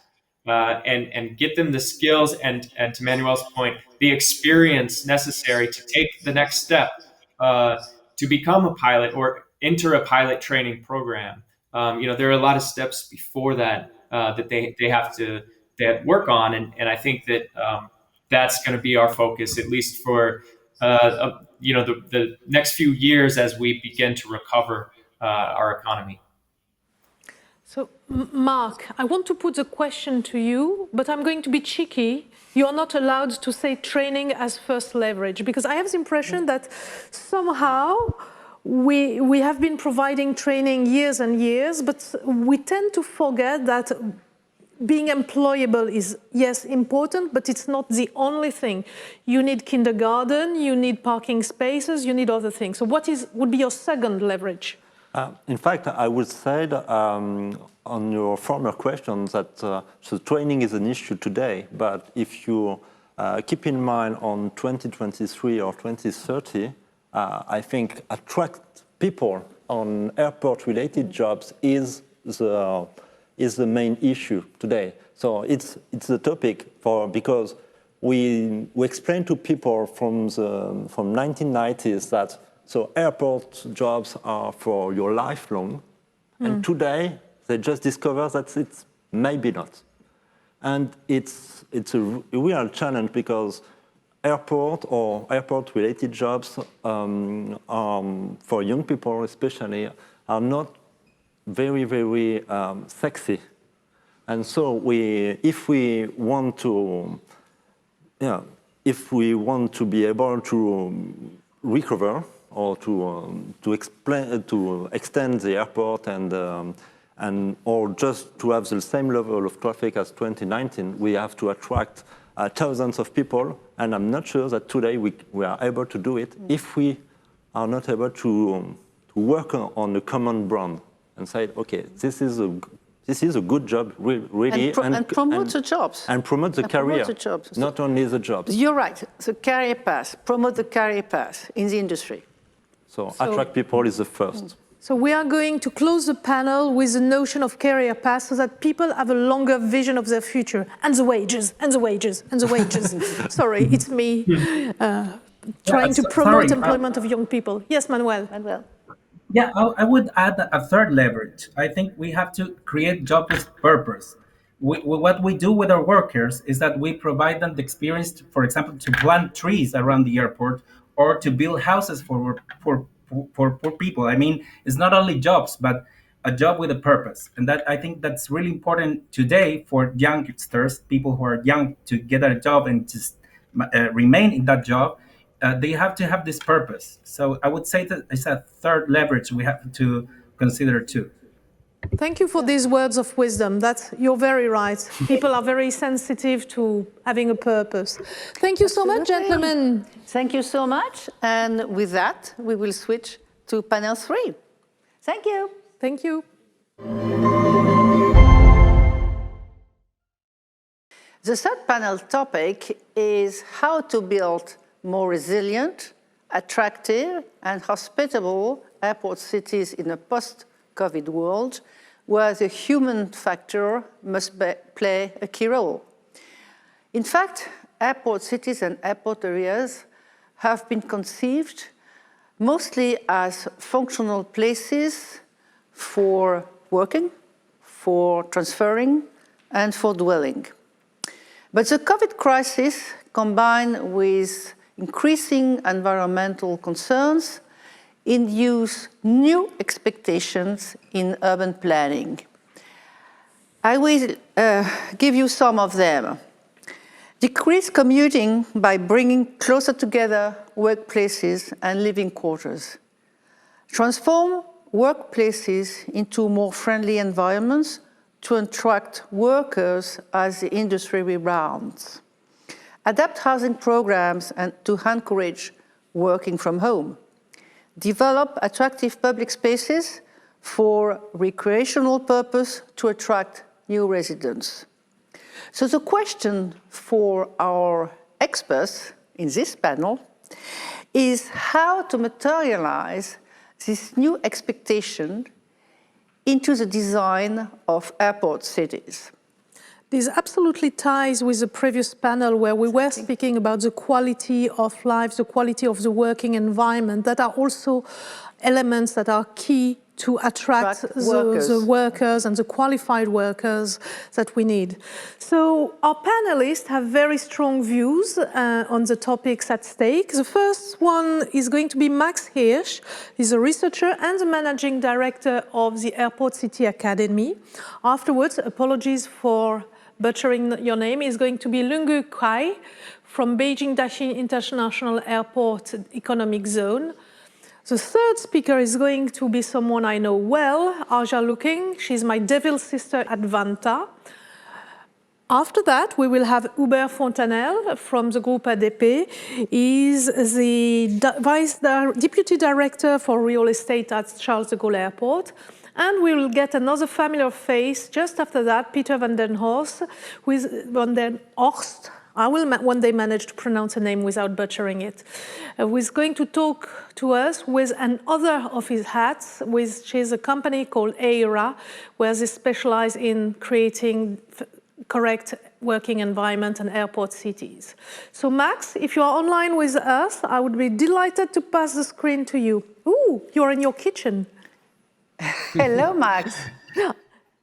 and get them the skills and to Manuel's point, the experience necessary to take the next step to become a pilot or enter a pilot training program. There are a lot of steps before that that they have to work on, and I think that that's going to be our focus, at least for the next few years as we begin to recover our economy. So, Mark, I want to put the question to you, but I'm going to be cheeky. You are not allowed to say training as first leverage, because I have the impression that somehow we have been providing training years and years, but we tend to forget that being employable is, yes, important, but it's not the only thing. You need kindergarten, you need parking spaces, you need other things. So what would be your second leverage? In fact, I would say that, on your former question that so training is an issue today, but if you keep in mind on 2023 or 2030, I think attract people on airport-related jobs is the main issue today. So it's the topic because we explain to people from 1990s that so airport jobs are for your lifelong, and today they just discover that it's maybe not, and it's a real challenge because airport or airport-related jobs for young people especially are not very, very sexy. And so if we want to be able to recover or to extend the airport and or just to have the same level of traffic as 2019, we have to attract thousands of people, and I'm not sure that today we are able to do it if we are not able to work on a common brand and say, okay, this is a good job, really, and promote the jobs. And promote the career, promote the jobs. not only the jobs. You're right, the career path, promote the career path in the industry. So attract people is the first. So we are going to close the panel with the notion of career path so that people have a longer vision of their future, and the wages, and the wages, and the wages. Sorry, it's me trying to promote employment of young people. Yes, Manuel. Yeah, I would add a third leverage. I think we have to create jobs with purpose. what we do with our workers is that we provide them the experience, for example, to plant trees around the airport or to build houses for poor people. I mean, it's not only jobs, but a job with a purpose. And that, I think that's really important today for youngsters, people who are young, to get a job and just remain in that job. They have to have this purpose. So I would say that it's a third leverage we have to consider too. Thank you for these words of wisdom. You're very right. People are very sensitive to having a purpose. Thank you so much, gentlemen. Thank you so much. And with that, we will switch to panel 3. Thank you. Thank you. The third panel topic is how to build more resilient, attractive, and hospitable airport cities in a post-COVID world, where the human factor must play a key role. In fact, airport cities and airport areas have been conceived mostly as functional places for working, for transferring, and for dwelling. But the COVID crisis, combined with increasing environmental concerns, induce new expectations in urban planning. I will give you some of them. Decrease commuting by bringing closer together workplaces and living quarters. Transform workplaces into more friendly environments to attract workers as the industry rebounds. Adapt housing programs and to encourage working from home. Develop attractive public spaces for recreational purpose to attract new residents. So the question for our experts in this panel is how to materialize this new expectation into the design of airport cities. This absolutely ties with the previous panel where we were speaking about the quality of life, the quality of the working environment, that are also elements that are key to attract the workers and the qualified workers that we need. So our panelists have very strong views on the topics at stake. The first one is going to be Max Hirsch. He's a researcher and the managing director of the Airport City Academy. Afterwards, apologies for butchering your name, is going to be Lungu Kai from Beijing Daxing International Airport Economic Zone. The third speaker is going to be someone I know well, Arja Luking. She's my devil sister at Vanta. After that, we will have Hubert Fontanelle from the Groupe ADP. He's the Deputy Director for Real Estate at Charles de Gaulle Airport. And we will get another familiar face just after that, Peter van den Horst, I will one day manage to pronounce a name without butchering it, who is going to talk to us with another of his hats, which is a company called AERA, where they specialize in creating correct working environment and airport cities. So Max, if you are online with us, I would be delighted to pass the screen to you. Ooh, you're in your kitchen. Hello, Max.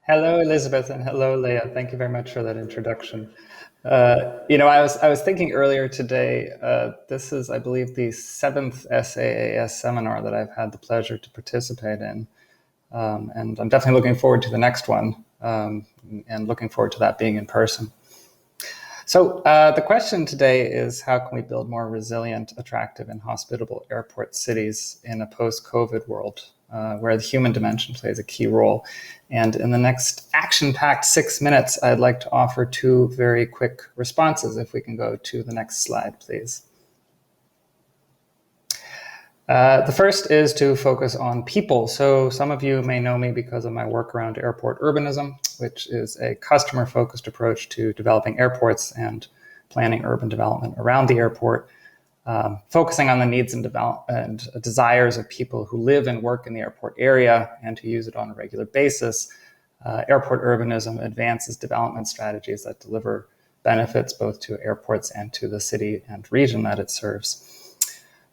Hello, Elizabeth, and hello, Leah. Thank you very much for that introduction. I was thinking earlier today, this is, I believe, the 7th SAAIS seminar that I've had the pleasure to participate in. And I'm definitely looking forward to the next one, and looking forward to that being in person. So the question today is, how can we build more resilient, attractive, and hospitable airport cities in a post-COVID world, where the human dimension plays a key role? And in the next action-packed 6 minutes, I'd like to offer 2 very quick responses. If we can go to the next slide, please. The first is to focus on people. So some of you may know me because of my work around airport urbanism, which is a customer-focused approach to developing airports and planning urban development around the airport, focusing on the needs and desires of people who live and work in the airport area and who use it on a regular basis. Airport urbanism advances development strategies that deliver benefits both to airports and to the city and region that it serves.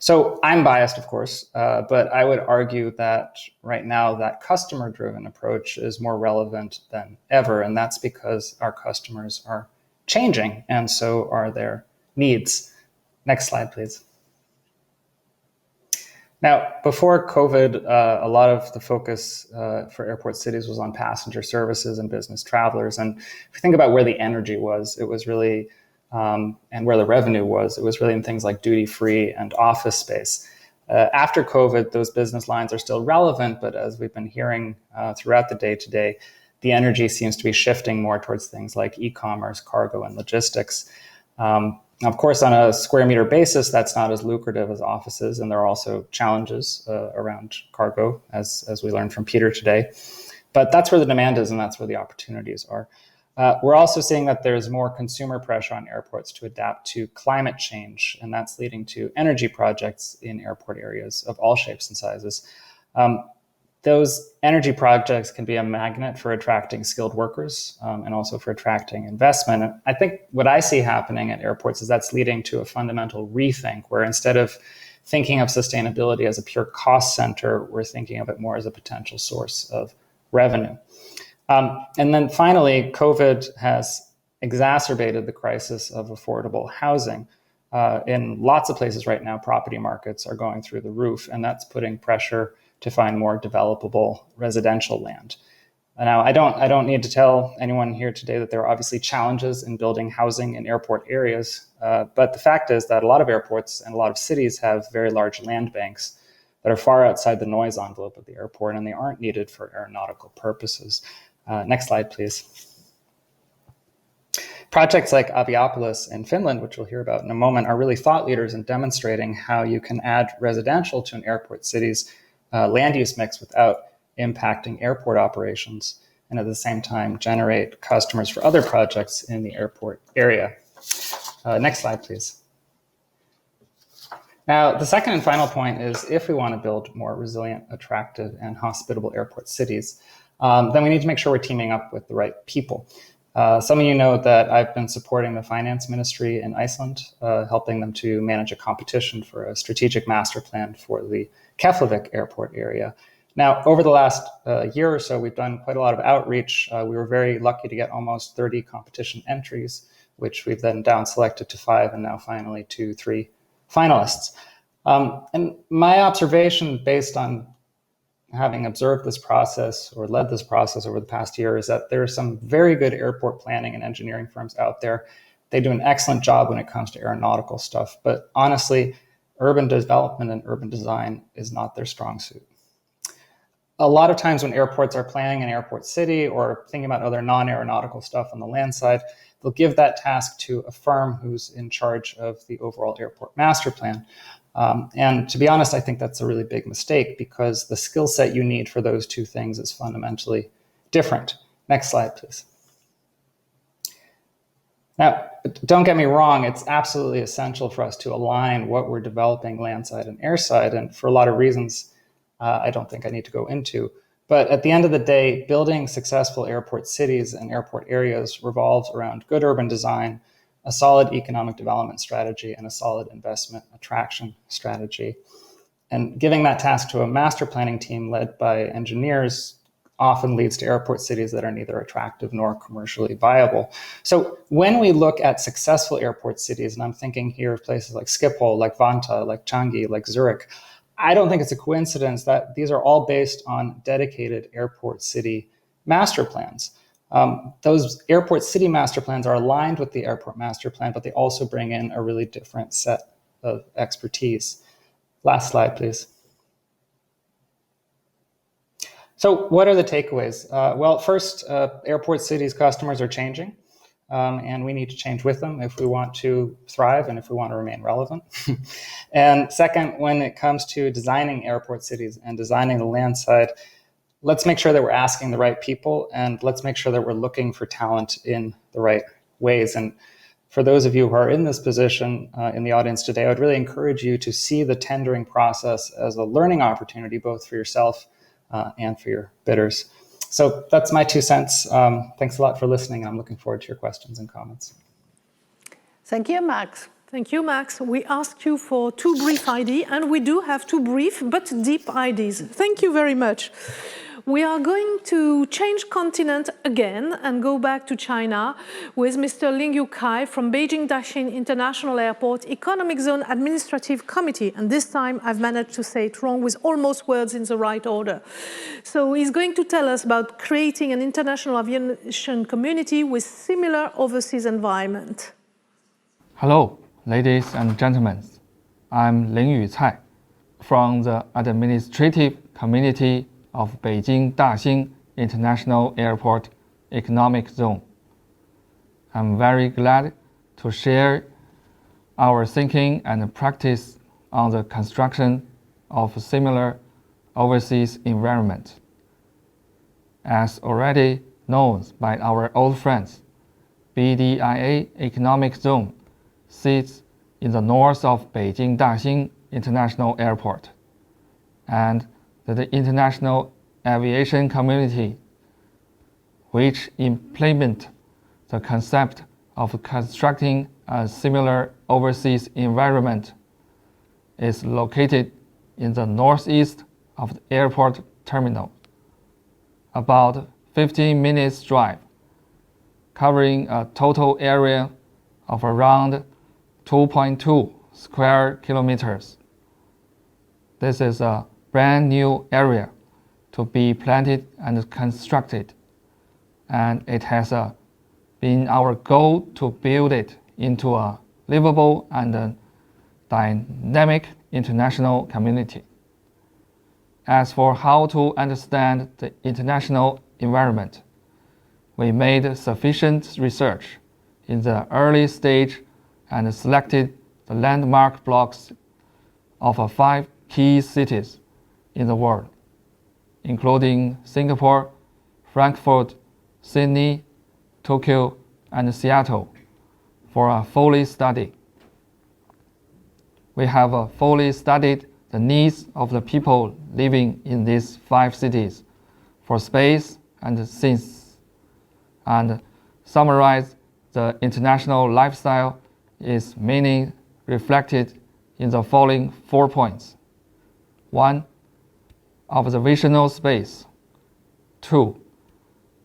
So I'm biased, of course, but I would argue that right now that customer-driven approach is more relevant than ever, and that's because our customers are changing, and so are their needs. Next slide, please. Now, before COVID, a lot of the focus for airport cities was on passenger services and business travelers. And if you think about where the energy was, it was really, and where the revenue was, it was really in things like duty-free and office space. After COVID, those business lines are still relevant, but as we've been hearing throughout the day today, the energy seems to be shifting more towards things like e-commerce, cargo, and logistics. Of course, on a square meter basis, that's not as lucrative as offices, and there are also challenges around cargo, as we learned from Peter today. But that's where the demand is, and that's where the opportunities are. We're also seeing that there's more consumer pressure on airports to adapt to climate change, and that's leading to energy projects in airport areas of all shapes and sizes. Those energy projects can be a magnet for attracting skilled workers and also for attracting investment. And I think what I see happening at airports is that's leading to a fundamental rethink where instead of thinking of sustainability as a pure cost center, we're thinking of it more as a potential source of revenue. And then finally, COVID has exacerbated the crisis of affordable housing. In lots of places right now, property markets are going through the roof, and that's putting pressure to find more developable residential land. Now, I don't need to tell anyone here today that there are obviously challenges in building housing in airport areas, but the fact is that a lot of airports and a lot of cities have very large land banks that are far outside the noise envelope of the airport, and they aren't needed for aeronautical purposes. Next slide, please. Projects like Aviapolis in Finland, which we'll hear about in a moment, are really thought leaders in demonstrating how you can add residential to an airport city's land use mix without impacting airport operations, and at the same time generate customers for other projects in the airport area. Next slide, please. Now, the second and final point is if we want to build more resilient, attractive, and hospitable airport cities, then we need to make sure we're teaming up with the right people. Some of you know that I've been supporting the finance ministry in Iceland, helping them to manage a competition for a strategic master plan for the Keflavik airport area. Now, over the last year or so, we've done quite a lot of outreach. We were very lucky to get almost 30 competition entries, which we've then down selected to 5 and now finally to 3 finalists. And my observation based on having observed this process or led this process over the past year is that there are some very good airport planning and engineering firms out there. They do an excellent job when it comes to aeronautical stuff, but honestly, urban development and urban design is not their strong suit. A lot of times when airports are planning an airport city or thinking about other non-aeronautical stuff on the land side, they'll give that task to a firm who's in charge of the overall airport master plan. And to be honest, I think that's a really big mistake because the skill set you need for those two things is fundamentally different. Next slide, please. Now, don't get me wrong, it's absolutely essential for us to align what we're developing landside and airside, and for a lot of reasons I don't think I need to go into. But at the end of the day, building successful airport cities and airport areas revolves around good urban design, a solid economic development strategy, and a solid investment attraction strategy. And giving that task to a master planning team led by engineers often leads to airport cities that are neither attractive nor commercially viable. So when we look at successful airport cities, and I'm thinking here of places like Schiphol, like Vantaa, like Changi, like Zurich, I don't think it's a coincidence that these are all based on dedicated airport city master plans. Those airport city master plans are aligned with the airport master plan, but they also bring in a really different set of expertise. Last slide, please. So what are the takeaways? Well, first, airport cities customers are changing, and we need to change with them if we want to thrive and if we want to remain relevant. And second, when it comes to designing airport cities and designing the land side, let's make sure that we're asking the right people, and let's make sure that we're looking for talent in the right ways. And for those of you who are in this position in the audience today, I would really encourage you to see the tendering process as a learning opportunity, both for yourself and for your bidders. So that's my 2 cents. Thanks a lot for listening. I'm looking forward to your questions and comments. Thank you, Max. Thank you, Max. We asked you for 2 brief ID, and we do have 2 brief but deep IDs. Thank you very much. We are going to change continent again and go back to China with Mr. Ling Kai from Beijing Daxing International Airport Economic Zone Administrative Committee. And this time I've managed to say it wrong with almost words in the right order. So he's going to tell us about creating an international aviation community with similar overseas environment. Hello, ladies and gentlemen. I'm Ling Cai from the Administrative Community of Beijing Daxing International Airport Economic Zone. I'm very glad to share our thinking and practice on the construction of a similar overseas environment. As already known by our old friends, BDIA Economic Zone sits in the north of Beijing Daxing International Airport, and the international aviation community, which implement the concept of constructing a similar overseas environment, is located in the northeast of the airport terminal, about 15 minutes drive, covering a total area of around 2.2 square kilometers. This is a brand new area to be planted and constructed, and it has been our goal to build it into a livable and dynamic international community. As for how to understand the international environment, we made sufficient research in the early stage and selected the landmark blocks of 5 key cities in the world, including Singapore, Frankfurt, Sydney, Tokyo, and Seattle, for a fully study. We have fully studied the needs of the people living in these 5 cities for space and since, and summarize the international lifestyle is mainly reflected in the following 4 points. 1. Observational space. 2.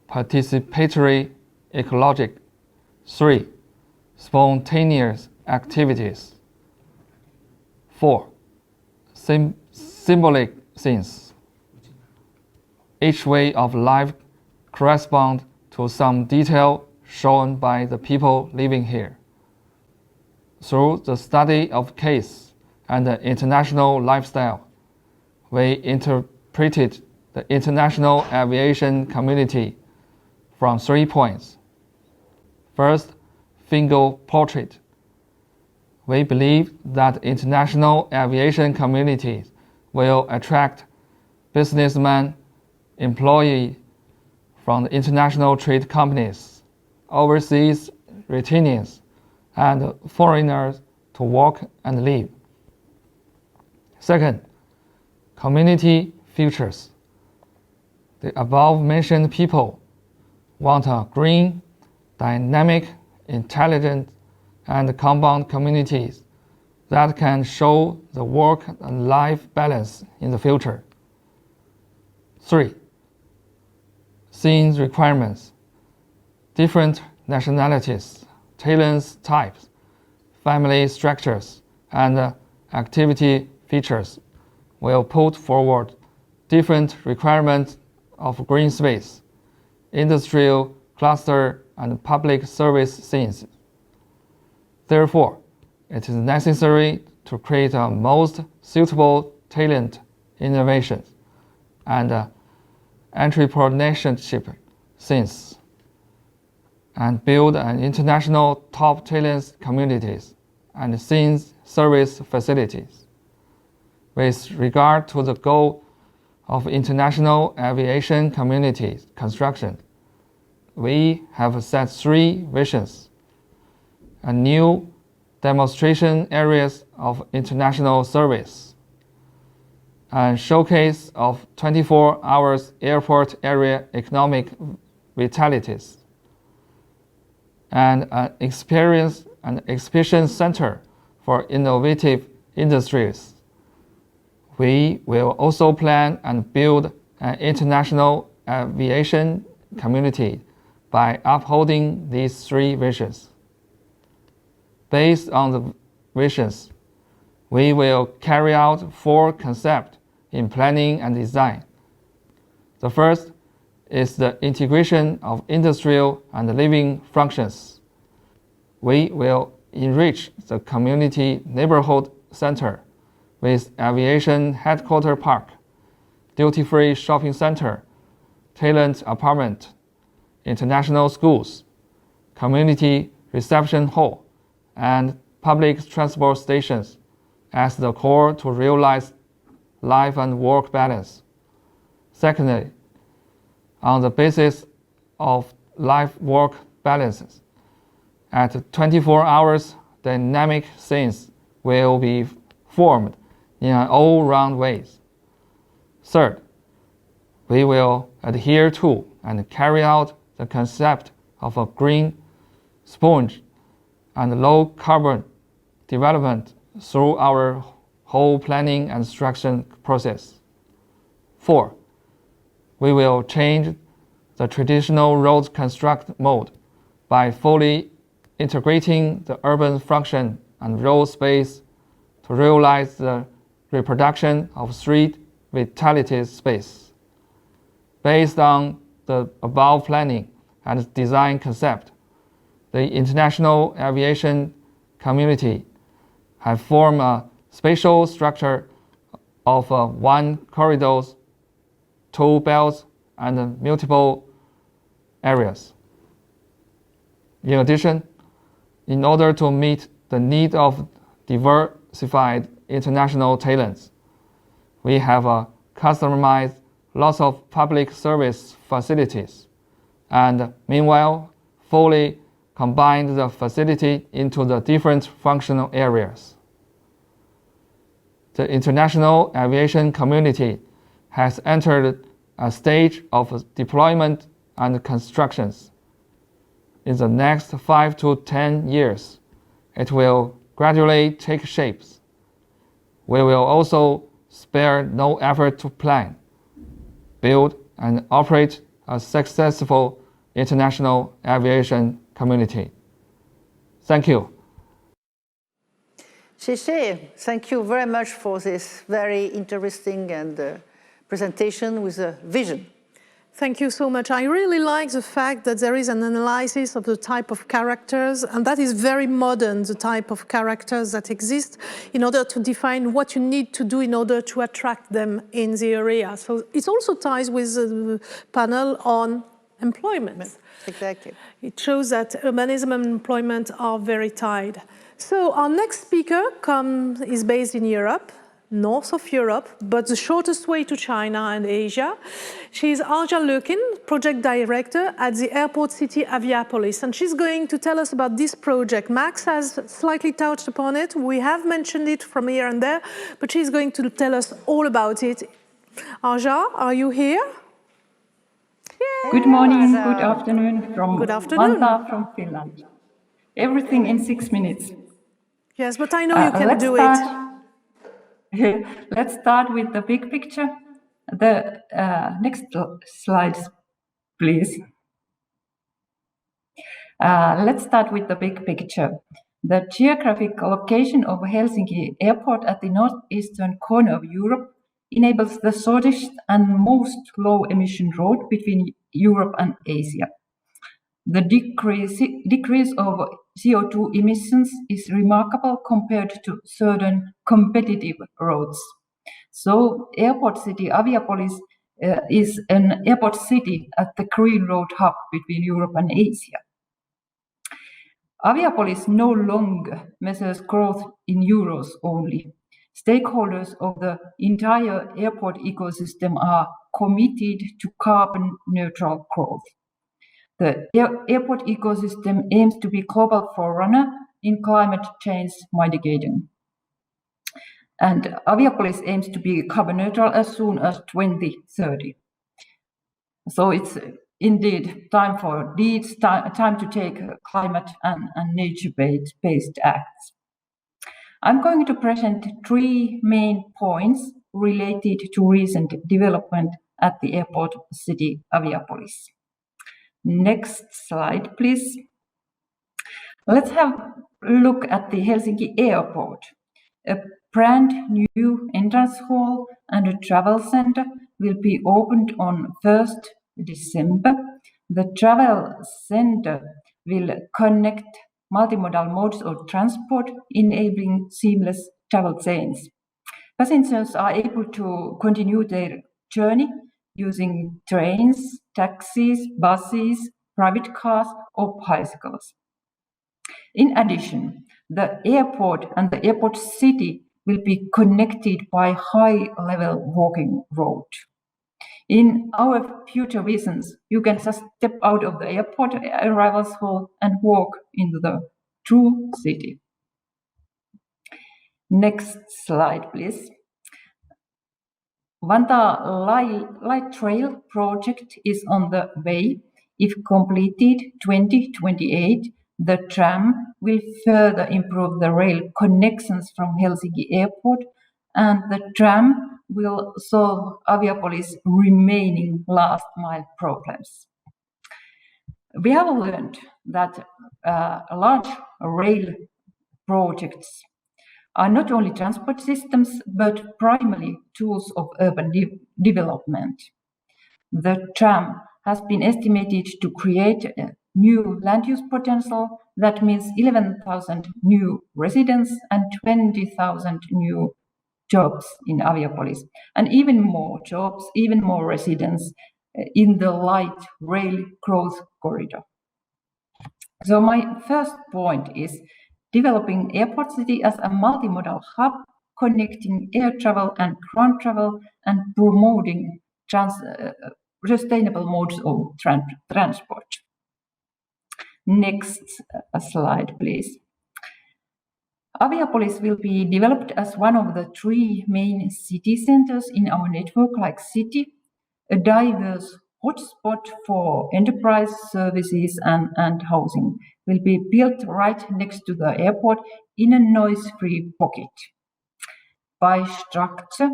Participatory ecologic. 3. Spontaneous activities. 4. Symbolic scenes. Each way of life corresponds to some detail shown by the people living here. Through the study of case and the international lifestyle, we interpreted the international aviation community from 3 points. First, finger portrait. We believe that international aviation communities will attract businessmen, employees from the international trade companies, overseas retainers, and foreigners to work and live. Second, community features. The above-mentioned people want a green, dynamic, intelligent, and compound communities that can show the work and life balance in the future. 3. Scenes requirements. Different nationalities, talent types, family structures, and activity features will put forward different requirements of green space, industrial cluster, and public service scenes. Therefore, it is necessary to create a most suitable talent innovations and entrepreneurship scenes, and build an international top talent communities and scenes service facilities. With regard to the goal of international aviation communities construction, we have set 3 visions: a new demonstration areas of international service, a showcase of 24 hours airport area economic vitalities, and an experience and exhibition center for innovative industries. We will also plan and build an international aviation community by upholding these three visions. Based on the visions, we will carry out 4 concepts in planning and design. The first is the integration of industrial and living functions. We will enrich the community neighborhood center with aviation headquarter park, duty-free shopping center, talent apartment, international schools, community reception hall, and public transport stations as the core to realize life and work balance. Secondly, on the basis of life-work balances, at 24 hours, dynamic scenes will be formed in an all-round way. Third, we will adhere to and carry out the concept of a green sponge and low-carbon development through our whole planning and construction process. 4, we will change the traditional road construct mode by fully integrating the urban function and road space to realize the reproduction of street vitality space. Based on the above planning and design concept, the international aviation community have formed a spatial structure of 1 corridors, 2 belts, and multiple areas. In addition, in order to meet the need of diversified international talents, we have customized lots of public service facilities, and meanwhile, fully combined the facility into the different functional areas. The international aviation community has entered a stage of deployment and constructions. In the next 5 to 10 years, it will gradually take shapes. We will also spare no effort to plan, build, and operate a successful international aviation community. Thank you. Thank you very much for this very interesting and presentation with a vision. Thank you so much. I really like the fact that there is an analysis of the type of characters, and that is very modern, the type of characters that exist in order to define what you need to do in order to attract them in the area. So it also ties with the panel on employment. Exactly. It shows that urbanism and employment are very tied. So our next speaker is based in Europe, north of Europe, but the shortest way to China and Asia. She's Arja Lukin, project director at the airport city Aviapolis, and she's going to tell us about this project. Max has slightly touched upon it. We have mentioned it from here and there, but she's going to tell us all about it. Arja, are you here? Yay! Good morning, good afternoon from Vantaa from Finland. Everything in 6 minutes. Yes, but I know you can do it. Let's start with the big picture. The next slides, please. Let's start with the big picture. The geographic location of Helsinki Airport at the northeastern corner of Europe enables the shortest and most low-emission road between Europe and Asia. The decrease of CO2 emissions is remarkable compared to certain competitive roads. So, airport city Aviapolis is an airport city at the green road hub between Europe and Asia. Aviapolis no longer measures growth in euros only. Stakeholders of the entire airport ecosystem are committed to carbon neutral growth. The airport ecosystem aims to be global forerunner in climate change mitigating. And Aviapolis aims to be carbon neutral as soon as 2030. So it's indeed time for deeds, time to take climate and nature-based acts. I'm going to present 3 main points related to recent development at the airport city Aviapolis. Next slide, please. Let's have a look at the Helsinki airport. A brand new entrance hall and a travel center will be opened on 1st December. The travel center will connect multimodal modes of transport, enabling seamless travel chains. Passengers are able to continue their journey using trains, taxis, buses, private cars, or bicycles. In addition, the airport and the airport city will be connected by high-level walking road. In our future visions, you can just step out of the airport arrivals hall and walk into the true city. Next slide, please. Vantaa Light Trail project is on the way. If completed 2028, the tram will further improve the rail connections from Helsinki Airport, and the tram will solve Aviapolis' remaining last mile problems. We have learned that large rail projects are not only transport systems, but primarily tools of urban development. The tram has been estimated to create a new land use potential. That means 11,000 new residents and 20,000 new jobs in Aviapolis, and even more jobs, even more residents in the light rail growth corridor. So my first point is developing Airport City as a multimodal hub, connecting air travel and ground travel and promoting sustainable modes of transport. Next slide, please. Aviapolis will be developed as one of the 3 main city centers in our network-like city, a diverse hotspot for enterprise services and housing will be built right next to the airport in a noise-free pocket. By structure,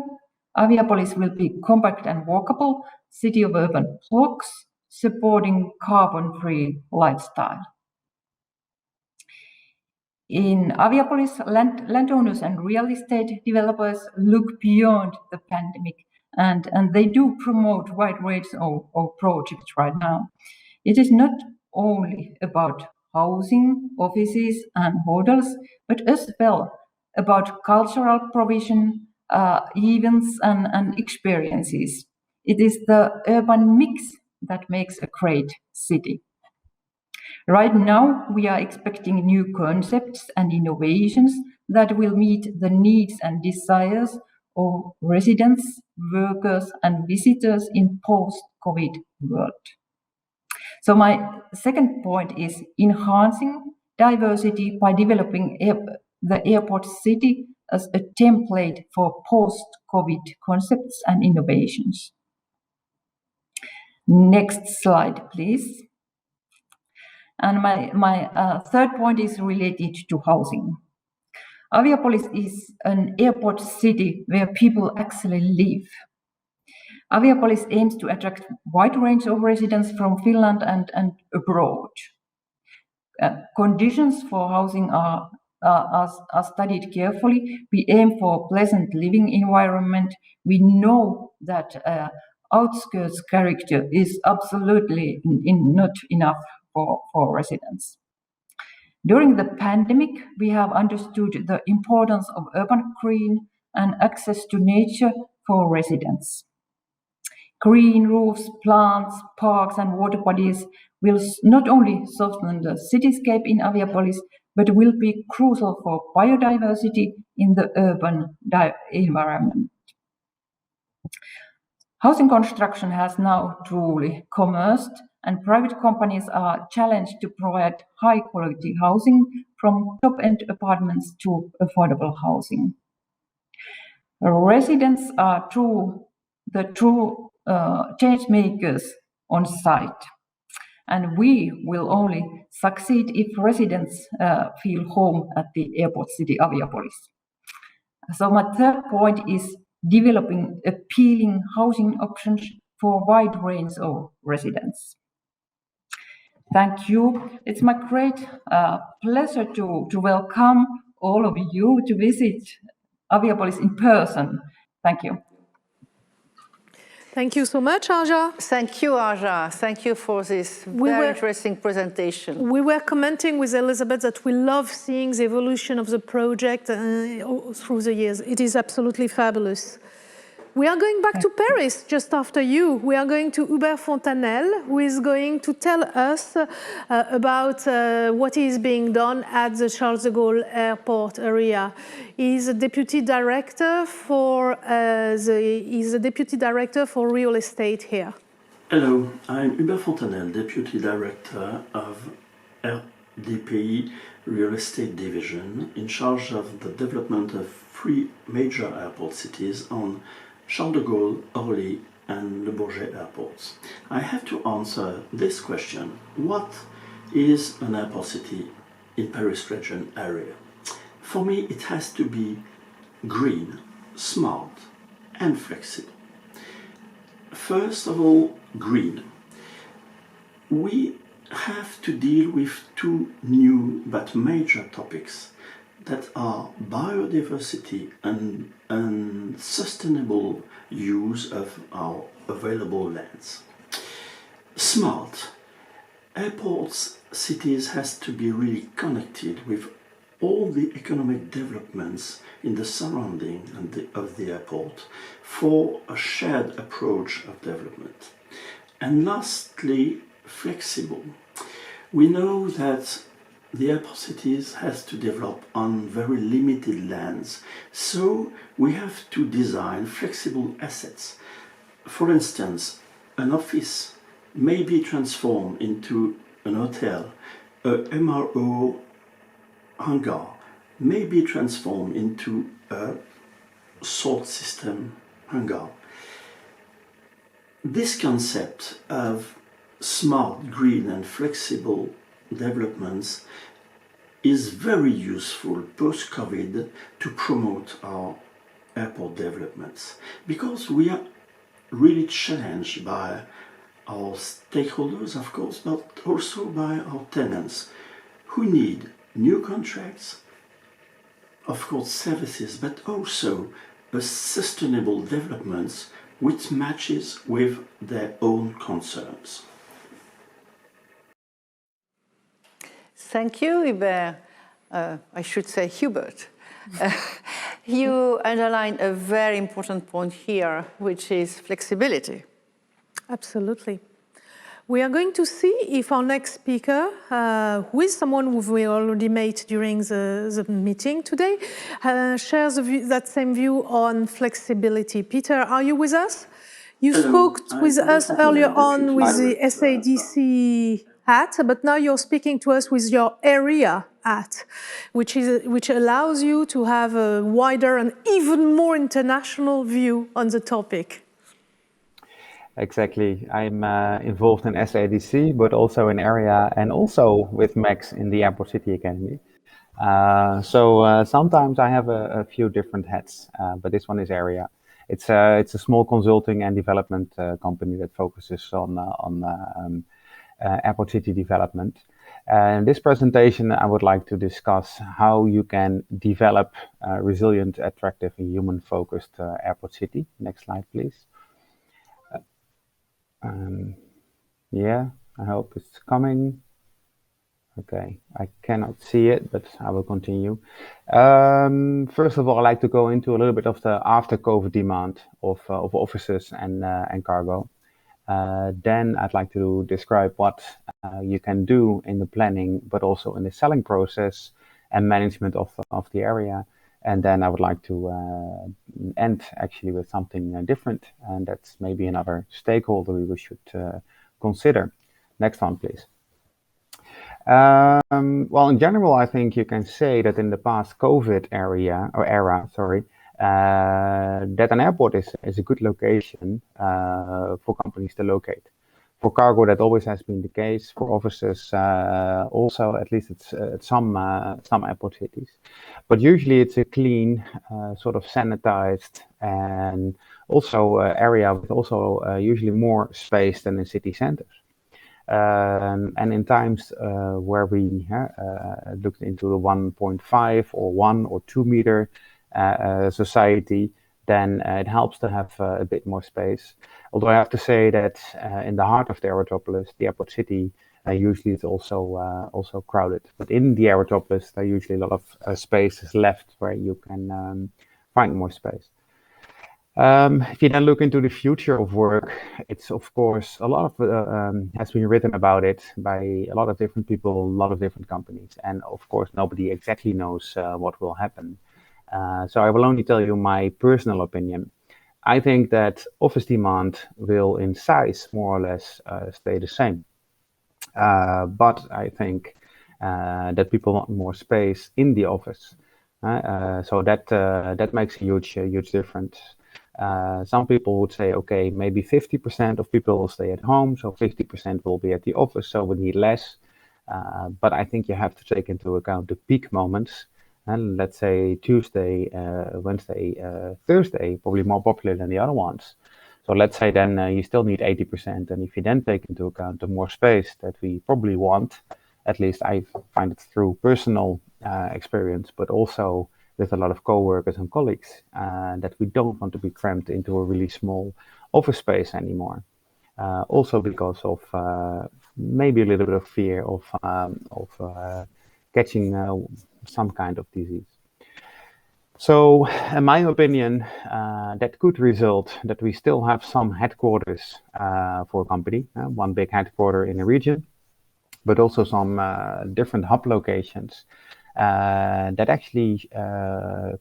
Aviapolis will be compact and walkable city of urban blocks, supporting carbon-free lifestyle. In Aviapolis, landowners and real estate developers look beyond the pandemic, and they do promote wide range of projects right now. It is not only about housing, offices, and hotels, but as well about cultural provision, events, and experiences. It is the urban mix that makes a great city. Right now, we are expecting new concepts and innovations that will meet the needs and desires of residents, workers, and visitors in post-COVID world. So my second point is enhancing diversity by developing the airport city as a template for post-COVID concepts and innovations. Next slide, please. And my third point is related to housing. Aviapolis is an airport city where people actually live. Aviapolis aims to attract a wide range of residents from Finland and abroad. Conditions for housing are studied carefully. We aim for a pleasant living environment. We know that outskirts character is absolutely not enough for residents. During the pandemic, we have understood the importance of urban green and access to nature for residents. Green roofs, plants, parks, and water bodies will not only soften the cityscape in Aviapolis, but will be crucial for biodiversity in the urban environment. Housing construction has now truly commenced, and private companies are challenged to provide high-quality housing from top-end apartments to affordable housing. Residents are the true change makers on site, and we will only succeed if residents feel home at the airport city Aviapolis. So my third point is developing appealing housing options for a wide range of residents. Thank you. It's my great pleasure to welcome all of you to visit Aviapolis in person. Thank you. Thank you so much, Arja. Thank you, Arja. Thank you for this very interesting presentation. We were commenting with Elizabeth that we love seeing the evolution of the project through the years. It is absolutely fabulous. We are going back to Paris just after you. We are going to Hubert Fontanelle, who is going to tell us about what is being done at the Charles de Gaulle Airport Area. He's a deputy director for real estate here. Hello, I'm Hubert Fontanelle, deputy director of RDPI Real Estate Division, in charge of the development of 3 major airport cities on Charles de Gaulle, Orly and Le Bourget airports. I have to answer this question: what is an airport city in Paris region area? For me, it has to be green, smart and flexible. First of all, green. We have to deal with 2 new but major topics that are biodiversity and sustainable use of our available lands. Smart. Airports, cities has to be really connected with all the economic developments in the surrounding of the airport for a shared approach of development. And lastly, flexible. We know that the airport cities has to develop on very limited lands, so we have to design flexible assets. For instance, an office may be transformed into an hotel, a MRO hangar may be transformed into a sort system hangar. This concept of smart, green and flexible developments is very useful post-COVID to promote our airport developments, because we are really challenged by our stakeholders, of course, but also by our tenants who need new contracts, of course services, but also a sustainable developments which matches with their own concerns. Thank you, Hubert. I should say Hubert. You underline a very important point here, which is flexibility. Absolutely. We are going to see if our next speaker, who is someone who we already met during the meeting today, shares that same view on flexibility. Peter, are you with us? You spoke with us earlier on with the SADC hat, but now you're speaking to us with your area hat, which allows you to have a wider and even more international view on the topic. Exactly. I'm involved in SADC, but also in area and also with Max in the Airport City Academy. So sometimes I have a few different hats, but this one is area. It's a small consulting and development company that focuses on airport city development. In this presentation, I would like to discuss how you can develop a resilient, attractive, and human-focused airport city. Next slide, please. Yeah, I hope it's coming. Okay, I cannot see it, but I will continue. First of all, I'd like to go into a little bit of the after-COVID demand of offices and cargo. Then I'd like to describe what you can do in the planning, but also in the selling process and management of the area. And then I would like to end actually with something different, and that's maybe another stakeholder we should consider. Next one, please. Well, in general, I think you can say that in the past COVID era, that an airport is a good location for companies to locate. For cargo, that always has been the case. For offices, also, at least it's at some airport cities. But usually it's a clean, sort of sanitized, and also area with also usually more space than in city centers. And in times where we looked into the 1.5 or 1 or 2 meter society, then it helps to have a bit more space. Although I have to say that in the heart of the Aerotropolis, the airport city, usually it's also crowded. But in the Aerotropolis, there are usually a lot of spaces left where you can find more space. If you then look into the future of work, it's of course a lot of has been written about it by a lot of different people, a lot of different companies, and of course nobody exactly knows what will happen. So I will only tell you my personal opinion. I think that office demand will in size more or less stay the same. But I think that people want more space in the office. So that makes a huge difference. Some people would say, okay, maybe 50% of people will stay at home, so 50% will be at the office, so we need less. But I think you have to take into account the peak moments. And let's say Tuesday, Wednesday, Thursday, probably more popular than the other ones. So let's say then you still need 80%. And if you then take into account the more space that we probably want, at least I find it through personal experience, but also with a lot of co-workers and colleagues, that we don't want to be cramped into a really small office space anymore. Also because of maybe a little bit of fear of catching some kind of disease. So in my opinion, that could result that we still have some headquarters for a company, one big headquarter in a region, but also some different hub locations that actually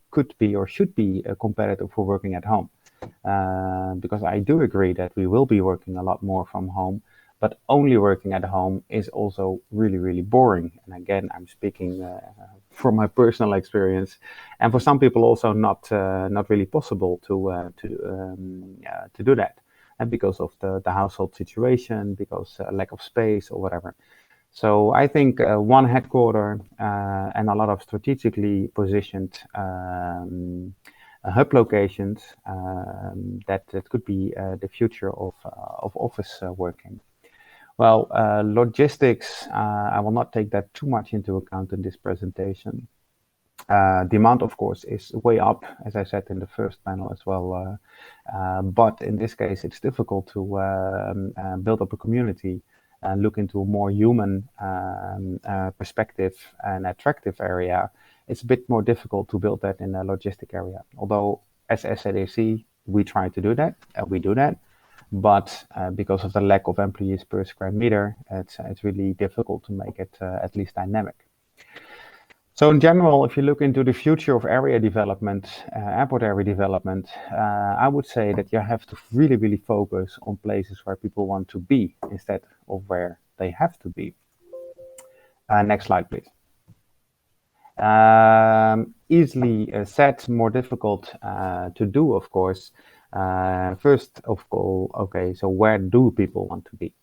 could be or should be competitive for working at home. Because I do agree that we will be working a lot more from home, but only working at home is also really boring. And again, I'm speaking from my personal experience, and for some people also not really possible to do that, and because of the household situation, because lack of space or whatever. So I think one headquarter and a lot of strategically positioned hub locations that could be the future of office working. Well, logistics, I will not take that too much into account in this presentation. Demand, of course, is way up, as I said in the first panel as well. But in this case, it's difficult to build up a community and look into a more human perspective and attractive area. It's a bit more difficult to build that in a logistic area. Although as SAAIS, we try to do that, we do that. But because of the lack of employees per square meter, it's really difficult to make it at least dynamic. So in general, if you look into the future of area development, airport area development, I would say that you have to really focus on places where people want to be instead of where they have to be. Next slide, please. Easily said, more difficult to do, of course. First of all, okay, so where do people want to be?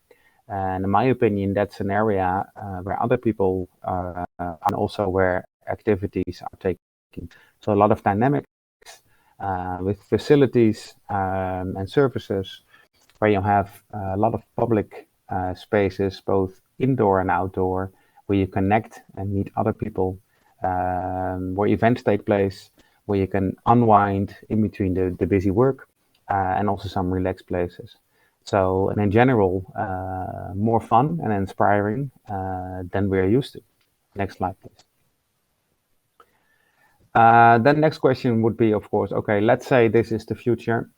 And in my opinion, that's an area where other people and also where activities are taking. So a lot of dynamics with facilities and services where you have a lot of public spaces, both indoor and outdoor, where you connect and meet other people, where events take place, where you can unwind in between the busy work, and also some relaxed places. So, and in general, more fun and inspiring than we're used to. Next slide, please. Then next question would be, of course, okay, let's say this is the future.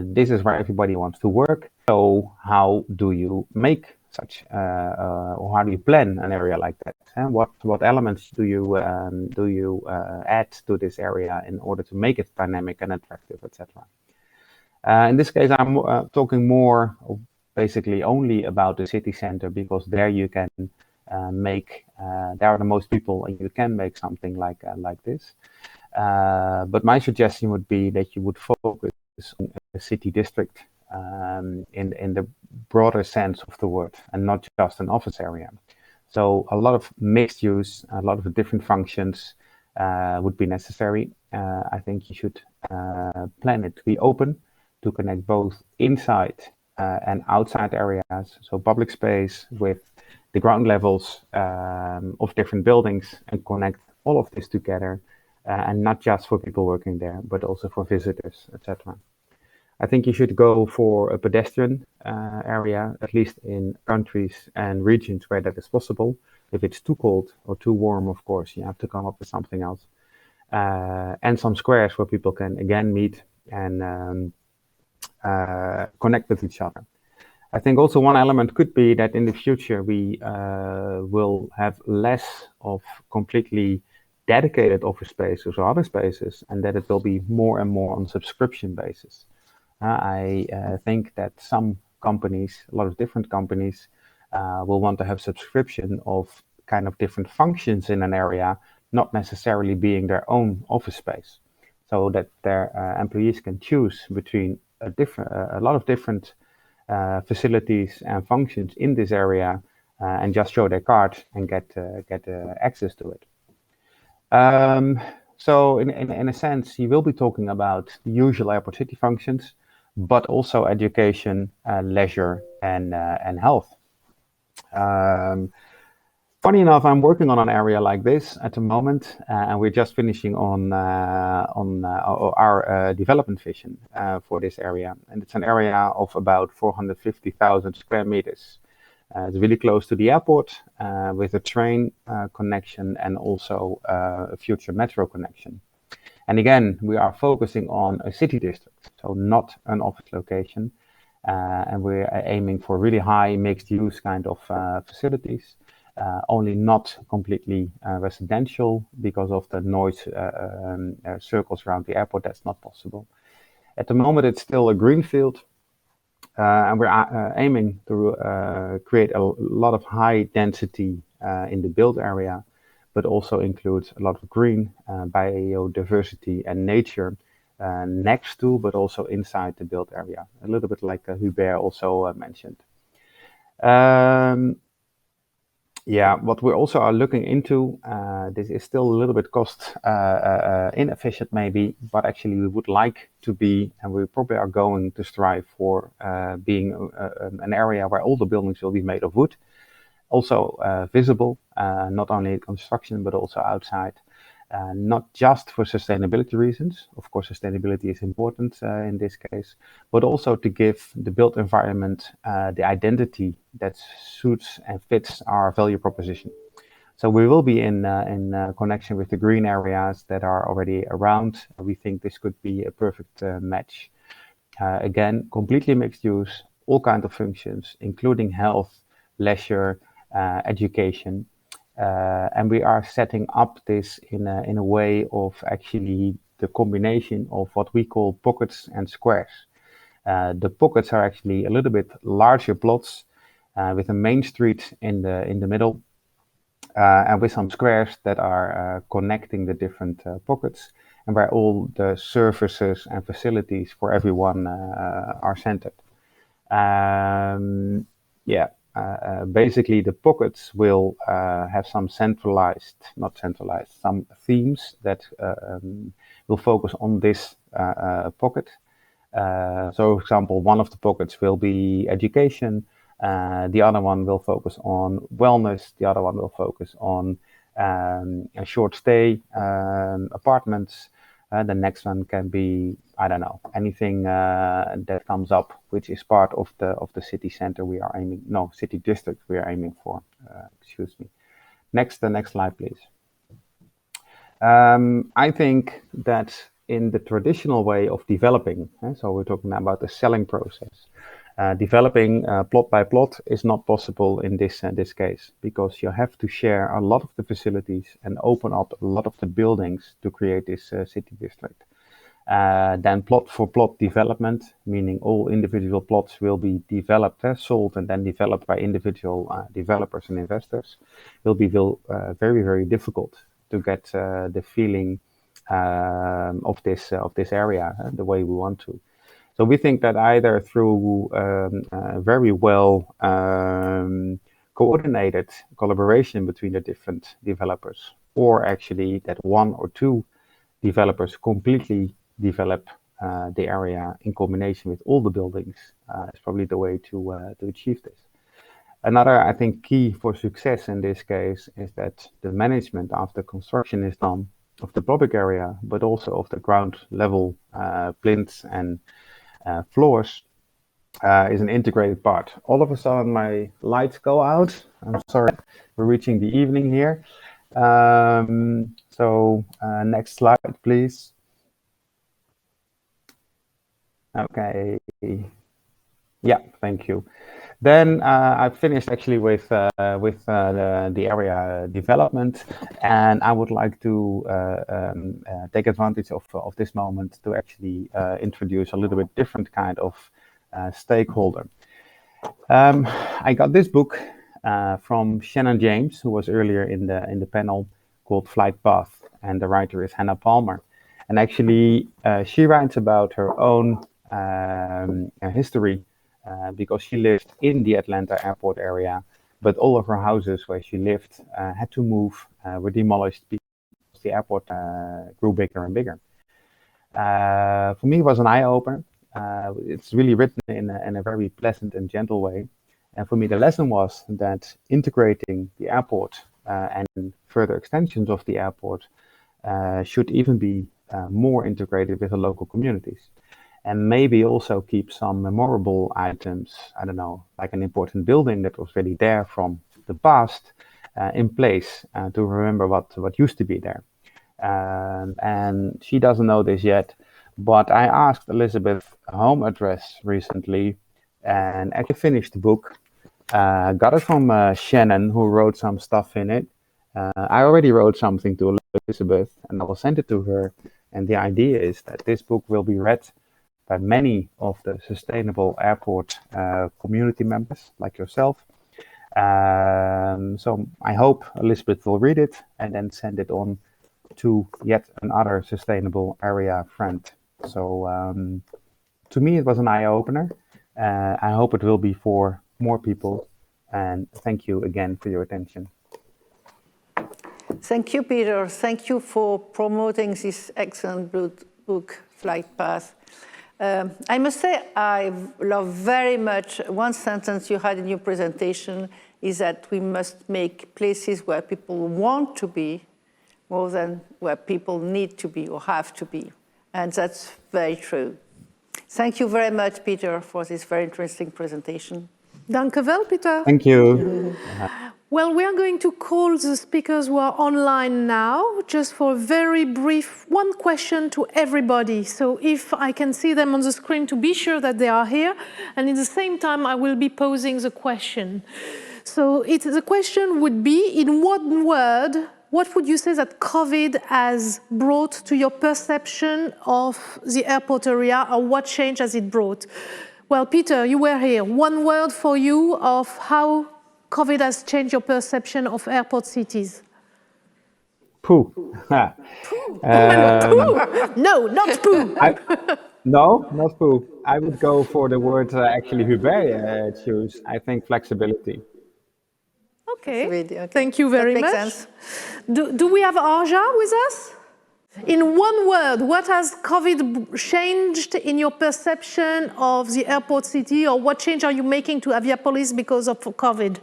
This is where everybody wants to work. So how do you make such, or how do you plan an area like that? And what elements do you add to this area in order to make it dynamic and attractive, etc.? In this case, I'm talking more basically only about the city center, because there you can make, there are the most people and you can make something like this. But my suggestion would be that you would focus on a city district in the broader sense of the word, and not just an office area. So a lot of mixed use, a lot of different functions would be necessary. I think you should plan it to be open, to connect both inside and outside areas, so public space with the ground levels of different buildings, and connect all of this together, and not just for people working there, but also for visitors, etc. I think you should go for a pedestrian area, at least in countries and regions where that is possible. If it's too cold or too warm, of course, you have to come up with something else. And some squares where people can again meet and connect with each other. I think also one element could be that in the future we will have less of completely dedicated office spaces or other spaces, and that it will be more and more on subscription basis. I think that some companies, a lot of different companies, will want to have subscription of kind of different functions in an area, not necessarily being their own office space, so that their employees can choose between a lot of different facilities and functions in this area, and just show their card and get access to it. So in a sense, you will be talking about the usual airport city functions, but also education, leisure, and health. Funny enough, I'm working on an area like this at the moment, and we're just finishing on our development vision for this area. And it's an area of about 450,000 square meters. It's really close to the airport, with a train connection and also a future metro connection. And again, we are focusing on a city district, so not an office location. And we're aiming for really high mixed use kind of facilities, only not completely residential because of the noise circles around the airport. That's not possible. At the moment, it's still a greenfield. And we're aiming to create a lot of high density in the built area, but also includes a lot of green, biodiversity and nature next to, but also inside the built area. A little bit like Hubert also mentioned. Yeah, what we also are looking into, this is still a little bit cost inefficient maybe, but actually we would like to be, and we probably are going to strive for being an area where all the buildings will be made of wood, also visible, not only construction, but also outside. Not just for sustainability reasons, of course sustainability is important in this case, but also to give the built environment the identity that suits and fits our value proposition. So we will be in connection with the green areas that are already around. We think this could be a perfect match. Again, completely mixed use, all kinds of functions, including health, leisure, education. And we are setting up this in a way of actually the combination of what we call pockets and squares. The pockets are actually a little bit larger plots with a main street in the middle, and with some squares that are connecting the different pockets, and where all the services and facilities for everyone are centered. Basically the pockets will have some some themes that will focus on this pocket. So for example, one of the pockets will be education, the other one will focus on wellness, the other one will focus on a short stay apartments. The next one can be, I don't know, anything that comes up, which is part of the city center we are aiming, no, city district we are aiming for. Excuse me. The next slide, please. I think that in the traditional way of developing, so we're talking about the selling process, developing plot by plot is not possible in this case, because you have to share a lot of the facilities and open up a lot of the buildings to create this city district. Then plot for plot development, meaning all individual plots will be developed, sold and then developed by individual developers and investors, will be very, very difficult to get the feeling of this area the way we want to. So we think that either through very well coordinated collaboration between the different developers, or actually that one or two developers completely develop the area in combination with all the buildings, is probably the way to achieve this. Another, I think, key for success in this case is that the management after construction is done of the public area, but also of the ground level plinths and floors, is an integrated part. All of a sudden my lights go out. I'm sorry, we're reaching the evening here. Next slide, please. Okay. Yeah, thank you. Then I finished actually with the area development, and I would like to take advantage of this moment to actually introduce a little bit different kind of stakeholder. I got this book from Shannon James, who was earlier in the panel, called Flight Path, and the writer is Hannah Palmer. And actually, she writes about her own history because she lived in the Atlanta airport area, but all of her houses where she lived had to move, were demolished because the airport grew bigger and bigger. For me, it was an eye-opener. It's really written in a very pleasant and gentle way. And for me, the lesson was that integrating the airport and further extensions of the airport should even be more integrated with the local communities. And maybe also keep some memorable items, I don't know, like an important building that was really there from the past in place to remember what used to be there. And she doesn't know this yet, but I asked Elizabeth's home address recently and actually finished the book. Got it from Shannon, who wrote some stuff in it. I already wrote something to Elizabeth and I will send it to her. And the idea is that this book will be read by many of the sustainable airport community members like yourself. So I hope Elizabeth will read it and then send it on to yet another sustainable area friend. So to me, it was an eye-opener. I hope it will be for more people. And thank you again for your attention. Thank you, Peter. Thank you for promoting this excellent book, Flight Path. I must say I love very much one sentence you had in your presentation, is that we must make places where people want to be more than where people need to be or have to be. And that's very true. Thank you very much, Peter, for this very interesting presentation. Dank u wel, Peter. Thank you. Well, we are going to call the speakers who are online now, just for a very brief, one question to everybody. So if I can see them on the screen to be sure that they are here, and at the same time, I will be posing the question. So the question would be, in one word, what would you say that COVID has brought to your perception of the airport area, or what change has it brought? Well, Peter, you were here. One word for you of how COVID has changed your perception of airport cities. Poo. Poo. No, not poo. No, not poo. I would go for the word actually Hubert choose. I think flexibility. Okay. Thank you very much. Do we have Arja with us? In one word, what has COVID changed in your perception of the airport city, or what change are you making to Aviapolis because of COVID?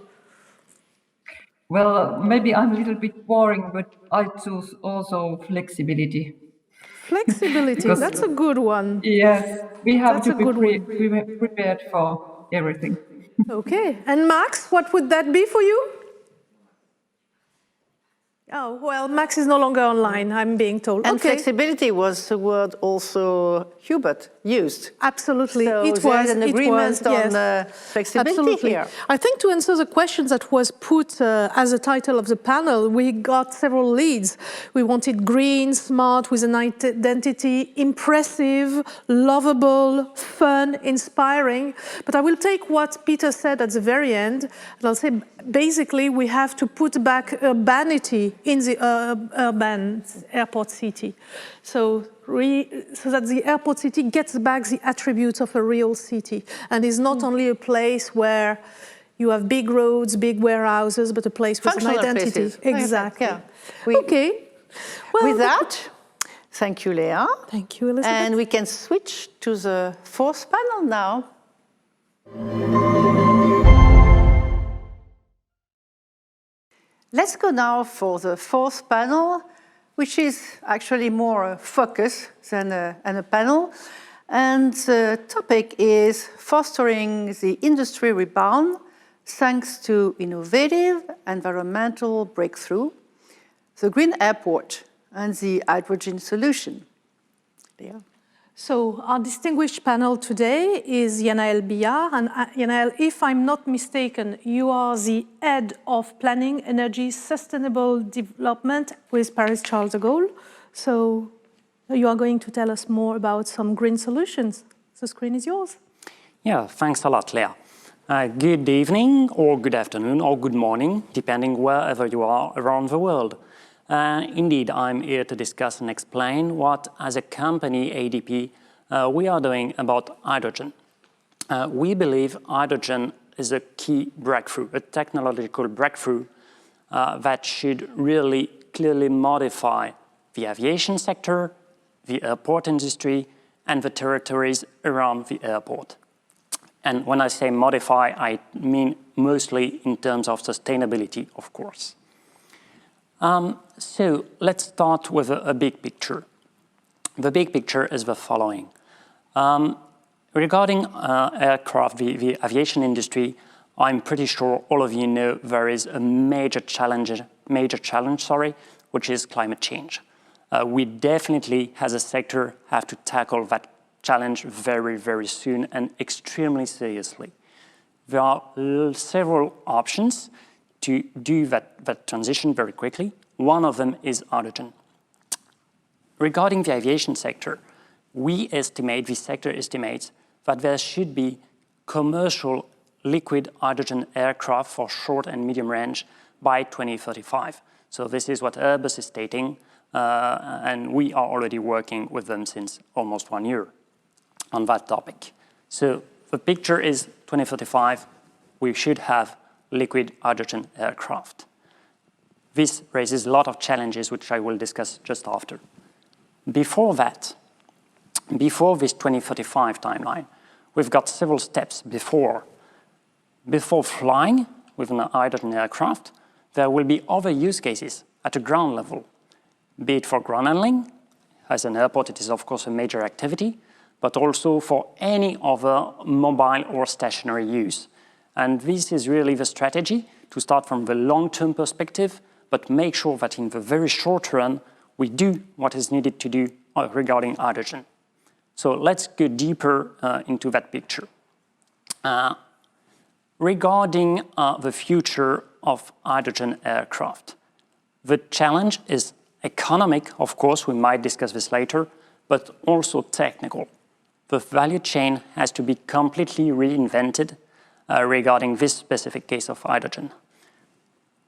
Well, maybe I'm a little bit boring, but I choose also flexibility. Flexibility, that's a good one. Yes, we have to be prepared for everything. Okay, and Max, what would that be for you? Oh, well, Max is no longer online, I'm being told. And flexibility was the word also Hubert used. Absolutely. So it was an agreement on flexibility here. I think to answer the question that was put as a title of the panel, we got several leads. We wanted green, smart, with an identity, impressive, lovable, fun, inspiring. But I will take what Peter said at the very end, and I'll say basically we have to put back urbanity in the urban airport city. So that the airport city gets back the attributes of a real city and is not only a place where you have big roads, big warehouses, but a place with an identity. Places. Exactly. Yeah. Okay. Well, with that, thank you, Leah. Thank you, Elizabeth. And we can switch to the fourth panel now. Let's go now for the fourth panel, which is actually more a focus than a panel. And the topic is fostering the industry rebound thanks to innovative environmental breakthrough, the green airport, and the hydrogen solution. Yeah. So our distinguished panel today is Yanaël Billard. And Yanaël, if I'm not mistaken, you are the head of Planning, Energy, Sustainable Development with Paris Charles de Gaulle. So you are going to tell us more about some green solutions. The screen is yours. Yeah, thanks a lot, Leah. Good evening, or good afternoon, or good morning, depending wherever you are around the world. Indeed, I'm here to discuss and explain what, as a company, ADP, we are doing about hydrogen. We believe hydrogen is a key breakthrough, a technological breakthrough that should really clearly modify the aviation sector, the airport industry, and the territories around the airport. And when I say modify, I mean mostly in terms of sustainability, of course. So let's start with a big picture. The big picture is the following. Regarding aircraft, the aviation industry, I'm pretty sure all of you know there is a major challenge, which is climate change. We definitely, as a sector, have to tackle that challenge very, very soon and extremely seriously. There are several options to do that transition very quickly. One of them is hydrogen. Regarding the aviation sector, this sector estimates that there should be commercial liquid hydrogen aircraft for short and medium range by 2035. So this is what Airbus is stating, and we are already working with them since almost 1 year on that topic. So the picture is 2035, we should have liquid hydrogen aircraft. This raises a lot of challenges, which I will discuss just after. Before that, before this 2035 timeline, we've got several steps before. Before flying with an hydrogen aircraft, there will be other use cases at a ground level, be it for ground handling. As an airport, it is of course a major activity, but also for any other mobile or stationary use. And this is really the strategy to start from the long-term perspective, but make sure that in the very short run, we do what is needed to do regarding hydrogen. So let's go deeper into that picture. Regarding the future of hydrogen aircraft, the challenge is economic, of course, we might discuss this later, but also technical. The value chain has to be completely reinvented regarding this specific case of hydrogen.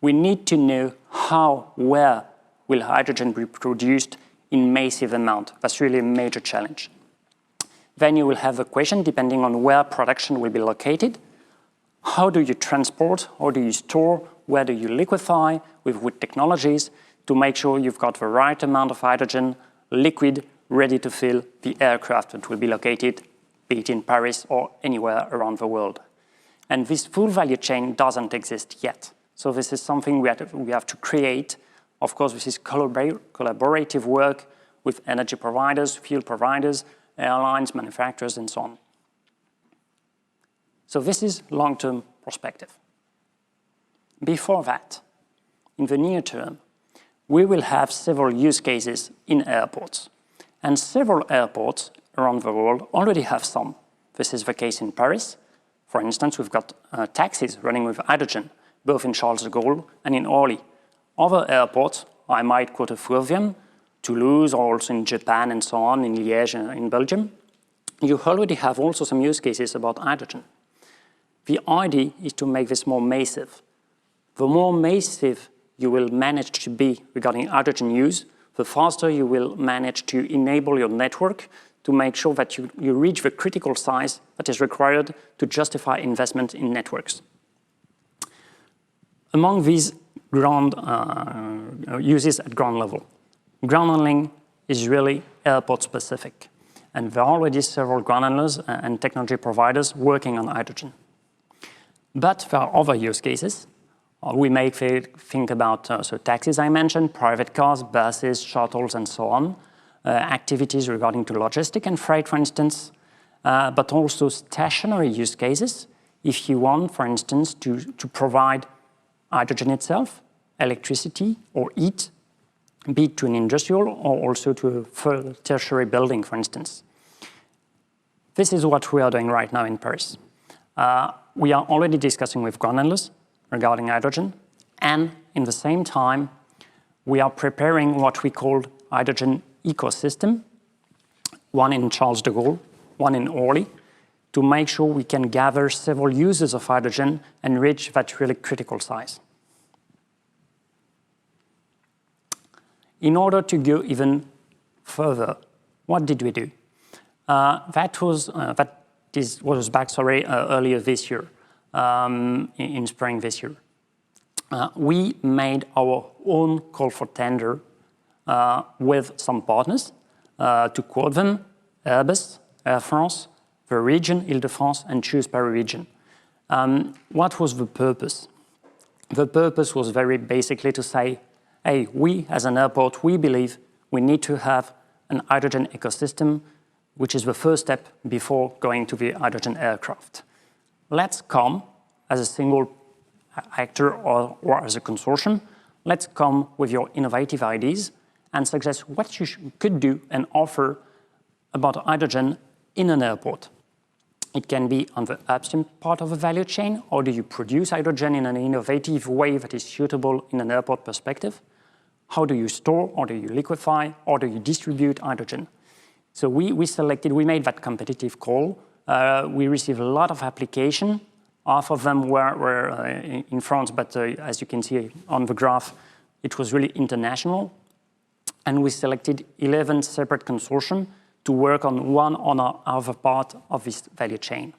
We need to know how, where will hydrogen be produced in massive amount. That's really a major challenge. Then you will have a question depending on where production will be located. How do you transport? How do you store? Where do you liquefy? With what technologies to make sure you've got the right amount of hydrogen, liquid, ready to fill the aircraft that will be located, be it in Paris or anywhere around the world. And this full value chain doesn't exist yet. So this is something we have to create. Of course, this is collaborative work with energy providers, fuel providers, airlines, manufacturers, and so on. So this is long-term perspective. Before that, in the near term, we will have several use cases in airports. And several airports around the world already have some. This is the case in Paris. For instance, we've got taxis running with hydrogen, both in Charles de Gaulle and in Orly. Other airports, I might quote a few of them, Toulouse, or also in Japan and so on, in Liège, in Belgium. You already have also some use cases about hydrogen. The idea is to make this more massive. The more massive you will manage to be regarding hydrogen use, the faster you will manage to enable your network to make sure that you reach the critical size that is required to justify investment in networks. Among these ground uses at ground level, ground handling is really airport specific. And there are already several ground handlers and technology providers working on hydrogen. But there are other use cases. We may think about so taxis I mentioned, private cars, buses, shuttles, and so on. Activities regarding to logistic and freight, for instance, but also stationary use cases. If you want, for instance, to provide hydrogen itself, electricity, or heat, be it to an industrial or also to a further tertiary building, for instance. This is what we are doing right now in Paris. We are already discussing with ground handlers regarding hydrogen, and in the same time, we are preparing what we call hydrogen ecosystem, one in Charles de Gaulle, one in Orly, to make sure we can gather several uses of hydrogen and reach that really critical size. In order to go even further, what did we do? That was back earlier this year, in spring this year. We made our own call for tender with some partners, to quote them, Airbus, Air France, the region Île-de-France, and Choose Paris region. What was the purpose? The purpose was very basically to say, hey, we as an airport, we believe we need to have an hydrogen ecosystem, which is the first step before going to the hydrogen aircraft. Let's come as a single actor or as a consortium, let's come with your innovative ideas and suggest what you could do and offer about hydrogen in an airport. It can be on the upstream part of the value chain, or do you produce hydrogen in an innovative way that is suitable in an airport perspective? How do you store, or do you liquefy, or do you distribute hydrogen? So we made that competitive call. We received a lot of application. Half of them were in France, but as you can see on the graph, it was really international. And we selected 11 separate consortium to work on one or other part of this value chain.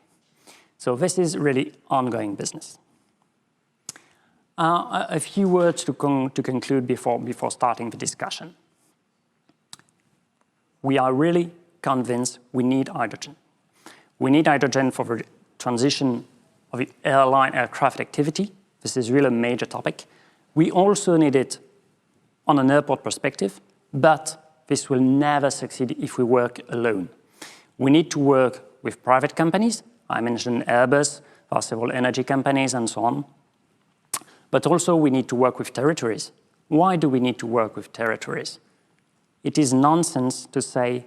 So this is really ongoing business. A few words to conclude before starting the discussion. We are really convinced we need hydrogen. We need hydrogen for the transition of the aircraft activity. This is really a major topic. We also need it on an airport perspective, but this will never succeed if we work alone. We need to work with private companies. I mentioned Airbus, there are several energy companies and so on. But also we need to work with territories. Why do we need to work with territories? It is nonsense to say,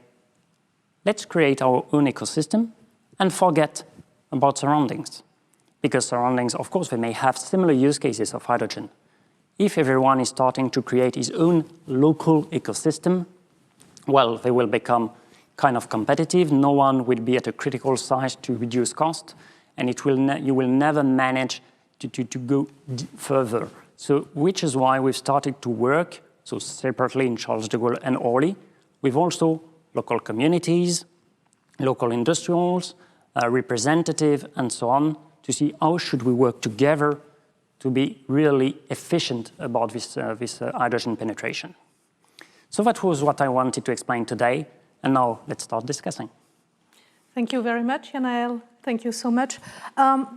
let's create our own ecosystem and forget about surroundings. Because surroundings, of course, they may have similar use cases of hydrogen. If everyone is starting to create his own local ecosystem, well, they will become kind of competitive. No one will be at a critical size to reduce cost, and you will never manage to go further. So, which is why we've started to work, so separately in Charles de Gaulle and Orly, with also local communities, local industrials, representative, and so on, to see how should we work together to be really efficient about this hydrogen penetration. So that was what I wanted to explain today, and now let's start discussing. Thank you very much, Yanael. Thank you so much.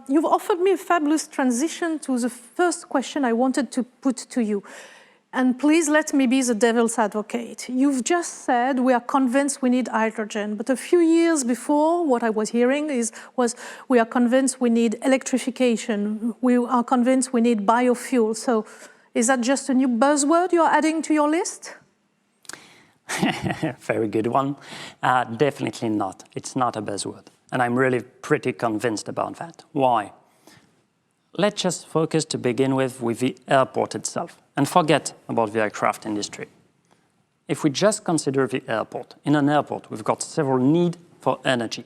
You've offered me a fabulous transition to the first question I wanted to put to you. And please let me be the devil's advocate. You've just said we are convinced we need hydrogen, but a few years before, what I was hearing was we are convinced we need electrification. We are convinced we need biofuel. So is that just a new buzzword you're adding to your list? Very good one. Definitely not. It's not a buzzword. And I'm really pretty convinced about that. Why? Let's just focus to begin with the airport itself and forget about the aircraft industry. If we just consider the airport, in an airport, we've got several needs for energy.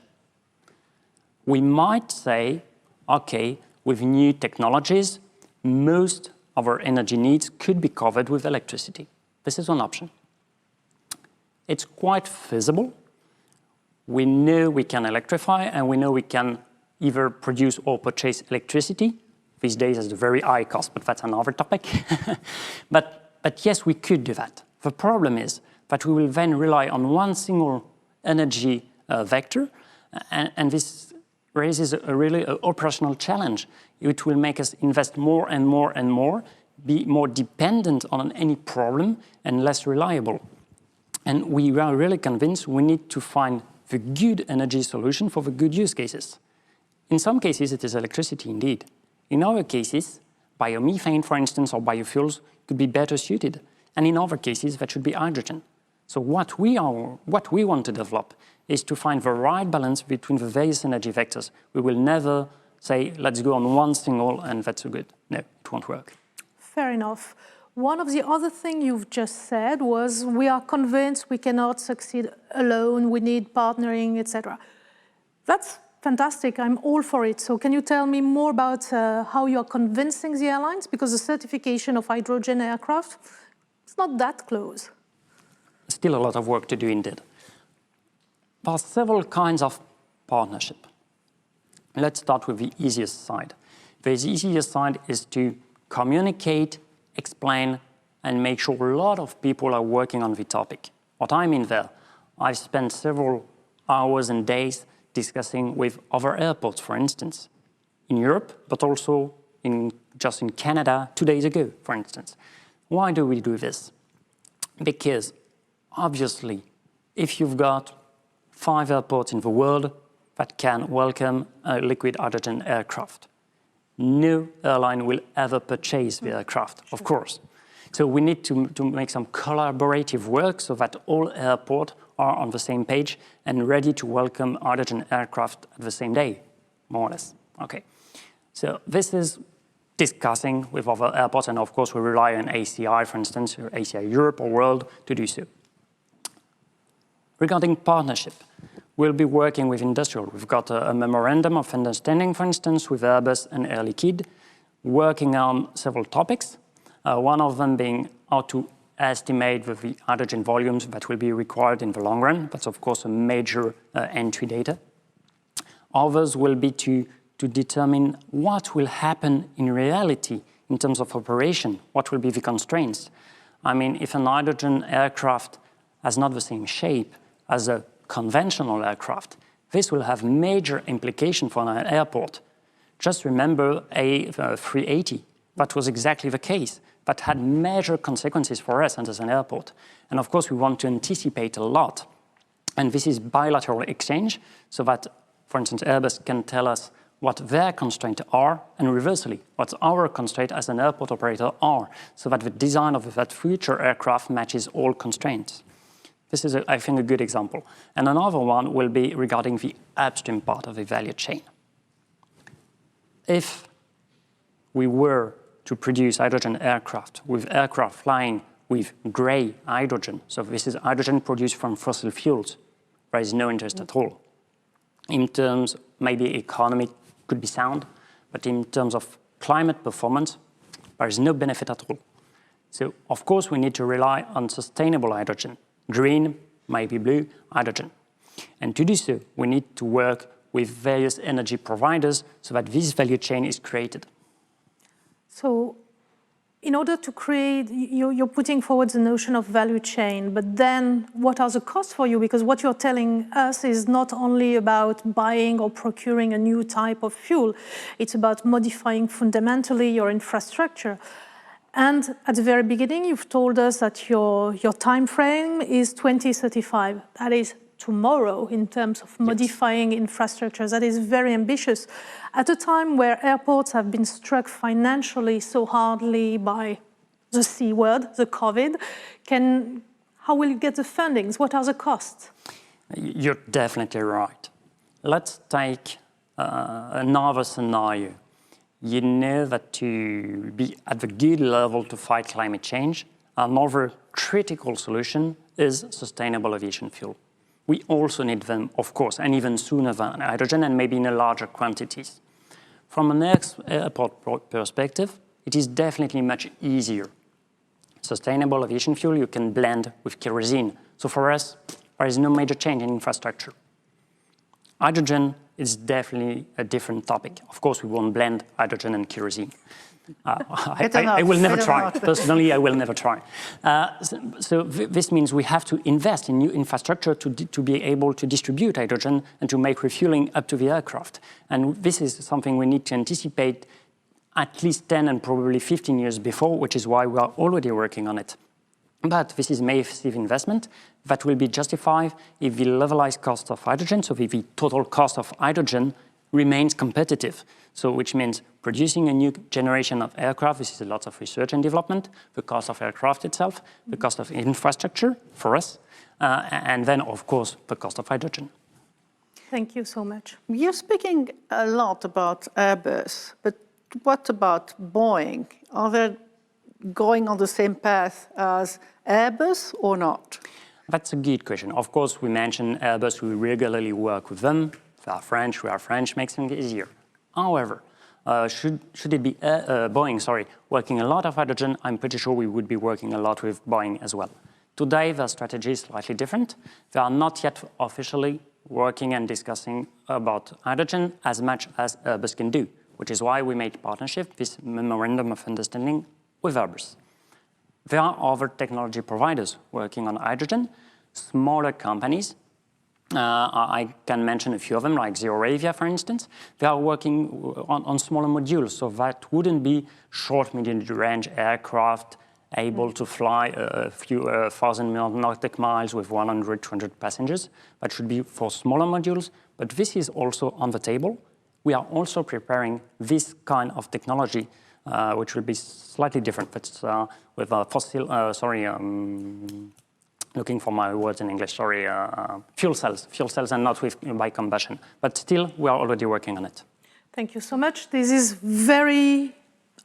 We might say, okay, with new technologies, most our energy needs could be covered with electricity. This is one option. It's quite feasible. We know we can electrify, and we know we can either produce or purchase electricity. These days it's a very high cost, but that's another topic. but yes, we could do that. The problem is that we will then rely on one single energy vector, and this raises a really operational challenge. It will make us invest more and more and more, be more dependent on any problem and less reliable. And we are really convinced we need to find the good energy solution for the good use cases. In some cases, it is electricity indeed. In other cases, biomethane, for instance, or biofuels could be better suited. And in other cases, that should be hydrogen. So what we want to develop is to find the right balance between the various energy vectors. We will never say, let's go on one single and that's good. No, it won't work. Fair enough. One of the other things you've just said was we are convinced we cannot succeed alone, we need partnering, etc. That's fantastic, I'm all for it. So can you tell me more about how you're convincing the airlines? Because the certification of hydrogen aircraft, it's not that close. Still a lot of work to do indeed. There are several kinds of partnership. Let's start with the easiest side. The easiest side is to communicate, explain, and make sure a lot of people are working on the topic. What I mean there, I've spent several hours and days discussing with other airports, for instance, in Europe, but also just in Canada 2 days ago, for instance. Why do we do this? Because obviously, if you've got 5 airports in the world that can welcome a liquid hydrogen aircraft, no airline will ever purchase the aircraft, of course. So we need to make some collaborative work so that all airports are on the same page and ready to welcome hydrogen aircraft at the same day, more or less. Okay. So this is discussing with other airports, and of course we rely on ACI, for instance, or ACI Europe or World to do so. Regarding partnership, we'll be working with industrial. We've got a memorandum of understanding, for instance, with Airbus and Air Liquide, working on several topics. One of them being how to estimate the hydrogen volumes that will be required in the long run. That's, of course, a major entry data. Others will be to determine what will happen in reality in terms of operation, what will be the constraints. I mean, if a hydrogen aircraft has not the same shape as a conventional aircraft, this will have major implication for an airport. Just remember A380. That was exactly the case. That had major consequences for us as an airport. And of course, we want to anticipate a lot. And this is bilateral exchange, so that, for instance, Airbus can tell us what their constraints are, and reversely, what our constraints as an airport operator are, so that the design of that future aircraft matches all constraints. This is, I think, a good example. And another one will be regarding the upstream part of the value chain. If we were to produce hydrogen aircraft with aircraft flying with gray hydrogen, so this is hydrogen produced from fossil fuels, there is no interest at all. In terms, maybe economy could be sound, but in terms of climate performance, there is no benefit at all. So, of course, we need to rely on sustainable hydrogen, green, maybe blue, hydrogen. And to do so, we need to work with various energy providers so that this value chain is created. So, in order to create, you're putting forward the notion of value chain, but then what are the costs for you? Because what you're telling us is not only about buying or procuring a new type of fuel, it's about modifying fundamentally your infrastructure. And at the very beginning, you've told us that your time frame is 2035. That is tomorrow in terms of modifying infrastructure. That is very ambitious. At a time where airports have been struck financially so hardly by the C word, the COVID, how will you get the fundings? What are the costs? You're definitely right. Let's take another scenario. You know that to be at the good level to fight climate change, another critical solution is sustainable aviation fuel. We also need them, of course, and even sooner than hydrogen, and maybe in a larger quantities. From an airport perspective, it is definitely much easier. Sustainable aviation fuel you can blend with kerosene. So for us, there is no major change in infrastructure. Hydrogen is definitely a different topic. Of course, we won't blend hydrogen and kerosene. I will never try. Personally, I will never try. So this means we have to invest in new infrastructure to be able to distribute hydrogen and to make refueling up to the aircraft. And this is something we need to anticipate at least 10 and probably 15 years before, which is why we are already working on it. But this is massive investment that will be justified if the levelized cost of hydrogen, so if the total cost of hydrogen remains competitive. So which means producing a new generation of aircraft, this is a lot of research and development, the cost of aircraft itself, the cost of infrastructure for us, and then of course the cost of hydrogen. Thank you so much. You're speaking a lot about Airbus, but what about Boeing? Are they going on the same path as Airbus or not? That's a good question. Of course, we mentioned Airbus, we regularly work with them. They are French, we are French, makes things easier. However, should it be Boeing, working a lot of hydrogen, I'm pretty sure we would be working a lot with Boeing as well. Today, their strategy is slightly different. They are not yet officially working and discussing about hydrogen as much as Airbus can do, which is why we made partnership, this memorandum of understanding with Airbus. There are other technology providers working on hydrogen, smaller companies. I can mention a few of them, like ZeroAvia, for instance. They are working on smaller modules, so that wouldn't be short, medium-range aircraft able to fly a few thousand nautical miles with 100, 200 passengers. That should be for smaller modules, but this is also on the table. We are also preparing this kind of technology, which will be slightly different, but with looking for my words in English, fuel cells and not by combustion. But still, we are already working on it. Thank you so much. This is very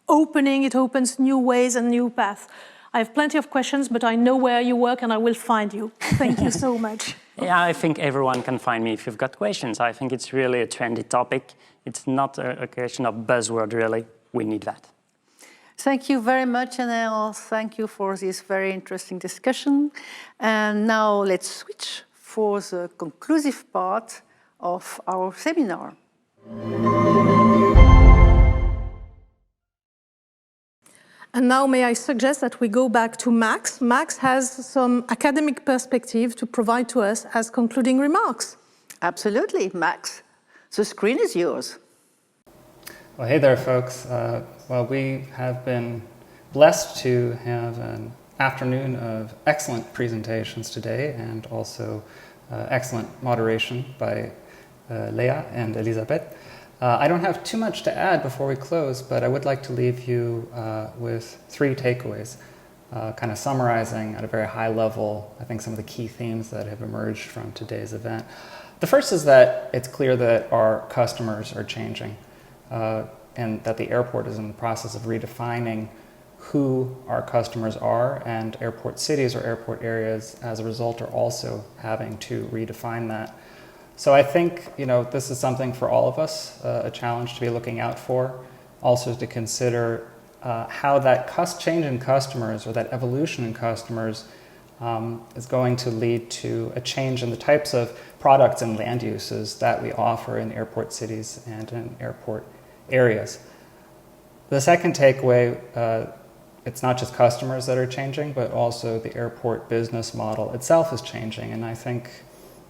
opening. It opens new ways and new paths. I have plenty of questions, but I know where you work and I will find you. Thank you so much. Yeah, I think everyone can find me if you've got questions. I think it's really a trendy topic. It's not a question of buzzword, really. We need that. Thank you very much, Anel. Thank you for this very interesting discussion. And now let's switch for the conclusive part of our seminar. And now may I suggest that we go back to Max. Max has some academic perspective to provide to us as concluding remarks. Absolutely, Max. The screen is yours. Well, hey there, folks. Well, we have been blessed to have an afternoon of excellent presentations today and also excellent moderation by Leah and Elisabeth. I don't have too much to add before we close, but I would like to leave you with 3 takeaways, kind of summarizing at a very high level, I think, some of the key themes that have emerged from today's event. The first is that it's clear that our customers are changing. And that the airport is in the process of redefining who our customers are, and airport cities or airport areas, as a result, are also having to redefine that. So I think, this is something for all of us, a challenge to be looking out for, also to consider how that change in customers or that evolution in customers is going to lead to a change in the types of products and land uses that we offer in airport cities and in airport areas. The second takeaway, it's not just customers that are changing, but also the airport business model itself is changing. And I think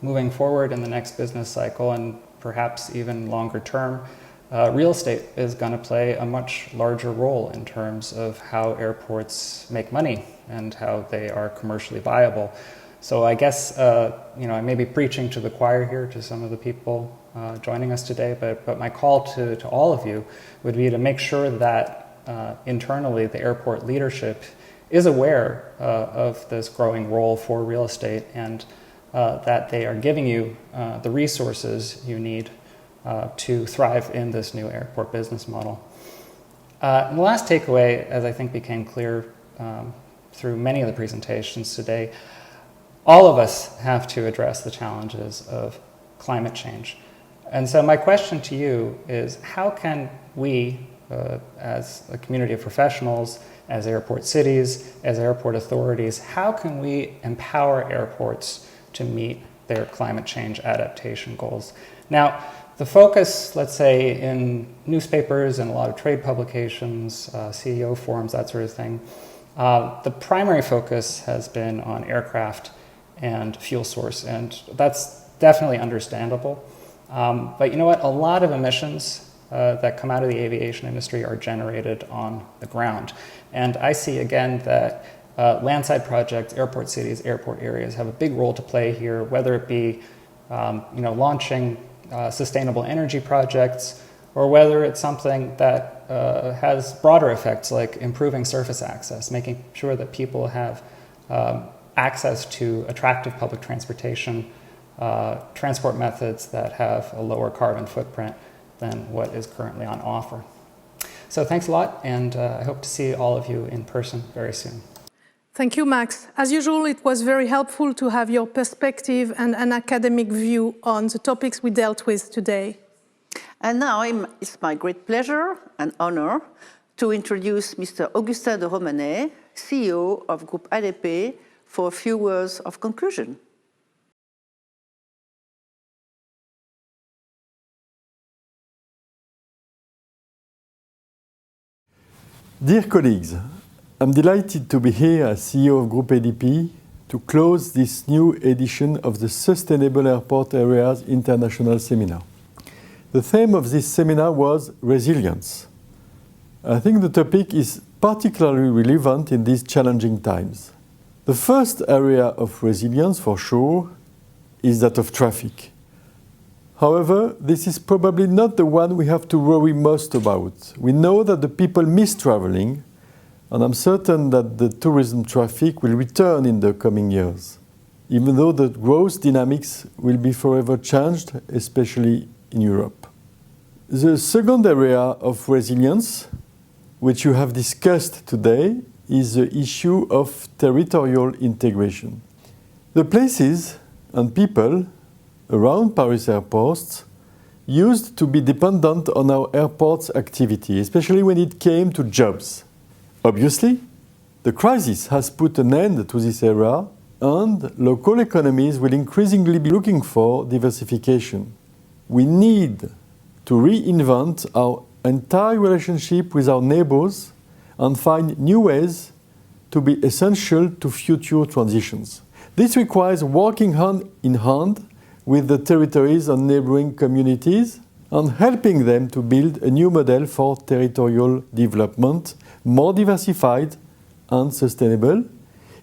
moving forward in the next business cycle and perhaps even longer term, real estate is going to play a much larger role in terms of how airports make money and how they are commercially viable. So I guess, I may be preaching to the choir here to some of the people joining us today, but my call to all of you would be to make sure that internally the airport leadership is aware of this growing role for real estate and that they are giving you the resources you need to thrive in this new airport business model. And the last takeaway, as I think became clear through many of the presentations today, all of us have to address the challenges of climate change. And so my question to you is, how can we, as a community of professionals, as airport cities, as airport authorities, how can we empower airports to meet their climate change adaptation goals? Now, the focus, let's say, in newspapers and a lot of trade publications, CEO forums, that sort of thing, the primary focus has been on aircraft and fuel source, and that's definitely understandable. But you know what? A lot of emissions that come out of the aviation industry are generated on the ground. And I see again that landside projects, airport cities, airport areas have a big role to play here, whether it be launching sustainable energy projects, or whether it's something that has broader effects like improving surface access, making sure that people have access to attractive public transportation, transport methods that have a lower carbon footprint than what is currently on offer. So thanks a lot, and I hope to see all of you in person very soon. Thank you, Max. As usual, it was very helpful to have your perspective and an academic view on the topics we dealt with today. And now it's my great pleasure and honor to introduce Mr. Augustin de Romanet, CEO of Groupe ADP, for a few words of conclusion. Dear colleagues, I'm delighted to be here as CEO of Groupe ADP to close this new edition of the Sustainable Airport Areas International Seminar. The theme of this seminar was resilience. I think the topic is particularly relevant in these challenging times. The first area of resilience, for sure, is that of traffic. However, this is probably not the one we have to worry most about. We know that the people miss traveling, and I'm certain that the tourism traffic will return in the coming years, even though the growth dynamics will be forever changed, especially in Europe. The second area of resilience, which you have discussed today, is the issue of territorial integration. The places and people around Paris airports used to be dependent on our airport's activity, especially when it came to jobs. Obviously, the crisis has put an end to this era, and local economies will increasingly be looking for diversification. We need to reinvent our entire relationship with our neighbors and find new ways to be essential to future transitions. This requires working hand in hand with the territories and neighboring communities and helping them to build a new model for territorial development, more diversified and sustainable,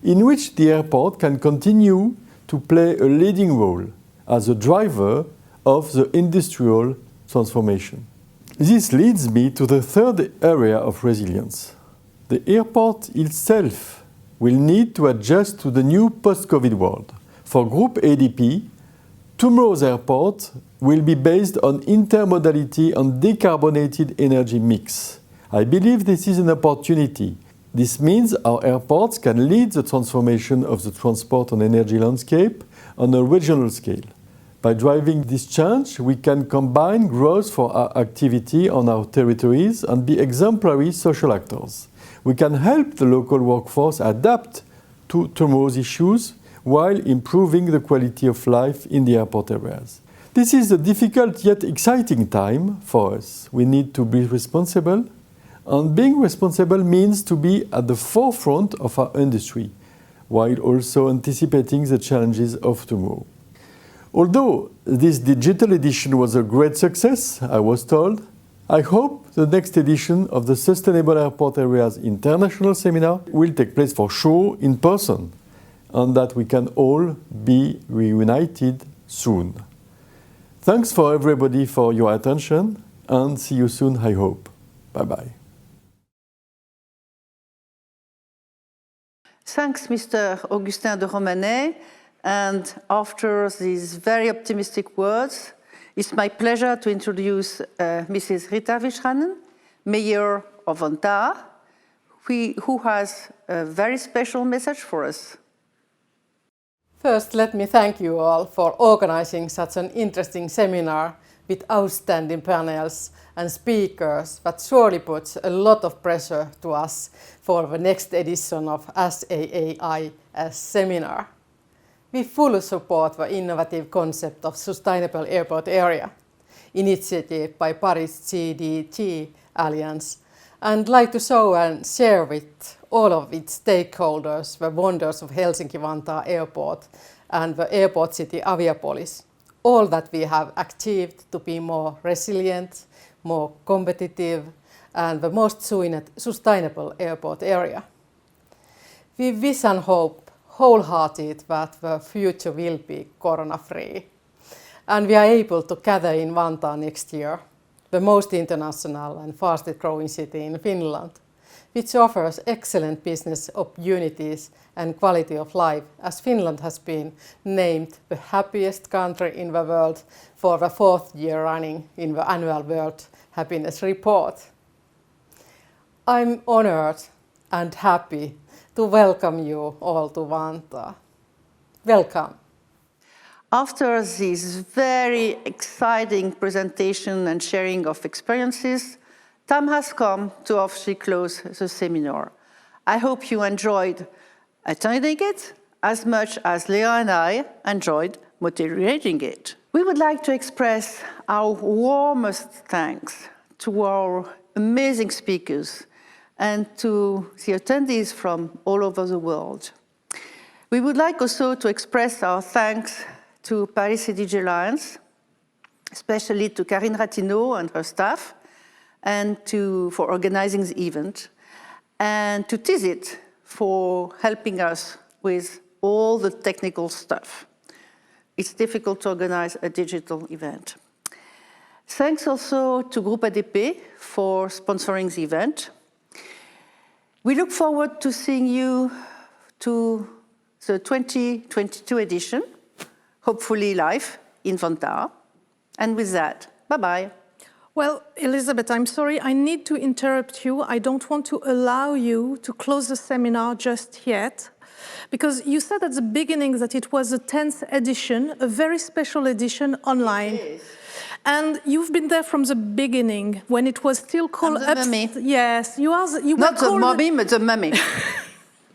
in which the airport can continue to play a leading role as a driver of the industrial transformation. This leads me to the third area of resilience. The airport itself will need to adjust to the new post-COVID world. For Groupe ADP, tomorrow's airport will be based on intermodality and decarbonated energy mix. I believe this is an opportunity. This means our airports can lead the transformation of the transport and energy landscape on a regional scale. By driving this change, we can combine growth for our activity on our territories and be exemplary social actors. We can help the local workforce adapt to tomorrow's issues while improving the quality of life in the airport areas. This is a difficult yet exciting time for us. We need to be responsible, and being responsible means to be at the forefront of our industry, while also anticipating the challenges of tomorrow. Although this digital edition was a great success, I was told, I hope the next edition of the Sustainable Airport Areas International Seminar will take place for sure in person, and that we can all be reunited soon. Thanks for everybody for your attention, and see you soon, I hope. Bye-bye. Thanks, Mr. Augustin de Romanet. And after these very optimistic words, it's my pleasure to introduce Mrs. Rita Vishranen, Mayor of Vantaa, who has a very special message for us. First, let me thank you all for organizing such an interesting seminar with outstanding panels and speakers that surely puts a lot of pressure to us for the next edition of SAAIS seminar. We fully support the innovative concept of Sustainable Airport Area, initiated by Paris CDG Alliance, and like to show and share with all of its stakeholders the wonders of Helsinki-Vantaa Airport and the airport city Aviapolis, all that we have achieved to be more resilient, more competitive, and the most sustainable airport area. We wish and hope wholehearted that the future will be corona-free, and we are able to gather in Vantaa next year, the most international and fastest growing city in Finland, which offers excellent business opportunities and quality of life, as Finland has been named the happiest country in the world for the 4th year running in the annual World Happiness Report. I'm honored and happy to welcome you all to Vantaa. Welcome. After this very exciting presentation and sharing of experiences, time has come to officially close the seminar. I hope you enjoyed attending it as much as Lea and I enjoyed moderating it. We would like to express our warmest thanks to our amazing speakers and to the attendees from all over the world. We would like also to express our thanks to Paris CDG Alliance, especially to Karine Ratineau and her staff, and for organizing the event, and to TISIT for helping us with all the technical stuff. It's difficult to organize a digital event. Thanks also to Groupe ADP for sponsoring the event. We look forward to seeing you to the 2022 edition, hopefully live in Vantaa. And with that, bye-bye. Well, Elizabeth, I'm sorry, I need to interrupt you. I don't want to allow you to close the seminar just yet, because you said at the beginning that it was the 10th edition, a very special edition online. It is. And you've been there from the beginning, when it was still called... I'm the mummy. Yes, you were Not the called... mummy, but the mummy.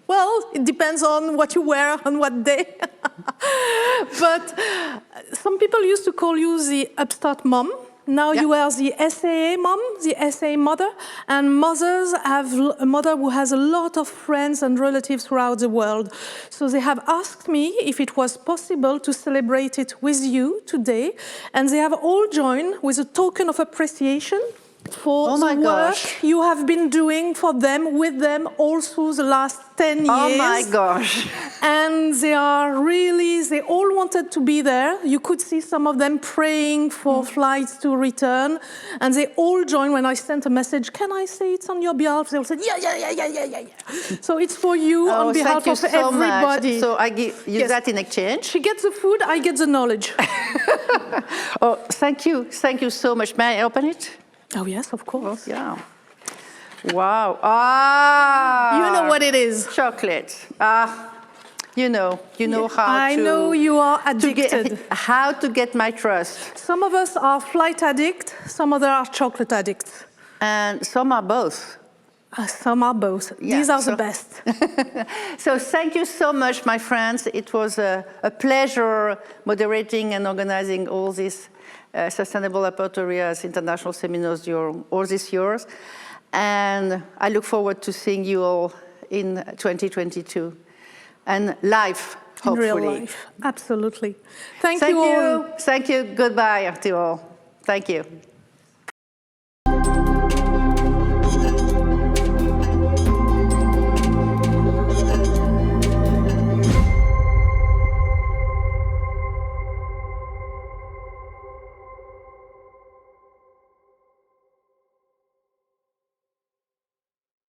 Well, it depends on what you wear on what day. But some people used to call you the upstart mom. Now you are the SAA mom, the SAA mother, and mothers have a mother who has a lot of friends and relatives throughout the world. So they have asked me if it was possible to celebrate it with you today, and they have all joined with a token of appreciation for the work you have been doing for them, with them, all through the last 10 years. Oh my gosh. And they all wanted to be there. You could see some of them praying for flights to return. And they all joined when I sent a message, can I say it's on your behalf? They all said, yeah. So it's for you on behalf of everybody. Much. So I give you that in exchange? She gets the food, I get the knowledge. Oh, thank you. Thank you so much. May I open it? Oh, yes, of course. Oh, yeah. Wow. Ah! You know what it is. Chocolate. You know how I know you are addicted. How to get my trust. Some of us are flight addicts, some others are chocolate addicts. And some are both. Some are both. Yeah, these are the best. So thank you so much, my friends. It was a pleasure moderating and organizing all these Sustainable Airport Areas international seminars all these years. And I look forward to seeing you all in 2022. And live, hopefully. In real life, absolutely. Thank you all. Thank you. Goodbye to all. Thank you.